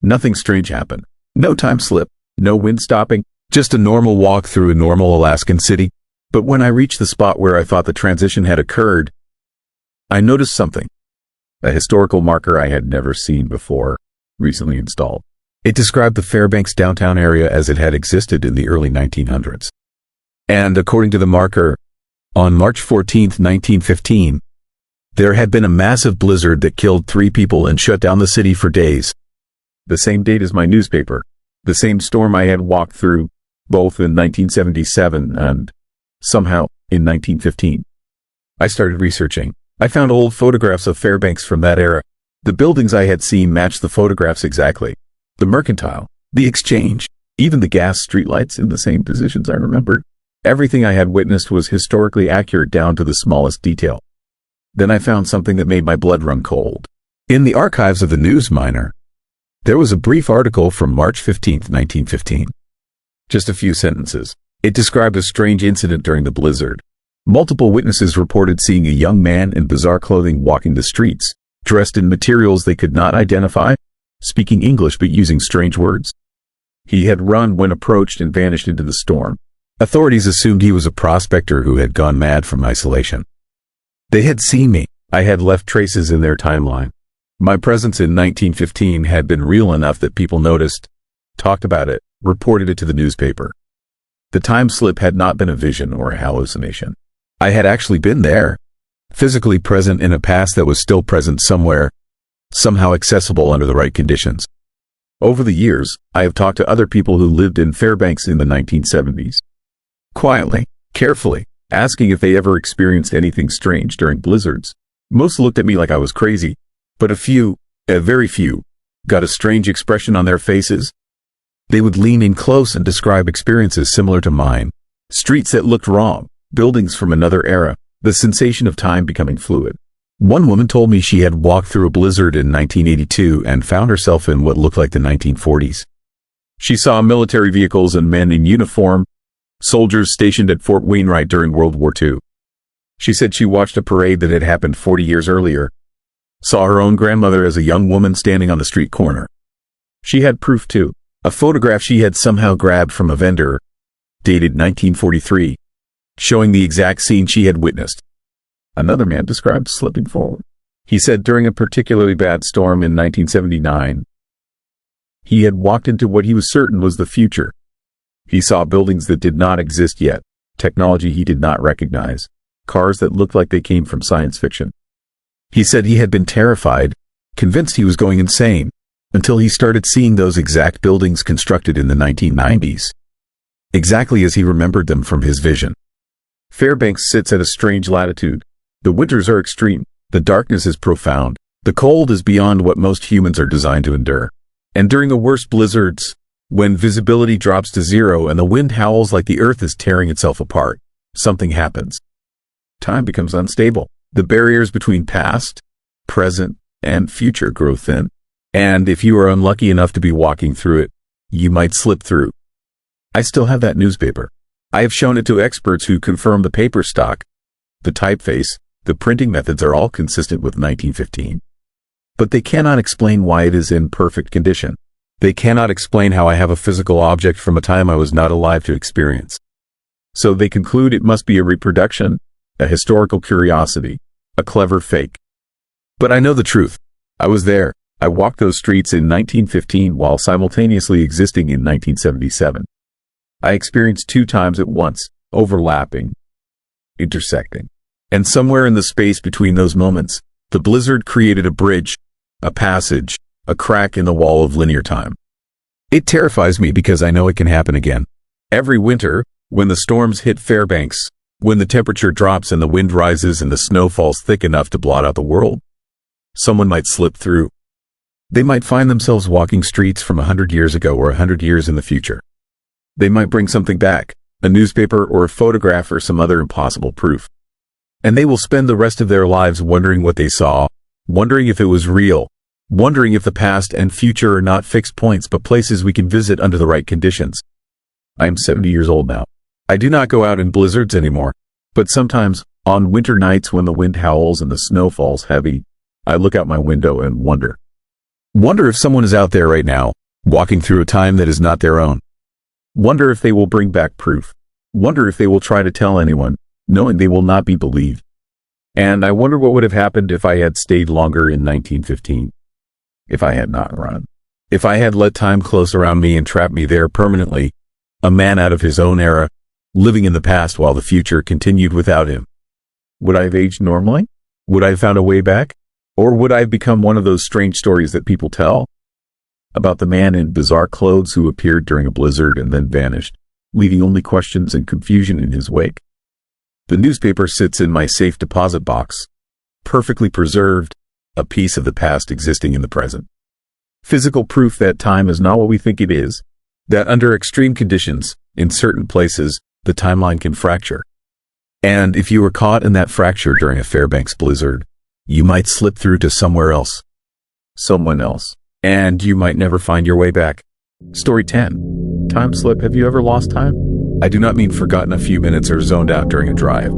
Nothing strange happened. No time slip, no wind stopping, just a normal walk through a normal Alaskan city. But when I reached the spot where I thought the transition had occurred, I noticed something. A historical marker I had never seen before, recently installed. It described the Fairbanks downtown area as it had existed in the early 1900s. And according to the marker, on March 14, 1915, there had been a massive blizzard that killed 3 people and shut down the city for days. The same date as my newspaper. The same storm I had walked through, both in 1977 and, somehow, in 1915. I started researching. I found old photographs of Fairbanks from that era. The buildings I had seen matched the photographs exactly. The mercantile, the exchange, even the gas streetlights in the same positions I remembered. Everything I had witnessed was historically accurate down to the smallest detail. Then I found something that made my blood run cold. In the archives of the News Miner, there was a brief article from March 15, 1915. Just a few sentences. It described a strange incident during the blizzard. Multiple witnesses reported seeing a young man in bizarre clothing walking the streets, dressed in materials they could not identify, speaking English but using strange words. He had run when approached and vanished into the storm. Authorities assumed he was a prospector who had gone mad from isolation. They had seen me. I had left traces in their timeline. My presence in 1915 had been real enough that people noticed, talked about it, reported it to the newspaper. The time slip had not been a vision or a hallucination. I had actually been there, physically present in a past that was still present somewhere, somehow accessible under the right conditions. Over the years, I have talked to other people who lived in Fairbanks in the 1970s. Quietly, carefully, asking if they ever experienced anything strange during blizzards. Most looked at me like I was crazy, but a very few, got a strange expression on their faces. They would lean in close and describe experiences similar to mine. Streets that looked wrong, buildings from another era, the sensation of time becoming fluid. One woman told me she had walked through a blizzard in 1982 and found herself in what looked like the 1940s. She saw military vehicles and men in uniform, soldiers stationed at Fort Wainwright during World War II. She said she watched a parade that had happened 40 years earlier, saw her own grandmother as a young woman standing on the street corner. She had proof too, a photograph she had somehow grabbed from a vendor, dated 1943, showing the exact scene she had witnessed. Another man described slipping forward. He said during a particularly bad storm in 1979, he had walked into what he was certain was the future. He saw buildings that did not exist yet, technology he did not recognize, cars that looked like they came from science fiction. He said he had been terrified, convinced he was going insane, until he started seeing those exact buildings constructed in the 1990s, exactly as he remembered them from his vision. Fairbanks sits at a strange latitude. The winters are extreme, the darkness is profound, the cold is beyond what most humans are designed to endure. And during the worst blizzards, When visibility drops to zero and the wind howls like the earth is tearing itself apart, something happens. Time becomes unstable. The barriers between past, present, and future grow thin. And if you are unlucky enough to be walking through it, you might slip through. I still have that newspaper. I have shown it to experts who confirm the paper stock, the typeface, the printing methods are all consistent with 1915. But they cannot explain why it is in perfect condition. They cannot explain how I have a physical object from a time I was not alive to experience. So they conclude it must be a reproduction, a historical curiosity, a clever fake. But I know the truth. I was there. I walked those streets in 1915 while simultaneously existing in 1977. I experienced 2 times at once, overlapping, intersecting. And somewhere in the space between those moments, the blizzard created a bridge, a passage, a crack in the wall of linear time. It terrifies me because I know it can happen again. Every winter, when the storms hit Fairbanks, when the temperature drops and the wind rises and the snow falls thick enough to blot out the world, someone might slip through. They might find themselves walking streets from 100 years ago or 100 years in the future. They might bring something back, a newspaper or a photograph or some other impossible proof. And they will spend the rest of their lives wondering what they saw, wondering if it was real, wondering if the past and future are not fixed points but places we can visit under the right conditions. I am 70 years old now. I do not go out in blizzards anymore, but sometimes, on winter nights when the wind howls and the snow falls heavy, I look out my window and wonder. Wonder if someone is out there right now, walking through a time that is not their own. Wonder if they will bring back proof. Wonder if they will try to tell anyone, knowing they will not be believed. And I wonder what would have happened if I had stayed longer in 1915. If I had not run. If I had let time close around me and trap me there permanently, a man out of his own era, living in the past while the future continued without him. Would I have aged normally? Would I have found a way back? Or would I have become one of those strange stories that people tell? About the man in bizarre clothes who appeared during a blizzard and then vanished, leaving only questions and confusion in his wake. The newspaper sits in my safe deposit box, perfectly preserved, a piece of the past existing in the present. Physical proof that time is not what we think it is, that under extreme conditions, in certain places, the timeline can fracture. And if you were caught in that fracture during a Fairbanks blizzard, you might slip through to somewhere else. Someone else. And you might never find your way back. Story 10. Time slip. Have you ever lost time? I do not mean forgotten a few minutes or zoned out during a drive.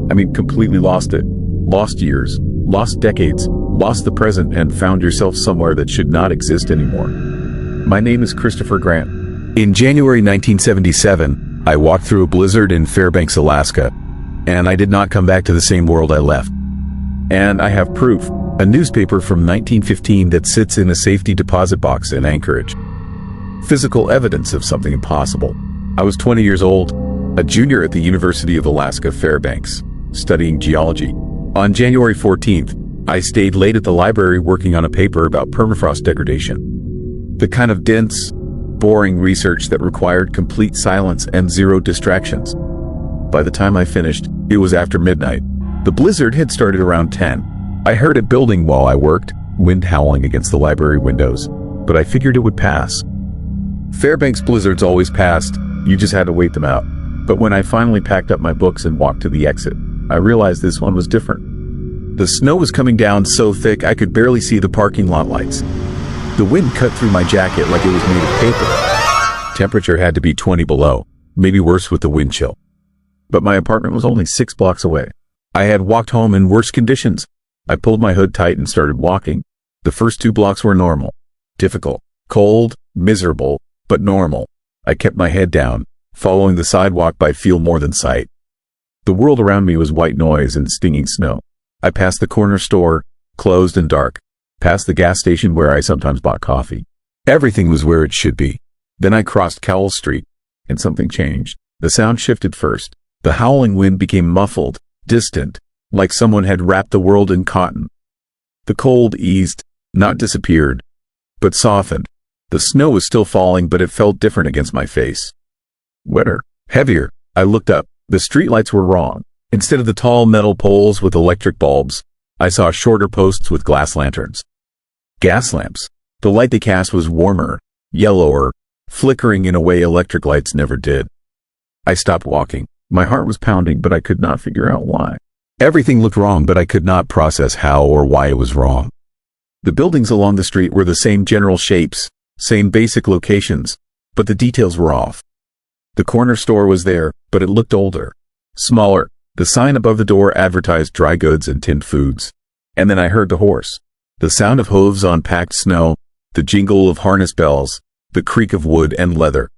I mean completely lost it. Lost years. Lost decades. Lost the present and found yourself somewhere that should not exist anymore. My name is Christopher Grant. In January 1977, I walked through a blizzard in Fairbanks, Alaska, and I did not come back to the same world I left. And I have proof. A newspaper from 1915 that sits in a safety deposit box in Anchorage. Physical evidence of something impossible. I was 20 years old, a junior at the University of Alaska Fairbanks, studying geology. On January 14th, I stayed late at the library working on a paper about permafrost degradation. The kind of dense, boring research that required complete silence and zero distractions. By the time I finished, it was after midnight. The blizzard had started around 10. I heard it building while I worked, wind howling against the library windows, but I figured it would pass. Fairbanks blizzards always passed, you just had to wait them out. But when I finally packed up my books and walked to the exit, I realized this one was different. The snow was coming down so thick I could barely see the parking lot lights. The wind cut through my jacket like it was made of paper. Temperature had to be 20 below, maybe worse with the wind chill. But my apartment was only 6 blocks away. I had walked home in worse conditions. I pulled my hood tight and started walking. The first 2 blocks were normal. Difficult, cold, miserable, but normal. I kept my head down, following the sidewalk by feel more than sight. The world around me was white noise and stinging snow. I passed the corner store, closed and dark, past the gas station where I sometimes bought coffee. Everything was where it should be. Then I crossed Cowell Street, and something changed. The sound shifted first. The howling wind became muffled, distant, like someone had wrapped the world in cotton. The cold eased, not disappeared, but softened. The snow was still falling, but it felt different against my face. Wetter, heavier. I looked up. The streetlights were wrong. Instead of the tall metal poles with electric bulbs, I saw shorter posts with glass lanterns. Gas lamps. The light they cast was warmer, yellower, flickering in a way electric lights never did. I stopped walking. My heart was pounding, but I could not figure out why. Everything looked wrong, but I could not process how or why it was wrong. The buildings along the street were the same general shapes, same basic locations, but the details were off. The corner store was there, but it looked older, smaller. The sign above the door advertised dry goods and tinned foods. And then I heard the horse. The sound of hooves on packed snow, the jingle of harness bells, the creak of wood and leather.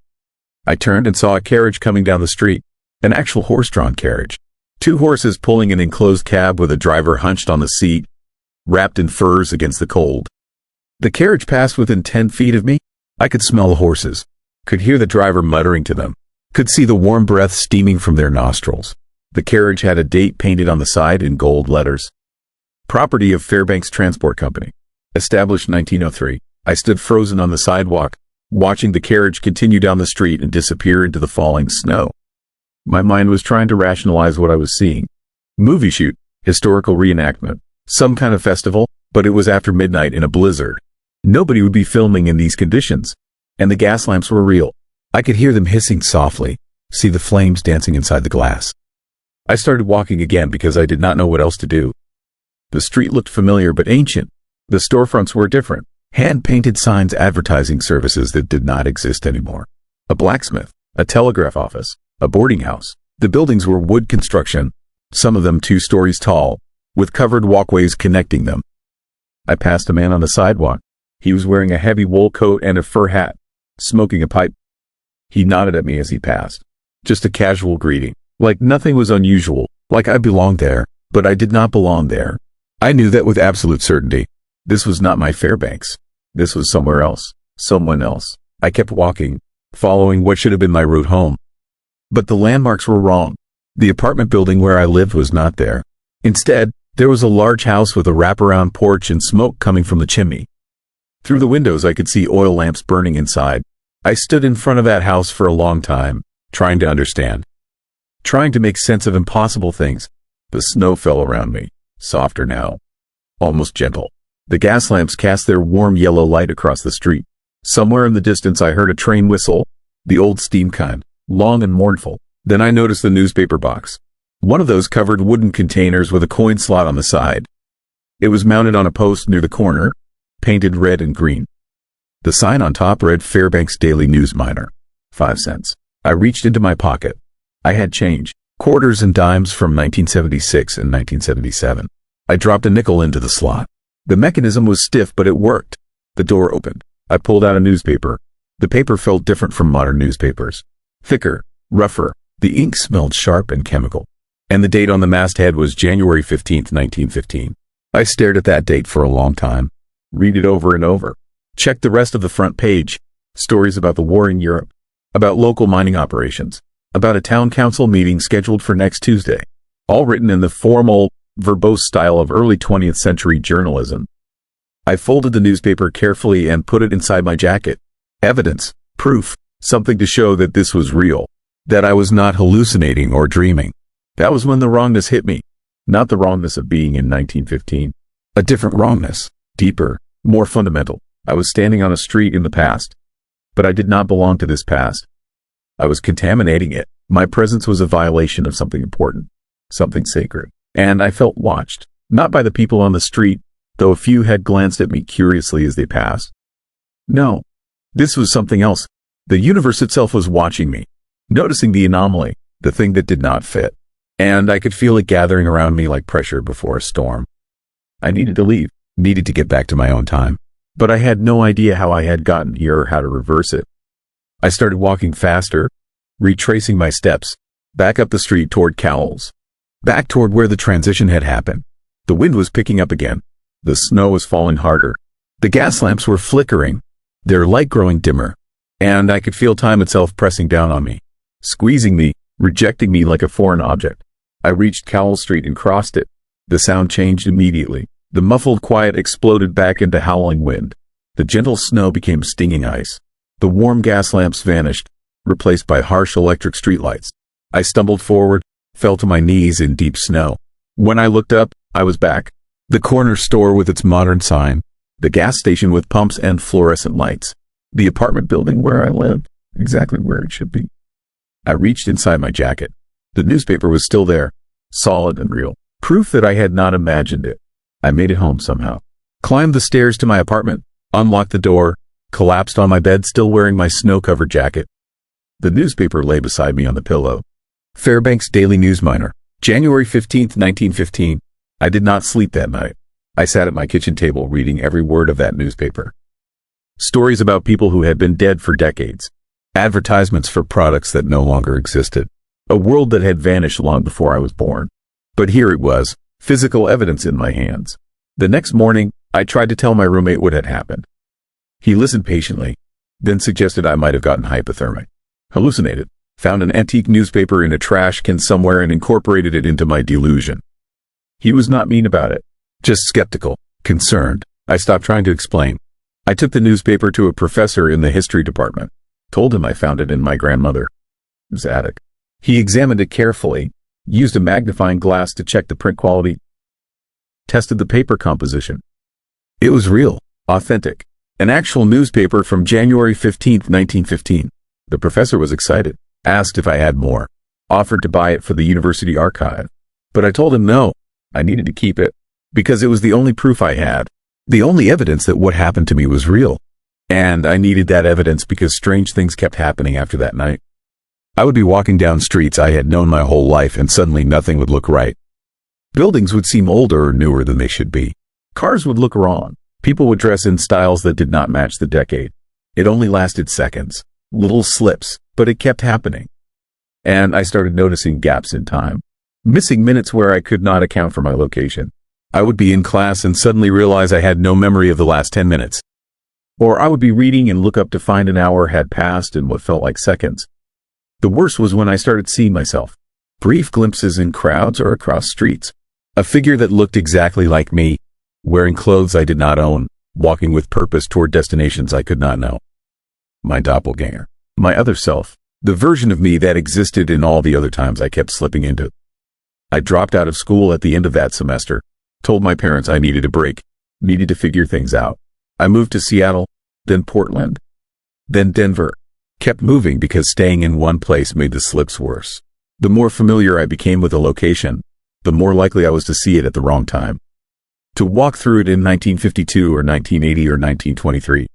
I turned and saw a carriage coming down the street, an actual horse-drawn carriage. 2 horses pulling an enclosed cab with a driver hunched on the seat, wrapped in furs against the cold. The carriage passed within 10 feet of me. I could smell the horses, could hear the driver muttering to them, could see the warm breath steaming from their nostrils. The carriage had a date painted on the side in gold letters. Property of Fairbanks Transport Company. Established 1903. I stood frozen on the sidewalk, watching the carriage continue down the street and disappear into the falling snow. My mind was trying to rationalize what I was seeing. Movie shoot, historical reenactment, some kind of festival, but it was after midnight in a blizzard. Nobody would be filming in these conditions. And the gas lamps were real. I could hear them hissing softly, see the flames dancing inside the glass. I started walking again because I did not know what else to do. The street looked familiar but ancient. The storefronts were different. Hand-painted signs advertising services that did not exist anymore. A blacksmith, a telegraph office, a boarding house. The buildings were wood construction, some of them 2 stories tall, with covered walkways connecting them. I passed a man on the sidewalk. He was wearing a heavy wool coat and a fur hat, smoking a pipe. He nodded at me as he passed. Just a casual greeting, like nothing was unusual, like I belonged there, but I did not belong there. I knew that with absolute certainty. This was not my Fairbanks. This was somewhere else, someone else. I kept walking, following what should have been my route home. But the landmarks were wrong. The apartment building where I lived was not there. Instead, there was a large house with a wraparound porch and smoke coming from the chimney. Through the windows I could see oil lamps burning inside. I stood in front of that house for a long time, trying to understand. Trying to make sense of impossible things. The snow fell around me, softer now, almost gentle. The gas lamps cast their warm yellow light across the street. Somewhere in the distance I heard a train whistle, the old steam kind, long and mournful. Then I noticed the newspaper box. One of those covered wooden containers with a coin slot on the side. It was mounted on a post near the corner, painted red and green. The sign on top read Fairbanks Daily News Miner, 5 cents. I reached into my pocket. I had change, quarters and dimes from 1976 and 1977. I dropped a nickel into the slot. The mechanism was stiff, but it worked. The door opened. I pulled out a newspaper. The paper felt different from modern newspapers. Thicker, rougher. The ink smelled sharp and chemical. And the date on the masthead was January 15th, 1915. I stared at that date for a long time. Read it over and over. Checked the rest of the front page. Stories about the war in Europe. About local mining operations. About a town council meeting scheduled for next Tuesday. All written in the formal, verbose style of early 20th century journalism. I folded the newspaper carefully and put it inside my jacket. Evidence, proof, something to show that this was real, that I was not hallucinating or dreaming. That was when the wrongness hit me. Not the wrongness of being in 1915. A different wrongness, deeper, more fundamental. I was standing on a street in the past. But I did not belong to this past. I was contaminating it. My presence was a violation of something important, something sacred. And I felt watched, not by the people on the street, though a few had glanced at me curiously as they passed. No, this was something else. The universe itself was watching me, noticing the anomaly, the thing that did not fit. And I could feel it gathering around me like pressure before a storm. I needed to leave, needed to get back to my own time. But I had no idea how I had gotten here or how to reverse it. I started walking faster, retracing my steps, back up the street toward Cowles. Back toward where the transition had happened. The wind was picking up again. The snow was falling harder. The gas lamps were flickering, their light growing dimmer. And I could feel time itself pressing down on me, squeezing me, rejecting me like a foreign object. I reached Cowles Street and crossed it. The sound changed immediately. The muffled quiet exploded back into howling wind. The gentle snow became stinging ice. The warm gas lamps vanished, replaced by harsh electric streetlights. I stumbled forward, fell to my knees in deep snow. When I looked up, I was back. The corner store with its modern sign. The gas station with pumps and fluorescent lights. The apartment building where I lived, exactly where it should be. I reached inside my jacket. The newspaper was still there, solid and real. Proof that I had not imagined it. I made it home somehow. Climbed the stairs to my apartment, unlocked the door, collapsed on my bed still wearing my snow-covered jacket. The newspaper lay beside me on the pillow. Fairbanks Daily News Miner, January 15th, 1915. I did not sleep that night. I sat at my kitchen table reading every word of that newspaper. Stories about people who had been dead for decades. Advertisements for products that no longer existed. A world that had vanished long before I was born. But here it was, physical evidence in my hands. The next morning, I tried to tell my roommate what had happened. He listened patiently, then suggested I might have gotten hypothermic. Hallucinated. Found an antique newspaper in a trash can somewhere and incorporated it into my delusion. He was not mean about it, just skeptical, concerned. I stopped trying to explain. I took the newspaper to a professor in the history department. Told him I found it in my grandmother's attic. He examined it carefully, used a magnifying glass to check the print quality, tested the paper composition. It was real, authentic, an actual newspaper from January 15th, 1915. The professor was excited, asked if I had more, offered to buy it for the university archive. But I told him no, I needed to keep it, because it was the only proof I had, the only evidence that what happened to me was real. And I needed that evidence because strange things kept happening after that night. I would be walking down streets I had known my whole life and suddenly nothing would look right. Buildings would seem older or newer than they should be. Cars would look wrong. People would dress in styles that did not match the decade. It only lasted seconds, little slips, but it kept happening. And I started noticing gaps in time, missing minutes where I could not account for my location. I would be in class and suddenly realize I had no memory of the last 10 minutes. Or I would be reading and look up to find an hour had passed in what felt like seconds. The worst was when I started seeing myself. Brief glimpses in crowds or across streets. A figure that looked exactly like me, wearing clothes I did not own, walking with purpose toward destinations I could not know. My doppelganger. My other self. The version of me that existed in all the other times I kept slipping into. I dropped out of school at the end of that semester. Told my parents I needed a break. Needed to figure things out. I moved to Seattle, then Portland, then Denver. Kept moving because staying in one place made the slips worse. The more familiar I became with a location, the more likely I was to see it at the wrong time. To walk through it in 1952 or 1980 or 1923.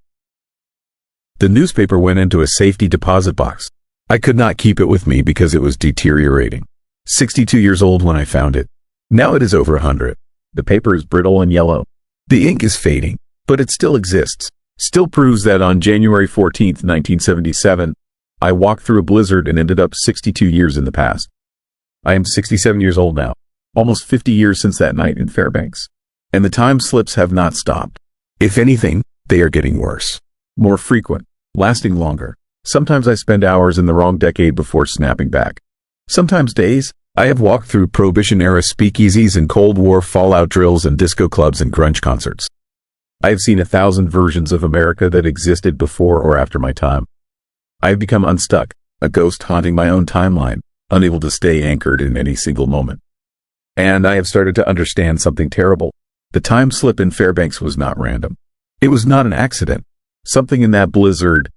The newspaper went into a safety deposit box. I could not keep it with me because it was deteriorating. 62 years old when I found it. Now it is over 100. The paper is brittle and yellow. The ink is fading, but it still exists. Still proves that on January 14th, 1977, I walked through a blizzard and ended up 62 years in the past. I am 67 years old now, almost 50 years since that night in Fairbanks. And the time slips have not stopped. If anything, they are getting worse. More frequent, lasting longer. Sometimes I spend hours in the wrong decade before snapping back. Sometimes days. I have walked through Prohibition-era speakeasies and Cold War fallout drills and disco clubs and grunge concerts. I have seen 1,000 versions of America that existed before or after my time. I have become unstuck, a ghost haunting my own timeline, unable to stay anchored in any single moment. And I have started to understand something terrible. The time slip in Fairbanks was not random. It was not an accident. Something in that blizzard,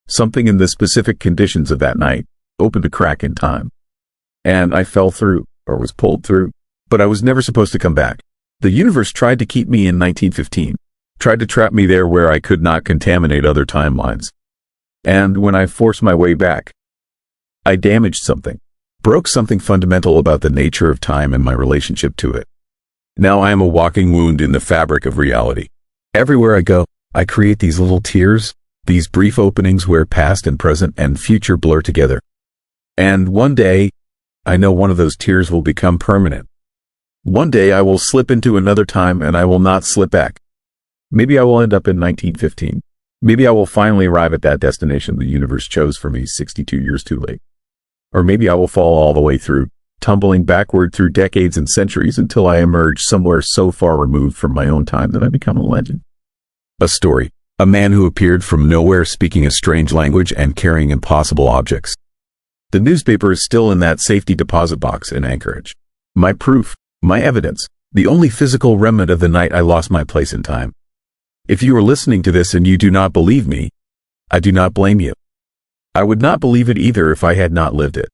something in the specific conditions of that night, opened a crack in time. And I fell through, or was pulled through. But I was never supposed to come back. The universe tried to keep me in 1915. Tried to trap me there where I could not contaminate other timelines. And when I forced my way back, I damaged something. Broke something fundamental about the nature of time and my relationship to it. Now I am a walking wound in the fabric of reality. Everywhere I go, I create these little tears, these brief openings where past and present and future blur together. And one day, I know one of those tears will become permanent. One day I will slip into another time and I will not slip back. Maybe I will end up in 1915. Maybe I will finally arrive at that destination the universe chose for me 62 years too late. Or maybe I will fall all the way through, tumbling backward through decades and centuries until I emerge somewhere so far removed from my own time that I become a legend. A story. A man who appeared from nowhere speaking a strange language and carrying impossible objects. The newspaper is still in that safety deposit box in Anchorage. My proof, my evidence, the only physical remnant of the night I lost my place in time. If you are listening to this and you do not believe me, I do not blame you. I would not believe it either if I had not lived it.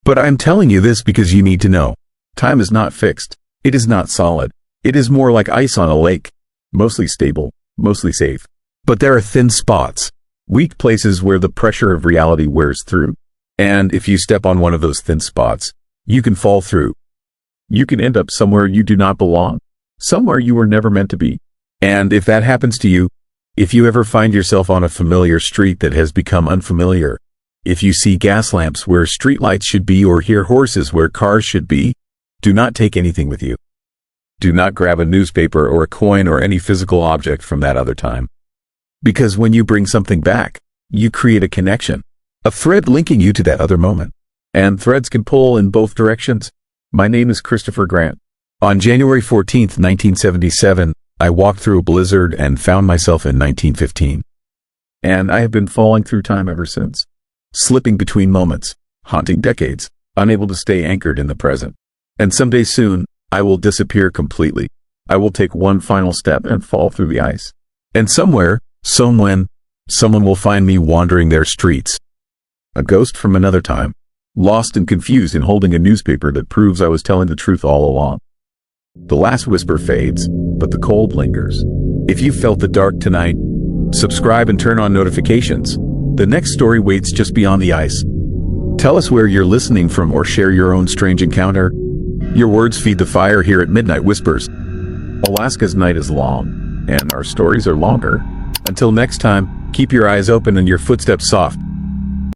But I am telling you this because you need to know. Time is not fixed. It is not solid. It is more like ice on a lake. Mostly stable, mostly safe. But there are thin spots, weak places where the pressure of reality wears through. And if you step on one of those thin spots, you can fall through. You can end up somewhere you do not belong, somewhere you were never meant to be. And if that happens to you, if you ever find yourself on a familiar street that has become unfamiliar, if you see gas lamps where streetlights should be or hear horses where cars should be, do not take anything with you. Do not grab a newspaper or a coin or any physical object from that other time. Because when you bring something back, you create a connection, a thread linking you to that other moment. And threads can pull in both directions. My name is Christopher Grant. On January 14th, 1977, I walked through a blizzard and found myself in 1915. And I have been falling through time ever since, slipping between moments, haunting decades, unable to stay anchored in the present. And someday soon, I will disappear completely. I will take one final step and fall through the ice. And somewhere, someone will find me wandering their streets. A ghost from another time, lost and confused and holding a newspaper that proves I was telling the truth all along. The last whisper fades, but the cold lingers. If you felt the dark tonight, subscribe and turn on notifications. The next story waits just beyond the ice. Tell us where you're listening from or share your own strange encounter. Your words feed the fire here at Midnight Whispers. Alaska's night is long, and our stories are longer. Until next time, keep your eyes open and your footsteps soft.